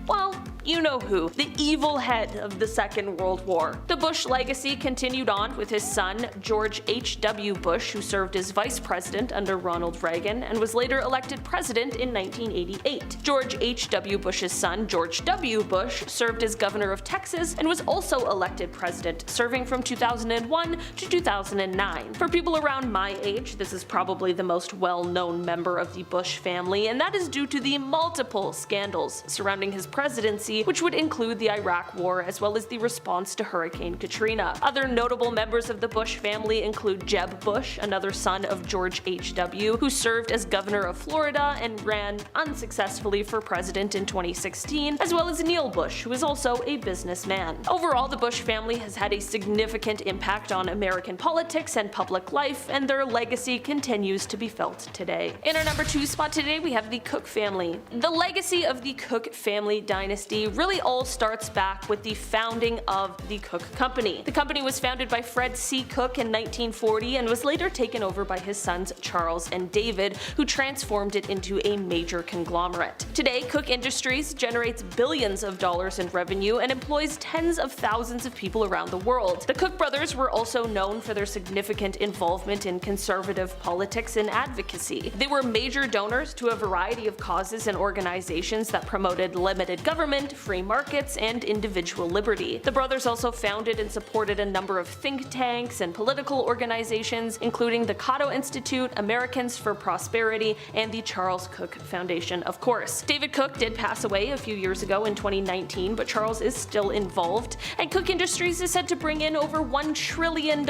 well, you know who, the evil head of the Second World War. The Bush legacy continued on with his son, George H.W. Bush, who served as vice president under Ronald Reagan and was later elected president in 1988. George H.W. Bush's son, George W. Bush, served as governor of Texas and was also elected president, serving from 2001 to 2009. For people around my age, this is probably the most well-known member of the Bush family, and that is due to the multiple scandals surrounding his presidency Dynasty, which would include the Iraq War as well as the response to Hurricane Katrina. Other notable members of the Bush family include Jeb Bush, another son of George H.W., who served as governor of Florida and ran unsuccessfully for president in 2016, as well as Neil Bush, who is also a businessman. Overall, the Bush family has had a significant impact on American politics and public life, and their legacy continues to be felt today. In our number 2 spot today, we have the Cook family. The legacy of the Cook family dynasty really all starts back with the founding of the Cook Company. The company was founded by Fred C. Cook in 1940 and was later taken over by his sons Charles and David, who transformed it into a major conglomerate. Today, Cook Industries generates billions of dollars in revenue and employs tens of thousands of people around the world. The Cook brothers were also known for their significant involvement in conservative politics and advocacy. They were major donors to a variety of causes and organizations that promoted limited government, free markets, and individual liberty. The brothers also founded and supported a number of think tanks and political organizations, including the Cato Institute, Americans for Prosperity, and the Charles Cook Foundation, of course. David Cook did pass away a few years ago in 2019, but Charles is still involved, and Cook Industries is said to bring in over $1 trillion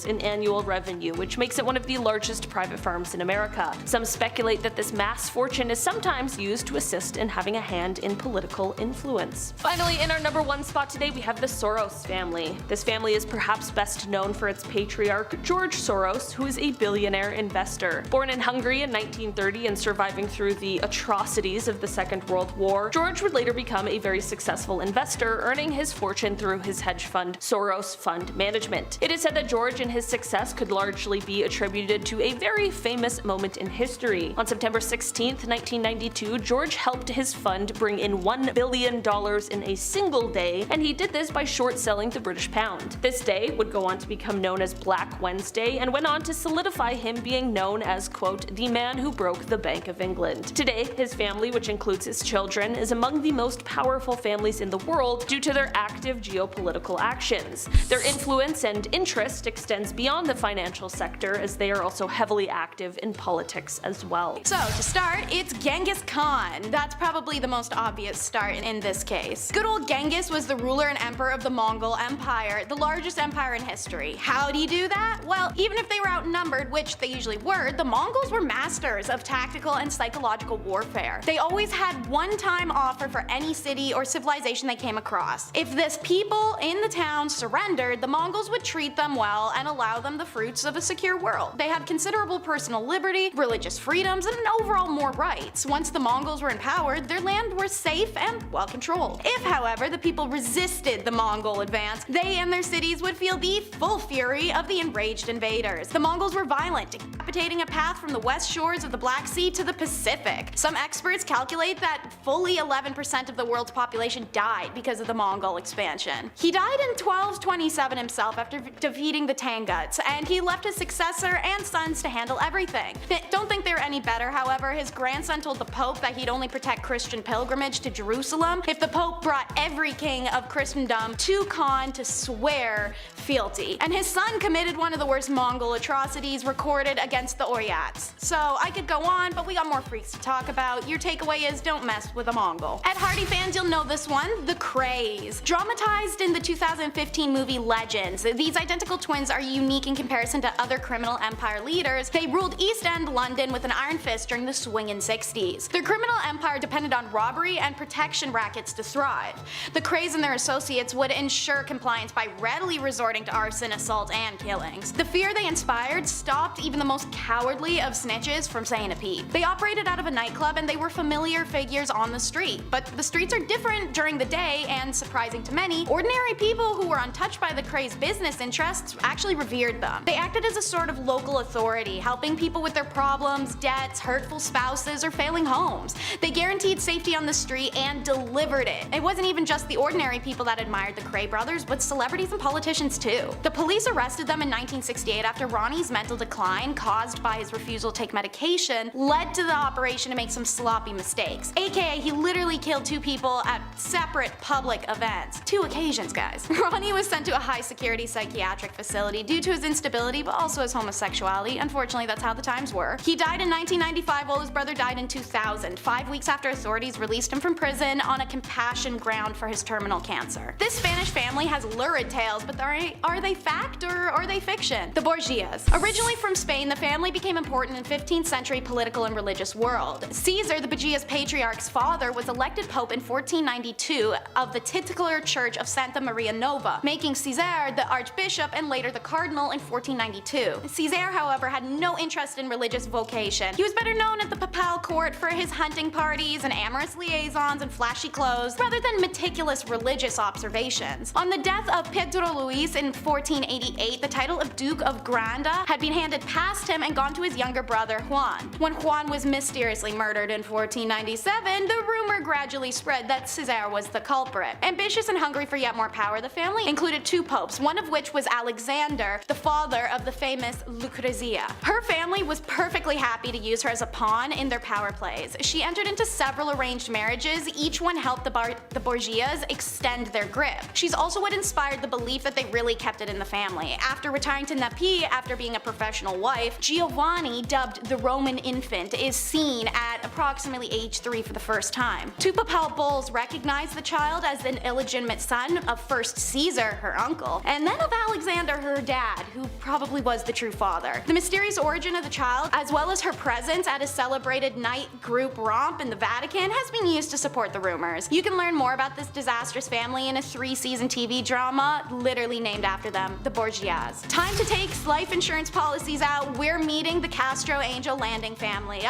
in annual revenue, which makes it one of the largest private firms in America. Some speculate that this mass fortune is sometimes used to assist in having a hand in political influence. Finally, in our number 1 spot today, we have the Soros family. This family is perhaps best known for its patriarch, George Soros, who is a billionaire investor. Born in Hungary in 1930 and surviving through the atrocities of the Second World War, George would later become a very successful investor, earning his fortune through his hedge fund, Soros Fund Management. It is said that George and his success could largely be attributed to a very famous moment in history. On September 16, 1992, George helped his fund bring in $1 billion in a single day, and he did this by short-selling the British pound. This day would go on to become known as Black Wednesday and went on to solidify him being known as, quote, the man who broke the Bank of England. Today, his family, which includes his children, is among the most powerful families in the world due to their active geopolitical actions. Their influence and interest extends beyond the financial sector, as they are also heavily active in politics as well. So, to start, it's Genghis Khan. That's probably the most obvious start in this case. Good old Genghis was the ruler and emperor of the Mongol Empire, the largest empire in history. How'd he do that? Well, even if they were outnumbered, which they usually were, the Mongols were masters of tactical and psychological warfare. They always had one-time offer for any city or civilization they came across. If this people in the town surrendered, the Mongols would treat them well and allow them the fruits of a secure world. They had considerable personal liberty, religious freedoms, and overall more rights. Once the Mongols were empowered, their land was safe and well controlled. If, however, the people resisted the Mongol advance, they and their cities would feel the full fury of the enraged invaders. The Mongols were violent, decapitating a path from the west shores of the Black Sea to the Pacific. Some experts calculate that fully 11% of the world's population died because of the Mongol expansion. He died in 1227 himself after defeating the Tanguts, and he left his successor and sons to handle everything. Don't think they were any better, however. His grandson told the Pope that he'd only protect Christian pilgrimage to Jerusalem if the Pope brought every king of Christendom to Khan to swear fealty. And his son committed one of the worst Mongol atrocities recorded against the Oryats. So I could go on, but we got more freaks to talk about. Your takeaway is don't mess with a Mongol. Ed Hardy fans, you'll know this one, the Krays. Dramatized in the 2015 movie Legends, these identical twins are unique in comparison to other criminal empire leaders. They ruled East End London with an iron fist during the swingin' 60s. Their criminal empire depended on robbery and protection rackets to thrive. The Krays and their associates would ensure compliance by readily resorting to arson, assault, and killings. The fear they inspired stopped even the most cowardly of snitches from saying a peep. They operated out of a nightclub and they were familiar figures on the street. But the streets are different during the day, and surprising to many, ordinary people who were untouched by the Krays' business interests actually revered them. They acted as a sort of local authority, helping people with their problems, debts, hurtful spouses, or failing homes. They guaranteed safety on the street and delivered it. It wasn't even just the ordinary people that admired the Kray brothers, but celebrities and politicians too. The police arrested them in 1968 after Ronnie's mental decline, caused by his refusal to take medication, led to the operation to make some sloppy mistakes. AKA, he literally killed 2 people at separate public events. 2 occasions, guys. Ronnie was sent to a high-security psychiatric facility due to his instability, but also his homosexuality. Unfortunately, that's how the times were. He died in 1995 while his brother died in 2000, 5 weeks after authorities released him from prison on a a compassion ground for his terminal cancer. This Spanish family has lurid tales, but are they fact or are they fiction? The Borgias. Originally from Spain, the family became important in 15th century political and religious world. Caesar, the Borgias patriarch's father, was elected pope in 1492 of the titular church of Santa Maria Nova, making Caesar the archbishop and later the cardinal in 1492. Caesar, however, had no interest in religious vocation. He was better known at the papal court for his hunting parties and amorous liaisons and flashy clothes, rather than meticulous religious observations. On the death of Pedro Luis in 1488, the title of Duke of Granda had been handed past him and gone to his younger brother Juan. When Juan was mysteriously murdered in 1497, the rumor gradually spread that Caesar was the culprit. Ambitious and hungry for yet more power, the family included two popes, one of which was Alexander, the father of the famous Lucrezia. Her family was perfectly happy to use her as a pawn in their power plays. She entered into several arranged marriages, each one helped the Borgias extend their grip. She's also what inspired the belief that they really kept it in the family. After retiring to Naples after being a professional wife, Giovanni, dubbed the Roman infant, is seen at approximately age 3 for the first time. Two papal bulls recognize the child as an illegitimate son of first Caesar, her uncle, and then of Alexander, her dad, who probably was the true father. The mysterious origin of the child, as well as her presence at a celebrated night group romp in the Vatican, has been used to support the rumors. You can learn more about this disastrous family in a 3-season TV drama literally named after them, the Borgias. Time to take life insurance policies out. We're meeting the Castro Angel Landing family.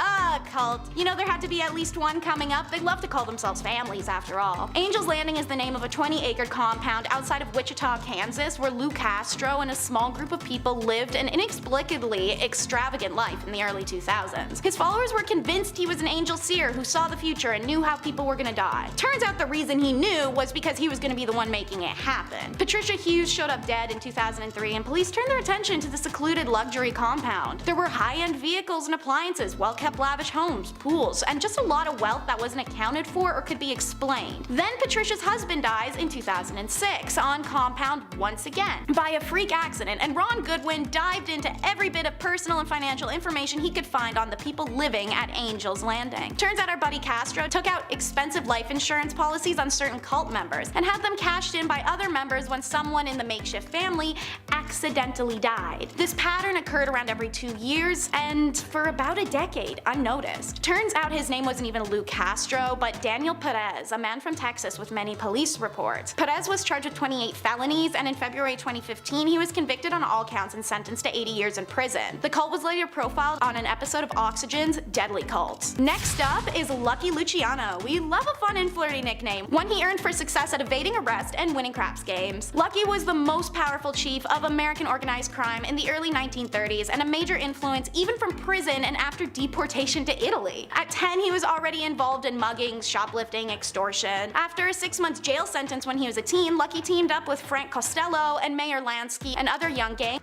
Cult. You know there had to be at least one coming up. They love to call themselves families after all. Angel's Landing is the name of a 20-acre compound outside of Wichita, Kansas, where Lou Castro and a small group of people lived an inexplicably extravagant life in the early 2000s. His followers were convinced he was an angel seer who saw the future and knew how people were gonna die. Turns out the reason he knew was because he was gonna be the one making it happen. Patricia Hughes showed up dead in 2003 and police turned their attention to the secluded luxury compound. There were high-end vehicles and appliances, well-kept lavish homes, pools, and just a lot of wealth that wasn't accounted for or could be explained. Then Patricia's husband dies in 2006 on compound once again by a freak accident, and Ron Goodwin dived into every bit of personal and financial information he could find on the people living at Angel's Landing. Turns out our buddy Castro took out expensive life insurance policies on certain cult members and had them cashed in by other members when someone in the makeshift family accidentally died. This pattern occurred around every 2 years and for about a decade, unnoticed. Turns out his name wasn't even Lou Castro, but Daniel Perez, a man from Texas with many police reports. Perez was charged with 28 felonies, and in February 2015 he was convicted on all counts and sentenced to 80 years in prison. The cult was later profiled on an episode of Oxygen's Deadly Cults. Next up is Lucky Luciano. We love a fun and flirty nickname, one he earned for success at evading arrest and winning craps games. Lucky was the most powerful chief of American organized crime in the early 1930s and a major influence even from prison and after deportation to Italy. At 10 he was already involved in muggings, shoplifting, extortion. After a 6-month jail sentence when he was a teen, Lucky teamed up with Frank Costello and Mayor Lansky and other young gangs,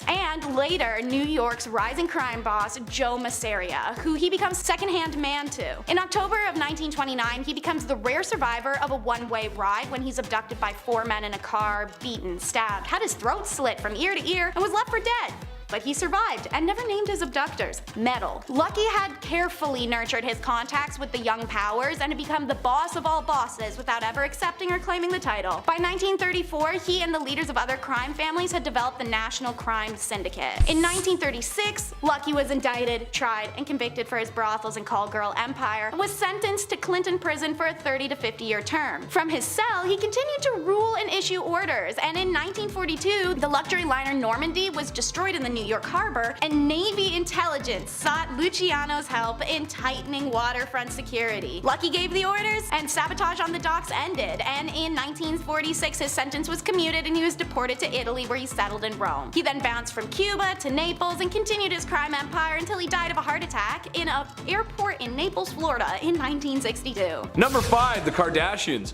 and later New York's rising crime boss Joe Masseria, who he becomes second-hand man to. In October of 1929, he becomes the rare survivor of a one-way ride when he's abducted by 4 men in a car, beaten, stabbed, had his throat slit from ear to ear, and was left for dead. But he survived and never named his abductors. Metal. Lucky had carefully nurtured his contacts with the young powers and had become the boss of all bosses without ever accepting or claiming the title. By 1934, he and the leaders of other crime families had developed the National Crime Syndicate. In 1936, Lucky was indicted, tried, and convicted for his brothels and call girl empire, and was sentenced to Clinton prison for a 30 to 50-year term. From his cell, he continued to rule and issue orders, and in 1942, the luxury liner Normandy was destroyed in the New York harbor, and Navy intelligence sought Luciano's help in tightening waterfront security. Lucky gave the orders, and sabotage on the docks ended, and in 1946 his sentence was commuted and he was deported to Italy, where he settled in Rome. He then bounced from Cuba to Naples and continued his crime empire until he died of a heart attack in an airport in Naples, Florida in 1962. Number 5, the Kardashians.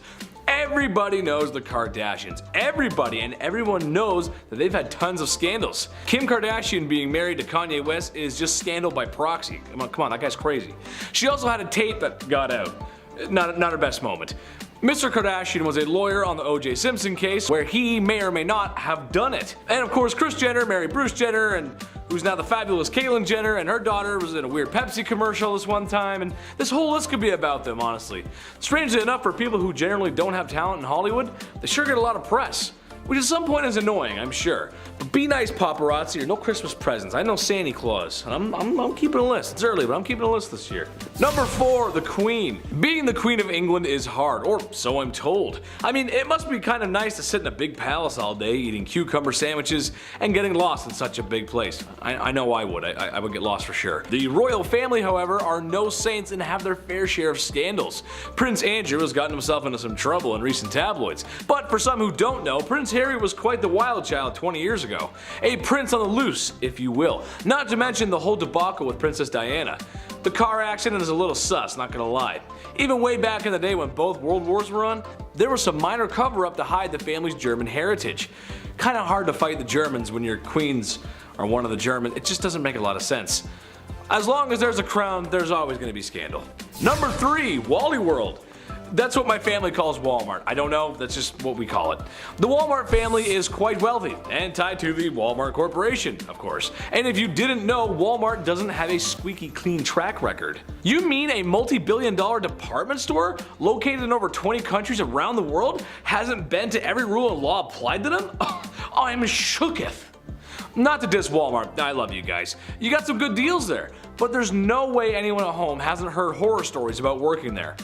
Everybody knows the Kardashians. Everybody and everyone knows that they've had tons of scandals. Kim Kardashian being married to Kanye West is just scandal by proxy. Come on, that guy's crazy. She also had a tape that got out. Not her best moment. Mr. Kardashian was a lawyer on the O.J. Simpson case where he may or may not have done it. And of course Kris Jenner married Bruce Jenner, and who's now the fabulous Caitlyn Jenner, and her daughter was in a weird Pepsi commercial this one time, and this whole list could be about them, honestly. Strangely enough, for people who generally don't have talent in Hollywood, they sure get a lot of press. Which at some point is annoying, I'm sure. But be nice, paparazzi, or no Christmas presents. I know Santa Claus. And I'm keeping a list. It's early, but I'm keeping a list this year. Number 4, the Queen. Being the Queen of England is hard, or so I'm told. I mean, it must be kind of nice to sit in a big palace all day, eating cucumber sandwiches, and getting lost in such a big place. I know I would. I would get lost for sure. The royal family, however, are no saints and have their fair share of scandals. Prince Andrew has gotten himself into some trouble in recent tabloids. But for some who don't know, Prince Harry was quite the wild child 20 years ago. A prince on the loose, if you will. Not to mention the whole debacle with Princess Diana. The car accident is a little sus, not gonna lie. Even way back in the day when both world wars were on, there was some minor cover-up to hide the family's German heritage. Kinda hard to fight the Germans when your queens are one of the Germans. It just doesn't make a lot of sense. As long as there's a crown, there's always gonna be scandal. Number 3, Wally World. That's what my family calls Walmart. I don't know, that's just what we call it. The Walmart family is quite wealthy, and tied to the Walmart Corporation, of course. And if you didn't know, Walmart doesn't have a squeaky clean track record. You mean a multi-billion-dollar department store, located in over 20 countries around the world, hasn't been to every rule and law applied to them? Oh, I'm shooketh. Not to diss Walmart, I love you guys. You got some good deals there, but there's no way anyone at home hasn't heard horror stories about working there.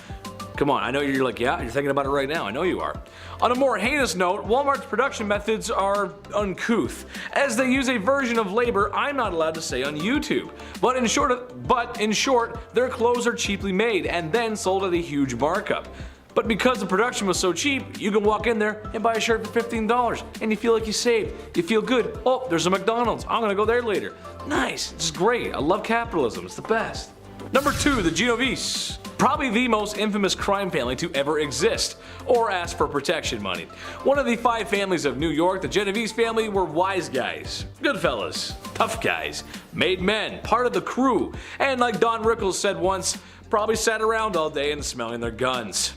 Come on, I know you're like, yeah, you're thinking about it right now, I know you are. On a more heinous note, Walmart's production methods are uncouth, as they use a version of labor I'm not allowed to say on YouTube. But in short, their clothes are cheaply made and then sold at a huge markup. But because the production was so cheap, you can walk in there and buy a shirt for $15, and you feel like you saved. You feel good. Oh, there's a McDonald's. I'm gonna go there later. Nice, it's great. I love capitalism, it's the best. Number 2, the Genovese. Probably the most infamous crime family to ever exist, or ask for protection money. One of the 5 families of New York, the Genovese family were wise guys, good fellas, tough guys, made men, part of the crew, and like Don Rickles said once, probably sat around all day and smelling their guns.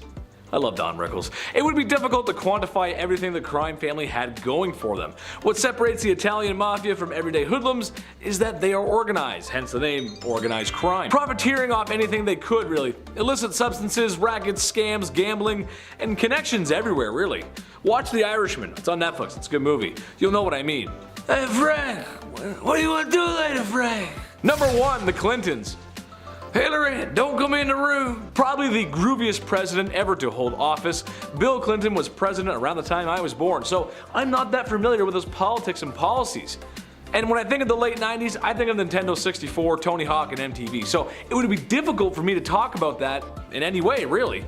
I love Don Rickles. It would be difficult to quantify everything the crime family had going for them. What separates the Italian mafia from everyday hoodlums is that they are organized, hence the name organized crime. Profiteering off anything they could, really. Illicit substances, rackets, scams, gambling, and connections everywhere, really. Watch The Irishman. It's on Netflix. It's a good movie. You'll know what I mean. Hey Frank, what do you want to do later, Frank? Number 1, the Clintons. Hillary, don't come in the room. Probably the grooviest president ever to hold office. Bill Clinton was president around the time I was born, so I'm not that familiar with his politics and policies. And when I think of the late 90s, I think of Nintendo 64, Tony Hawk, and MTV, so it would be difficult for me to talk about that in any way, really.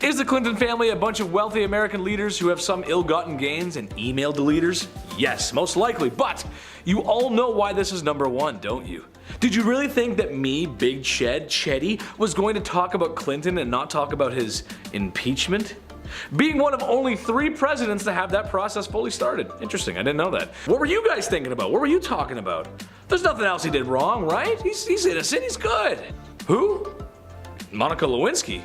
Is the Clinton family a bunch of wealthy American leaders who have some ill-gotten gains and email deleters? Yes, most likely, but you all know why this is number 1, don't you? Did you really think that me, Big Chetty, was going to talk about Clinton and not talk about his impeachment? Being one of only 3 presidents to have that process fully started. Interesting, I didn't know that. What were you guys thinking about? What were you talking about? There's nothing else he did wrong, right? He's innocent, he's good. Who? Monica Lewinsky?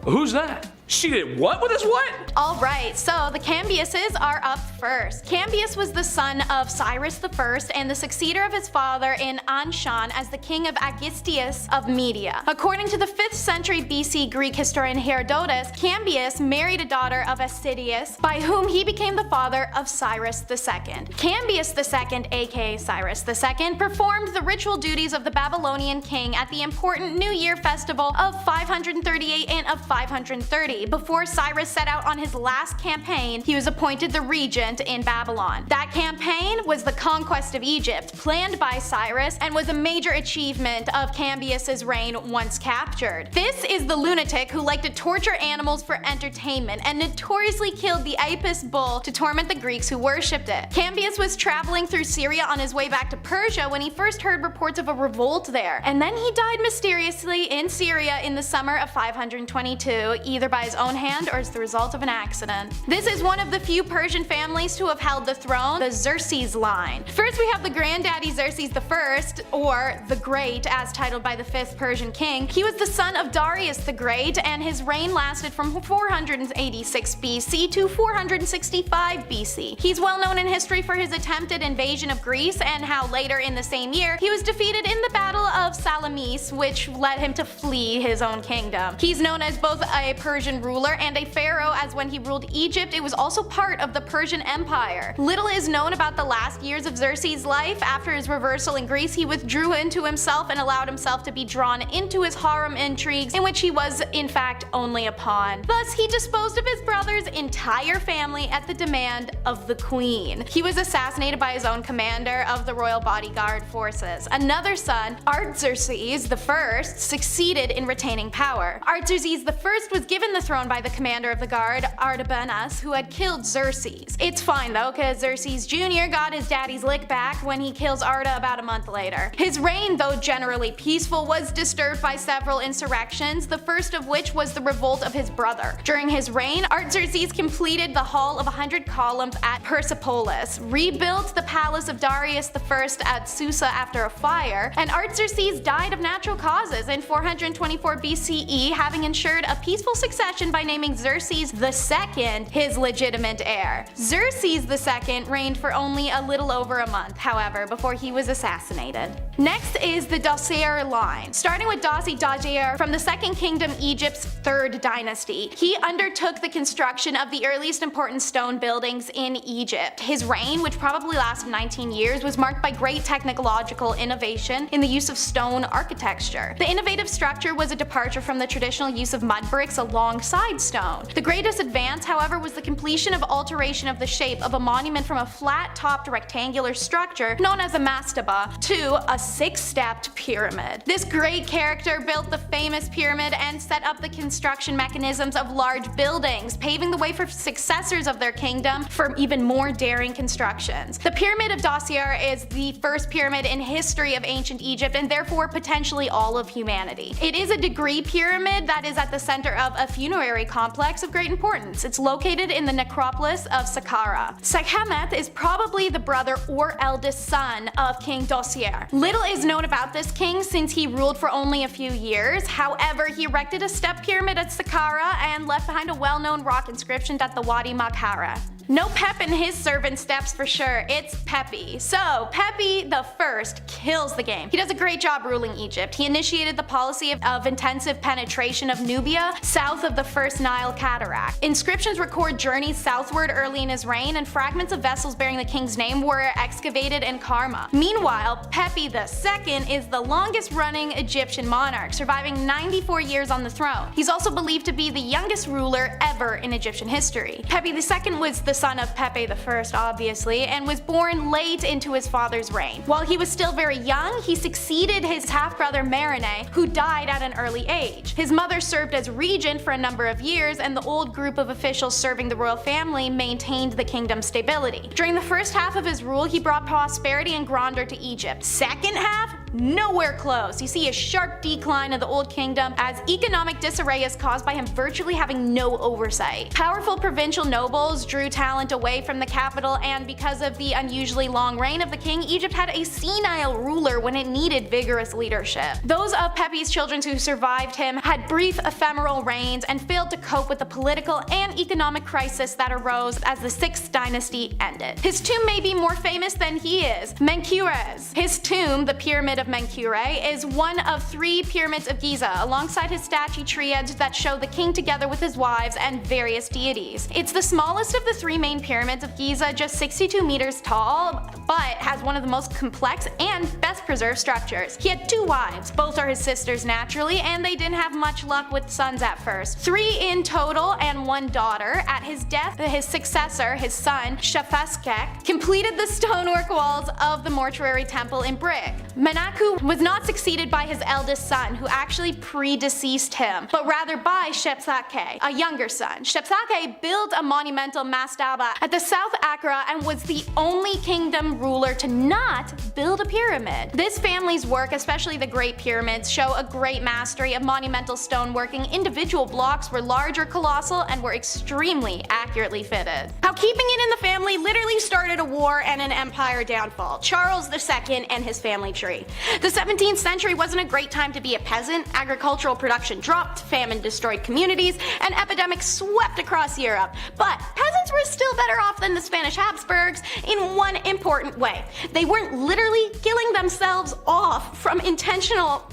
Who's that? She did what with his what? Alright, so the Cambyses are up first. Cambyses was the son of Cyrus I and the successor of his father in Anshan as the king of Agistius of Media. According to the 5th century BC Greek historian Herodotus, Cambyses married a daughter of Astidius, by whom he became the father of Cyrus II. Cambyses II, aka Cyrus II, performed the ritual duties of the Babylonian king at the important New Year festival of 538 and of 530. Before Cyrus set out on his last campaign, he was appointed the regent in Babylon. That campaign was the conquest of Egypt, planned by Cyrus, and was a major achievement of Cambyses' reign once captured. This is the lunatic who liked to torture animals for entertainment and notoriously killed the Apis bull to torment the Greeks who worshipped it. Cambyses was traveling through Syria on his way back to Persia when he first heard reports of a revolt there, and then he died mysteriously in Syria in the summer of 522, either by his own hand or as the result of an accident. This is one of the few Persian families to have held the throne, the Xerxes line. First we have the granddaddy Xerxes I, or the Great as titled by the 5th Persian king. He was the son of Darius the Great, and his reign lasted from 486 BC to 465 BC. He's well known in history for his attempted invasion of Greece and how later in the same year he was defeated in the Battle of Salamis, which led him to flee his own kingdom. He's known as both a Persian ruler and a pharaoh, as when he ruled Egypt it was also part of the Persian Empire. Little is known about the last years of Xerxes' life. After his reversal in Greece, he withdrew into himself and allowed himself to be drawn into his harem intrigues, in which he was in fact only a pawn. Thus he disposed of his brother's entire family at the demand of the queen. He was assassinated by his own commander of the royal bodyguard forces. Another son, Artaxerxes I, succeeded in retaining power. Artaxerxes I was given the throne by the commander of the guard, Artabanus, who had killed Xerxes. It's fine though, cause Xerxes Jr. got his daddy's lick back when he kills Arta about a month later. His reign, though generally peaceful, was disturbed by several insurrections, the first of which was the revolt of his brother. During his reign, Artaxerxes completed the Hall of 100 Columns at Persepolis, rebuilt the palace of Darius I at Susa after a fire, and Artaxerxes died of natural causes in 424 BCE, having ensured a peaceful succession by naming Xerxes II his legitimate heir. Xerxes II reigned for only a little over a month, however, before he was assassinated. Next is the Dosier line. Starting with Dosier from the Second Kingdom, Egypt's 3rd dynasty. He undertook the construction of the earliest important stone buildings in Egypt. His reign, which probably lasted 19 years, was marked by great technological innovation in the use of stone architecture. The innovative structure was a departure from the traditional use of mud bricks alongside stone. The greatest advance, however, was the completion of alteration of the shape of a monument from a flat-topped rectangular structure known as a mastaba to a 6-stepped pyramid. This great character built the famous pyramid and set up the construction mechanisms of large buildings, paving the way for successors of their kingdom for even more daring constructions. The Pyramid of Dosier is the first pyramid in history of ancient Egypt and therefore potentially all of humanity. It is a degree pyramid that is at the center of a funerary complex of great importance. It's located in the necropolis of Saqqara. Sekhmet is probably the brother or eldest son of King Dosier. Little is known about this king since he ruled for only a few years. However, he erected a step pyramid at Saqqara and left behind a well-known rock inscription at the Wadi Makhara. No Pep in his servant steps for sure, it's Pepi. So, Pepi the First kills the game. He does a great job ruling Egypt. He initiated the policy of intensive penetration of Nubia south of the First Nile Cataract. Inscriptions record journeys southward early in his reign, and fragments of vessels bearing the king's name were excavated in Karma. Meanwhile, Pepi II is the longest running Egyptian monarch, surviving 94 years on the throne. He's also believed to be the youngest ruler ever in Egyptian history. Pepi II was the son of Pepe I, obviously, and was born late into his father's reign. While he was still very young, he succeeded his half-brother Merene, who died at an early age. His mother served as regent for a number of years, and the old group of officials serving the royal family maintained the kingdom's stability. During the first half of his rule, he brought prosperity and grandeur to Egypt. Second half? Nowhere close. You see a sharp decline of the old kingdom as economic disarray is caused by him virtually having no oversight. Powerful provincial nobles drew talent away from the capital, and because of the unusually long reign of the king, Egypt had a senile ruler when it needed vigorous leadership. Those of Pepi's children who survived him had brief ephemeral reigns and failed to cope with the political and economic crisis that arose as the 6th dynasty ended. His tomb may be more famous than he is. Menkaures. His tomb, the Pyramid of Menkaure, is one of 3 pyramids of Giza, alongside his statue triads that show the king together with his wives and various deities. It's the smallest of the 3 main pyramids of Giza, just 62 meters tall, but has one of the most complex and best preserved structures. He had 2 wives, both are his sisters naturally, and they didn't have much luck with sons at first. 3 in total and 1 daughter. At his death, his successor, his son, Shafashkek, completed the stonework walls of the mortuary temple in brick. Menak coup was not succeeded by his eldest son, who actually predeceased him, but rather by Shepsake, a younger son. Shepsake built a monumental mastaba at the South Accra and was the only kingdom ruler to not build a pyramid. This family's work, especially the Great Pyramids, show a great mastery of monumental stoneworking. Individual blocks were large or colossal and were extremely accurately fitted. How keeping it in the family literally started a war and an empire downfall. Charles II and his family tree. The 17th century wasn't a great time to be a peasant. Agricultural production dropped, famine destroyed communities, and epidemics swept across Europe. But peasants were still better off than the Spanish Habsburgs in one important way. They weren't literally killing themselves off from intentional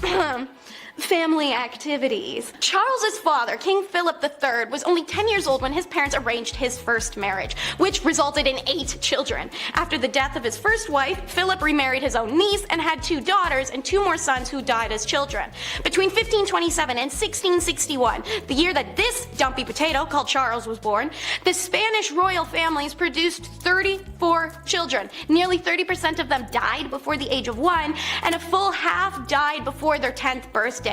family activities. Charles's father, King Philip III, was only 10 years old when his parents arranged his first marriage, which resulted in 8 children. After the death of his first wife, Philip remarried his own niece and had 2 daughters and 2 more sons who died as children. Between 1527 and 1661, the year that this dumpy potato called Charles was born, the Spanish royal families produced 34 children. Nearly 30% of them died before the age of 1, and a full half died before their 10th birthday.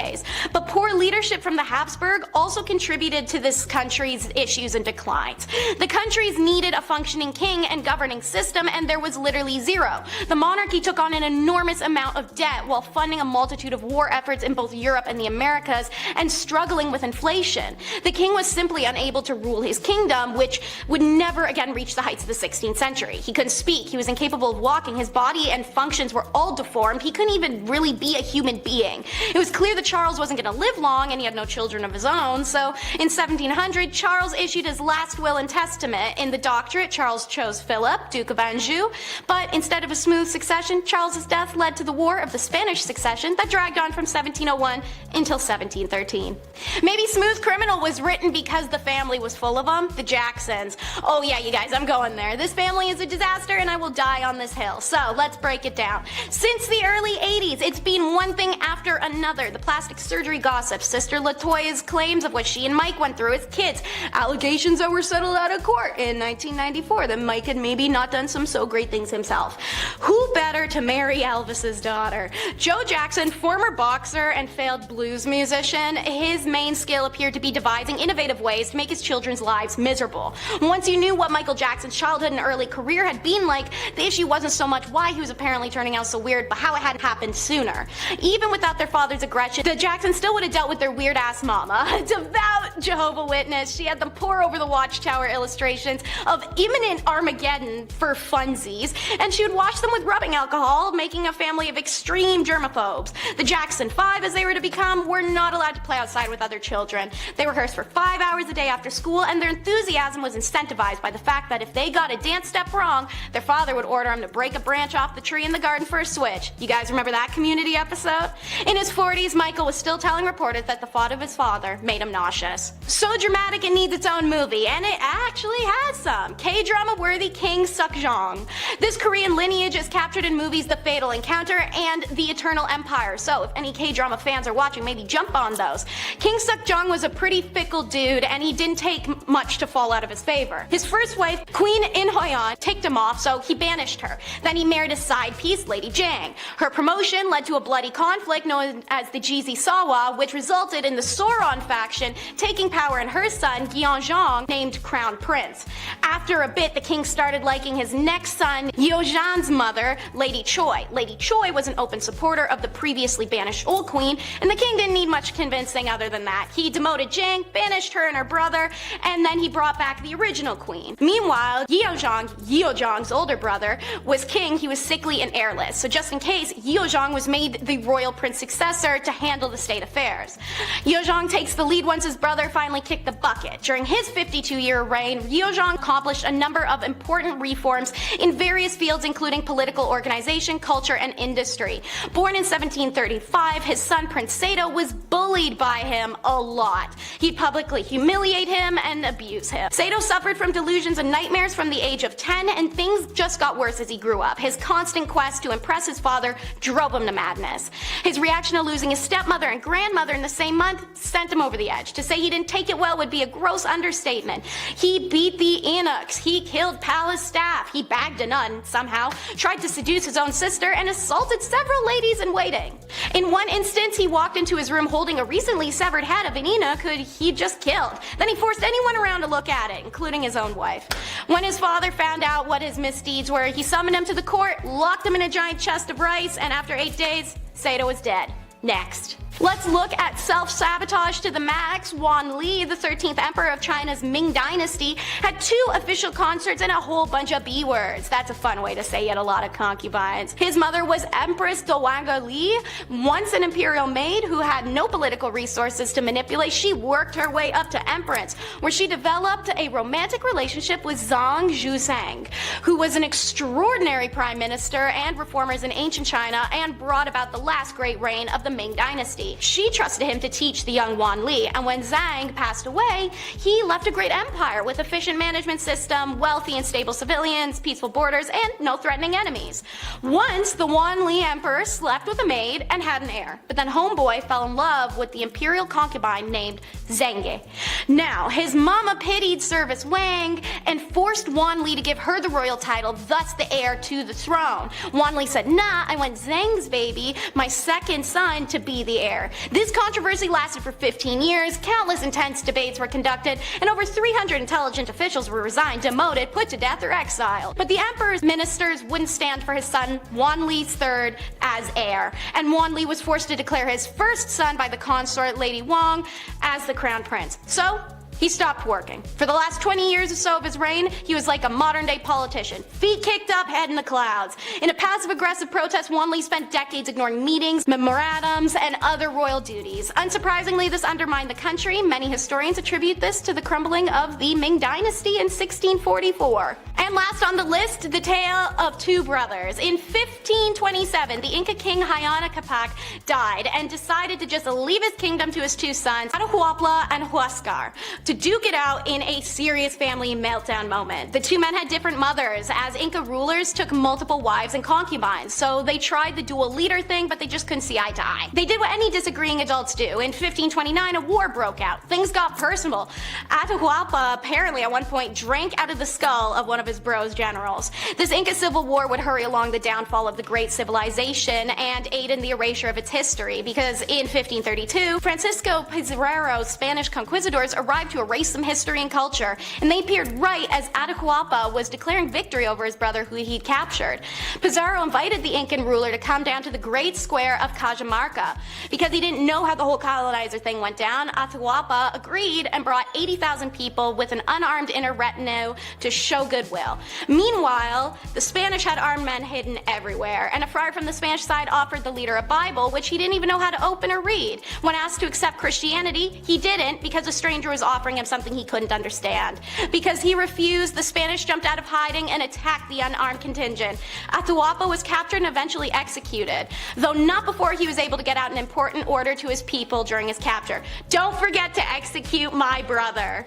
But poor leadership from the Habsburg also contributed to this country's issues and declines. The countries needed a functioning king and governing system, and there was literally zero. The monarchy took on an enormous amount of debt while funding a multitude of war efforts in both Europe and the Americas and struggling with inflation. The king was simply unable to rule his kingdom, which would never again reach the heights of the 16th century. He couldn't speak, he was incapable of walking, his body and functions were all deformed, he couldn't even really be a human being. It was clear that Charles wasn't going to live long and he had no children of his own, so in 1700 Charles issued his last will and testament. In the doctorate, Charles chose Philip, Duke of Anjou, but instead of a smooth succession, Charles's death led to the War of the Spanish Succession that dragged on from 1701 until 1713. Maybe Smooth Criminal was written because the family was full of them, the Jacksons. Oh yeah, you guys, I'm going there. This family is a disaster and I will die on this hill. So let's break it down. Since the early 80s, it's been one thing after another. The plastic surgery gossip, Sister LaToya's claims of what she and Mike went through as kids, allegations that were settled out of court in 1994 that Mike had maybe not done some so great things himself. Who better to marry Elvis's daughter? Joe Jackson, former boxer and failed blues musician, his main skill appeared to be devising innovative ways to make his children's lives miserable. Once you knew what Michael Jackson's childhood and early career had been like, the issue wasn't so much why he was apparently turning out so weird, but how it hadn't happened sooner. Even without their father's aggression, the Jacksons still would have dealt with their weird ass mama. A devout Jehovah Witness, she had them pore over the Watchtower illustrations of imminent Armageddon for funsies, and she would wash them with rubbing alcohol, making a family of extreme germaphobes. The Jackson 5, as they were to become, were not allowed to play outside with other children. They rehearsed for 5 hours a day after school, and their enthusiasm was incentivized by the fact that if they got a dance step wrong, their father would order them to break a branch off the tree in the garden for a switch. You guys remember that Community episode? In his 40s, Michael was still telling reporters that the thought of his father made him nauseous. So dramatic it needs its own movie, and it actually has some. K-drama worthy King Sukjong. This Korean lineage is captured in movies The Fatal Encounter and The Eternal Empire, so if any K-drama fans are watching, maybe jump on those. King Sukjong was a pretty fickle dude, and he didn't take much to fall out of his favor. His first wife, Queen In-hoyeon, ticked him off, so he banished her. Then he married a side piece, Lady Jang. Her promotion led to a bloody conflict known as the Jizi-Sawa, which resulted in the Sauron faction taking power and her son, Gyeongjong, named Crown Prince. After a bit, the king started liking his next son, Yeojan's mother, Lady Choi. Lady Choi was an open supporter of the previously banished old queen, and the king didn't need much convincing other than that. He demoted Jang, banished her and her brother, and then he brought back the original queen. Meanwhile, Yeojong's older brother, was king. He was sickly and heirless, so just in case, Yeojong was made the royal prince successor to handle the state affairs. Yeojong takes the lead once his brother finally kicked the bucket. During his 52-year reign, Yeojong accomplished a number of important reforms in various fields including political organization, culture, and industry. Born in 1735, his son Prince Sado was bullied by him a lot. He'd publicly humiliate him and abuse him. Sado suffered from delusions and nightmares from the age of 10, and things just got worse as he grew up. His constant quest to impress his father drove him to madness. His reaction to losing his stepmother and grandmother in the same month sent him over the edge. To say he he didn't take it well would be a gross understatement. He beat the eunuchs, he killed palace staff, he bagged a nun somehow, tried to seduce his own sister, and assaulted several ladies in waiting. In one instance, he walked into his room holding a recently severed head of an eunuch who he just killed. Then he forced anyone around to look at it, including his own wife. When his father found out what his misdeeds were, he summoned him to the court, locked him in a giant chest of rice, and after 8 days, Sato was dead. Next. Let's look at self-sabotage to the max. Wan Li, the 13th emperor of China's Ming Dynasty, had 2 official consorts and a whole bunch of B-words. That's a fun way to say he had a lot of concubines. His mother was Empress Dowager Li, once an imperial maid who had no political resources to manipulate. She worked her way up to empress, where she developed a romantic relationship with Zhang Zhuzhang, who was an extraordinary prime minister and reformers in ancient China and brought about the last great reign of the Ming Dynasty. She trusted him to teach the young Wan Li, and when Zhang passed away, he left a great empire with efficient management system, wealthy and stable civilians, peaceful borders, and no threatening enemies. Once, the Wan Li emperor slept with a maid and had an heir, but then homeboy fell in love with the imperial concubine named Zhenge. Now, his mama pitied Service Wang and forced Wan Li to give her the royal title, thus the heir to the throne. Wan Li said, nah, I want Zheng's baby, my second son, to be the heir. This controversy lasted for 15 years, countless intense debates were conducted, and over 300 intelligent officials were resigned, demoted, put to death, or exiled. But the emperor's ministers wouldn't stand for his son, Wan Li III, as heir, and Wan Li was forced to declare his first son by the consort, Lady Wang, as the crown prince. So, he stopped working. For the last 20 years or so of his reign, he was like a modern-day politician. Feet kicked up, head in the clouds. In a passive-aggressive protest, Wan Li spent decades ignoring meetings, memorandums, and other royal duties. Unsurprisingly, this undermined the country. Many historians attribute this to the crumbling of the Ming Dynasty in 1644. And last on the list, the tale of 2 brothers. In 1527, the Inca king Huayna Capac died and decided to just leave his kingdom to his 2 sons, Atahualpa and Huascar, to duke it out in a serious family meltdown moment. The 2 men had different mothers, as Inca rulers took multiple wives and concubines, so they tried the dual leader thing, but they just couldn't see eye to eye. They did what any disagreeing adults do. In 1529, a war broke out. Things got personal. Atahualpa apparently at one point drank out of the skull of one of his bro's generals. This Inca civil war would hurry along the downfall of the great civilization and aid in the erasure of its history, because in 1532, Francisco Pizarro's Spanish conquistadors arrived to erase some history and culture, and they appeared right as Atahualpa was declaring victory over his brother who he'd captured. Pizarro invited the Incan ruler to come down to the great square of Cajamarca. Because he didn't know how the whole colonizer thing went down, Atahualpa agreed and brought 80,000 people with an unarmed inner retinue to show goodwill. Meanwhile, the Spanish had armed men hidden everywhere, and a friar from the Spanish side offered the leader a Bible, which he didn't even know how to open or read. When asked to accept Christianity, he didn't, because a stranger was offering him something he couldn't understand. Because he refused, the Spanish jumped out of hiding and attacked the unarmed contingent. Atahualpa was captured and eventually executed, though not before he was able to get out an important order to his people during his capture. Don't forget to execute my brother.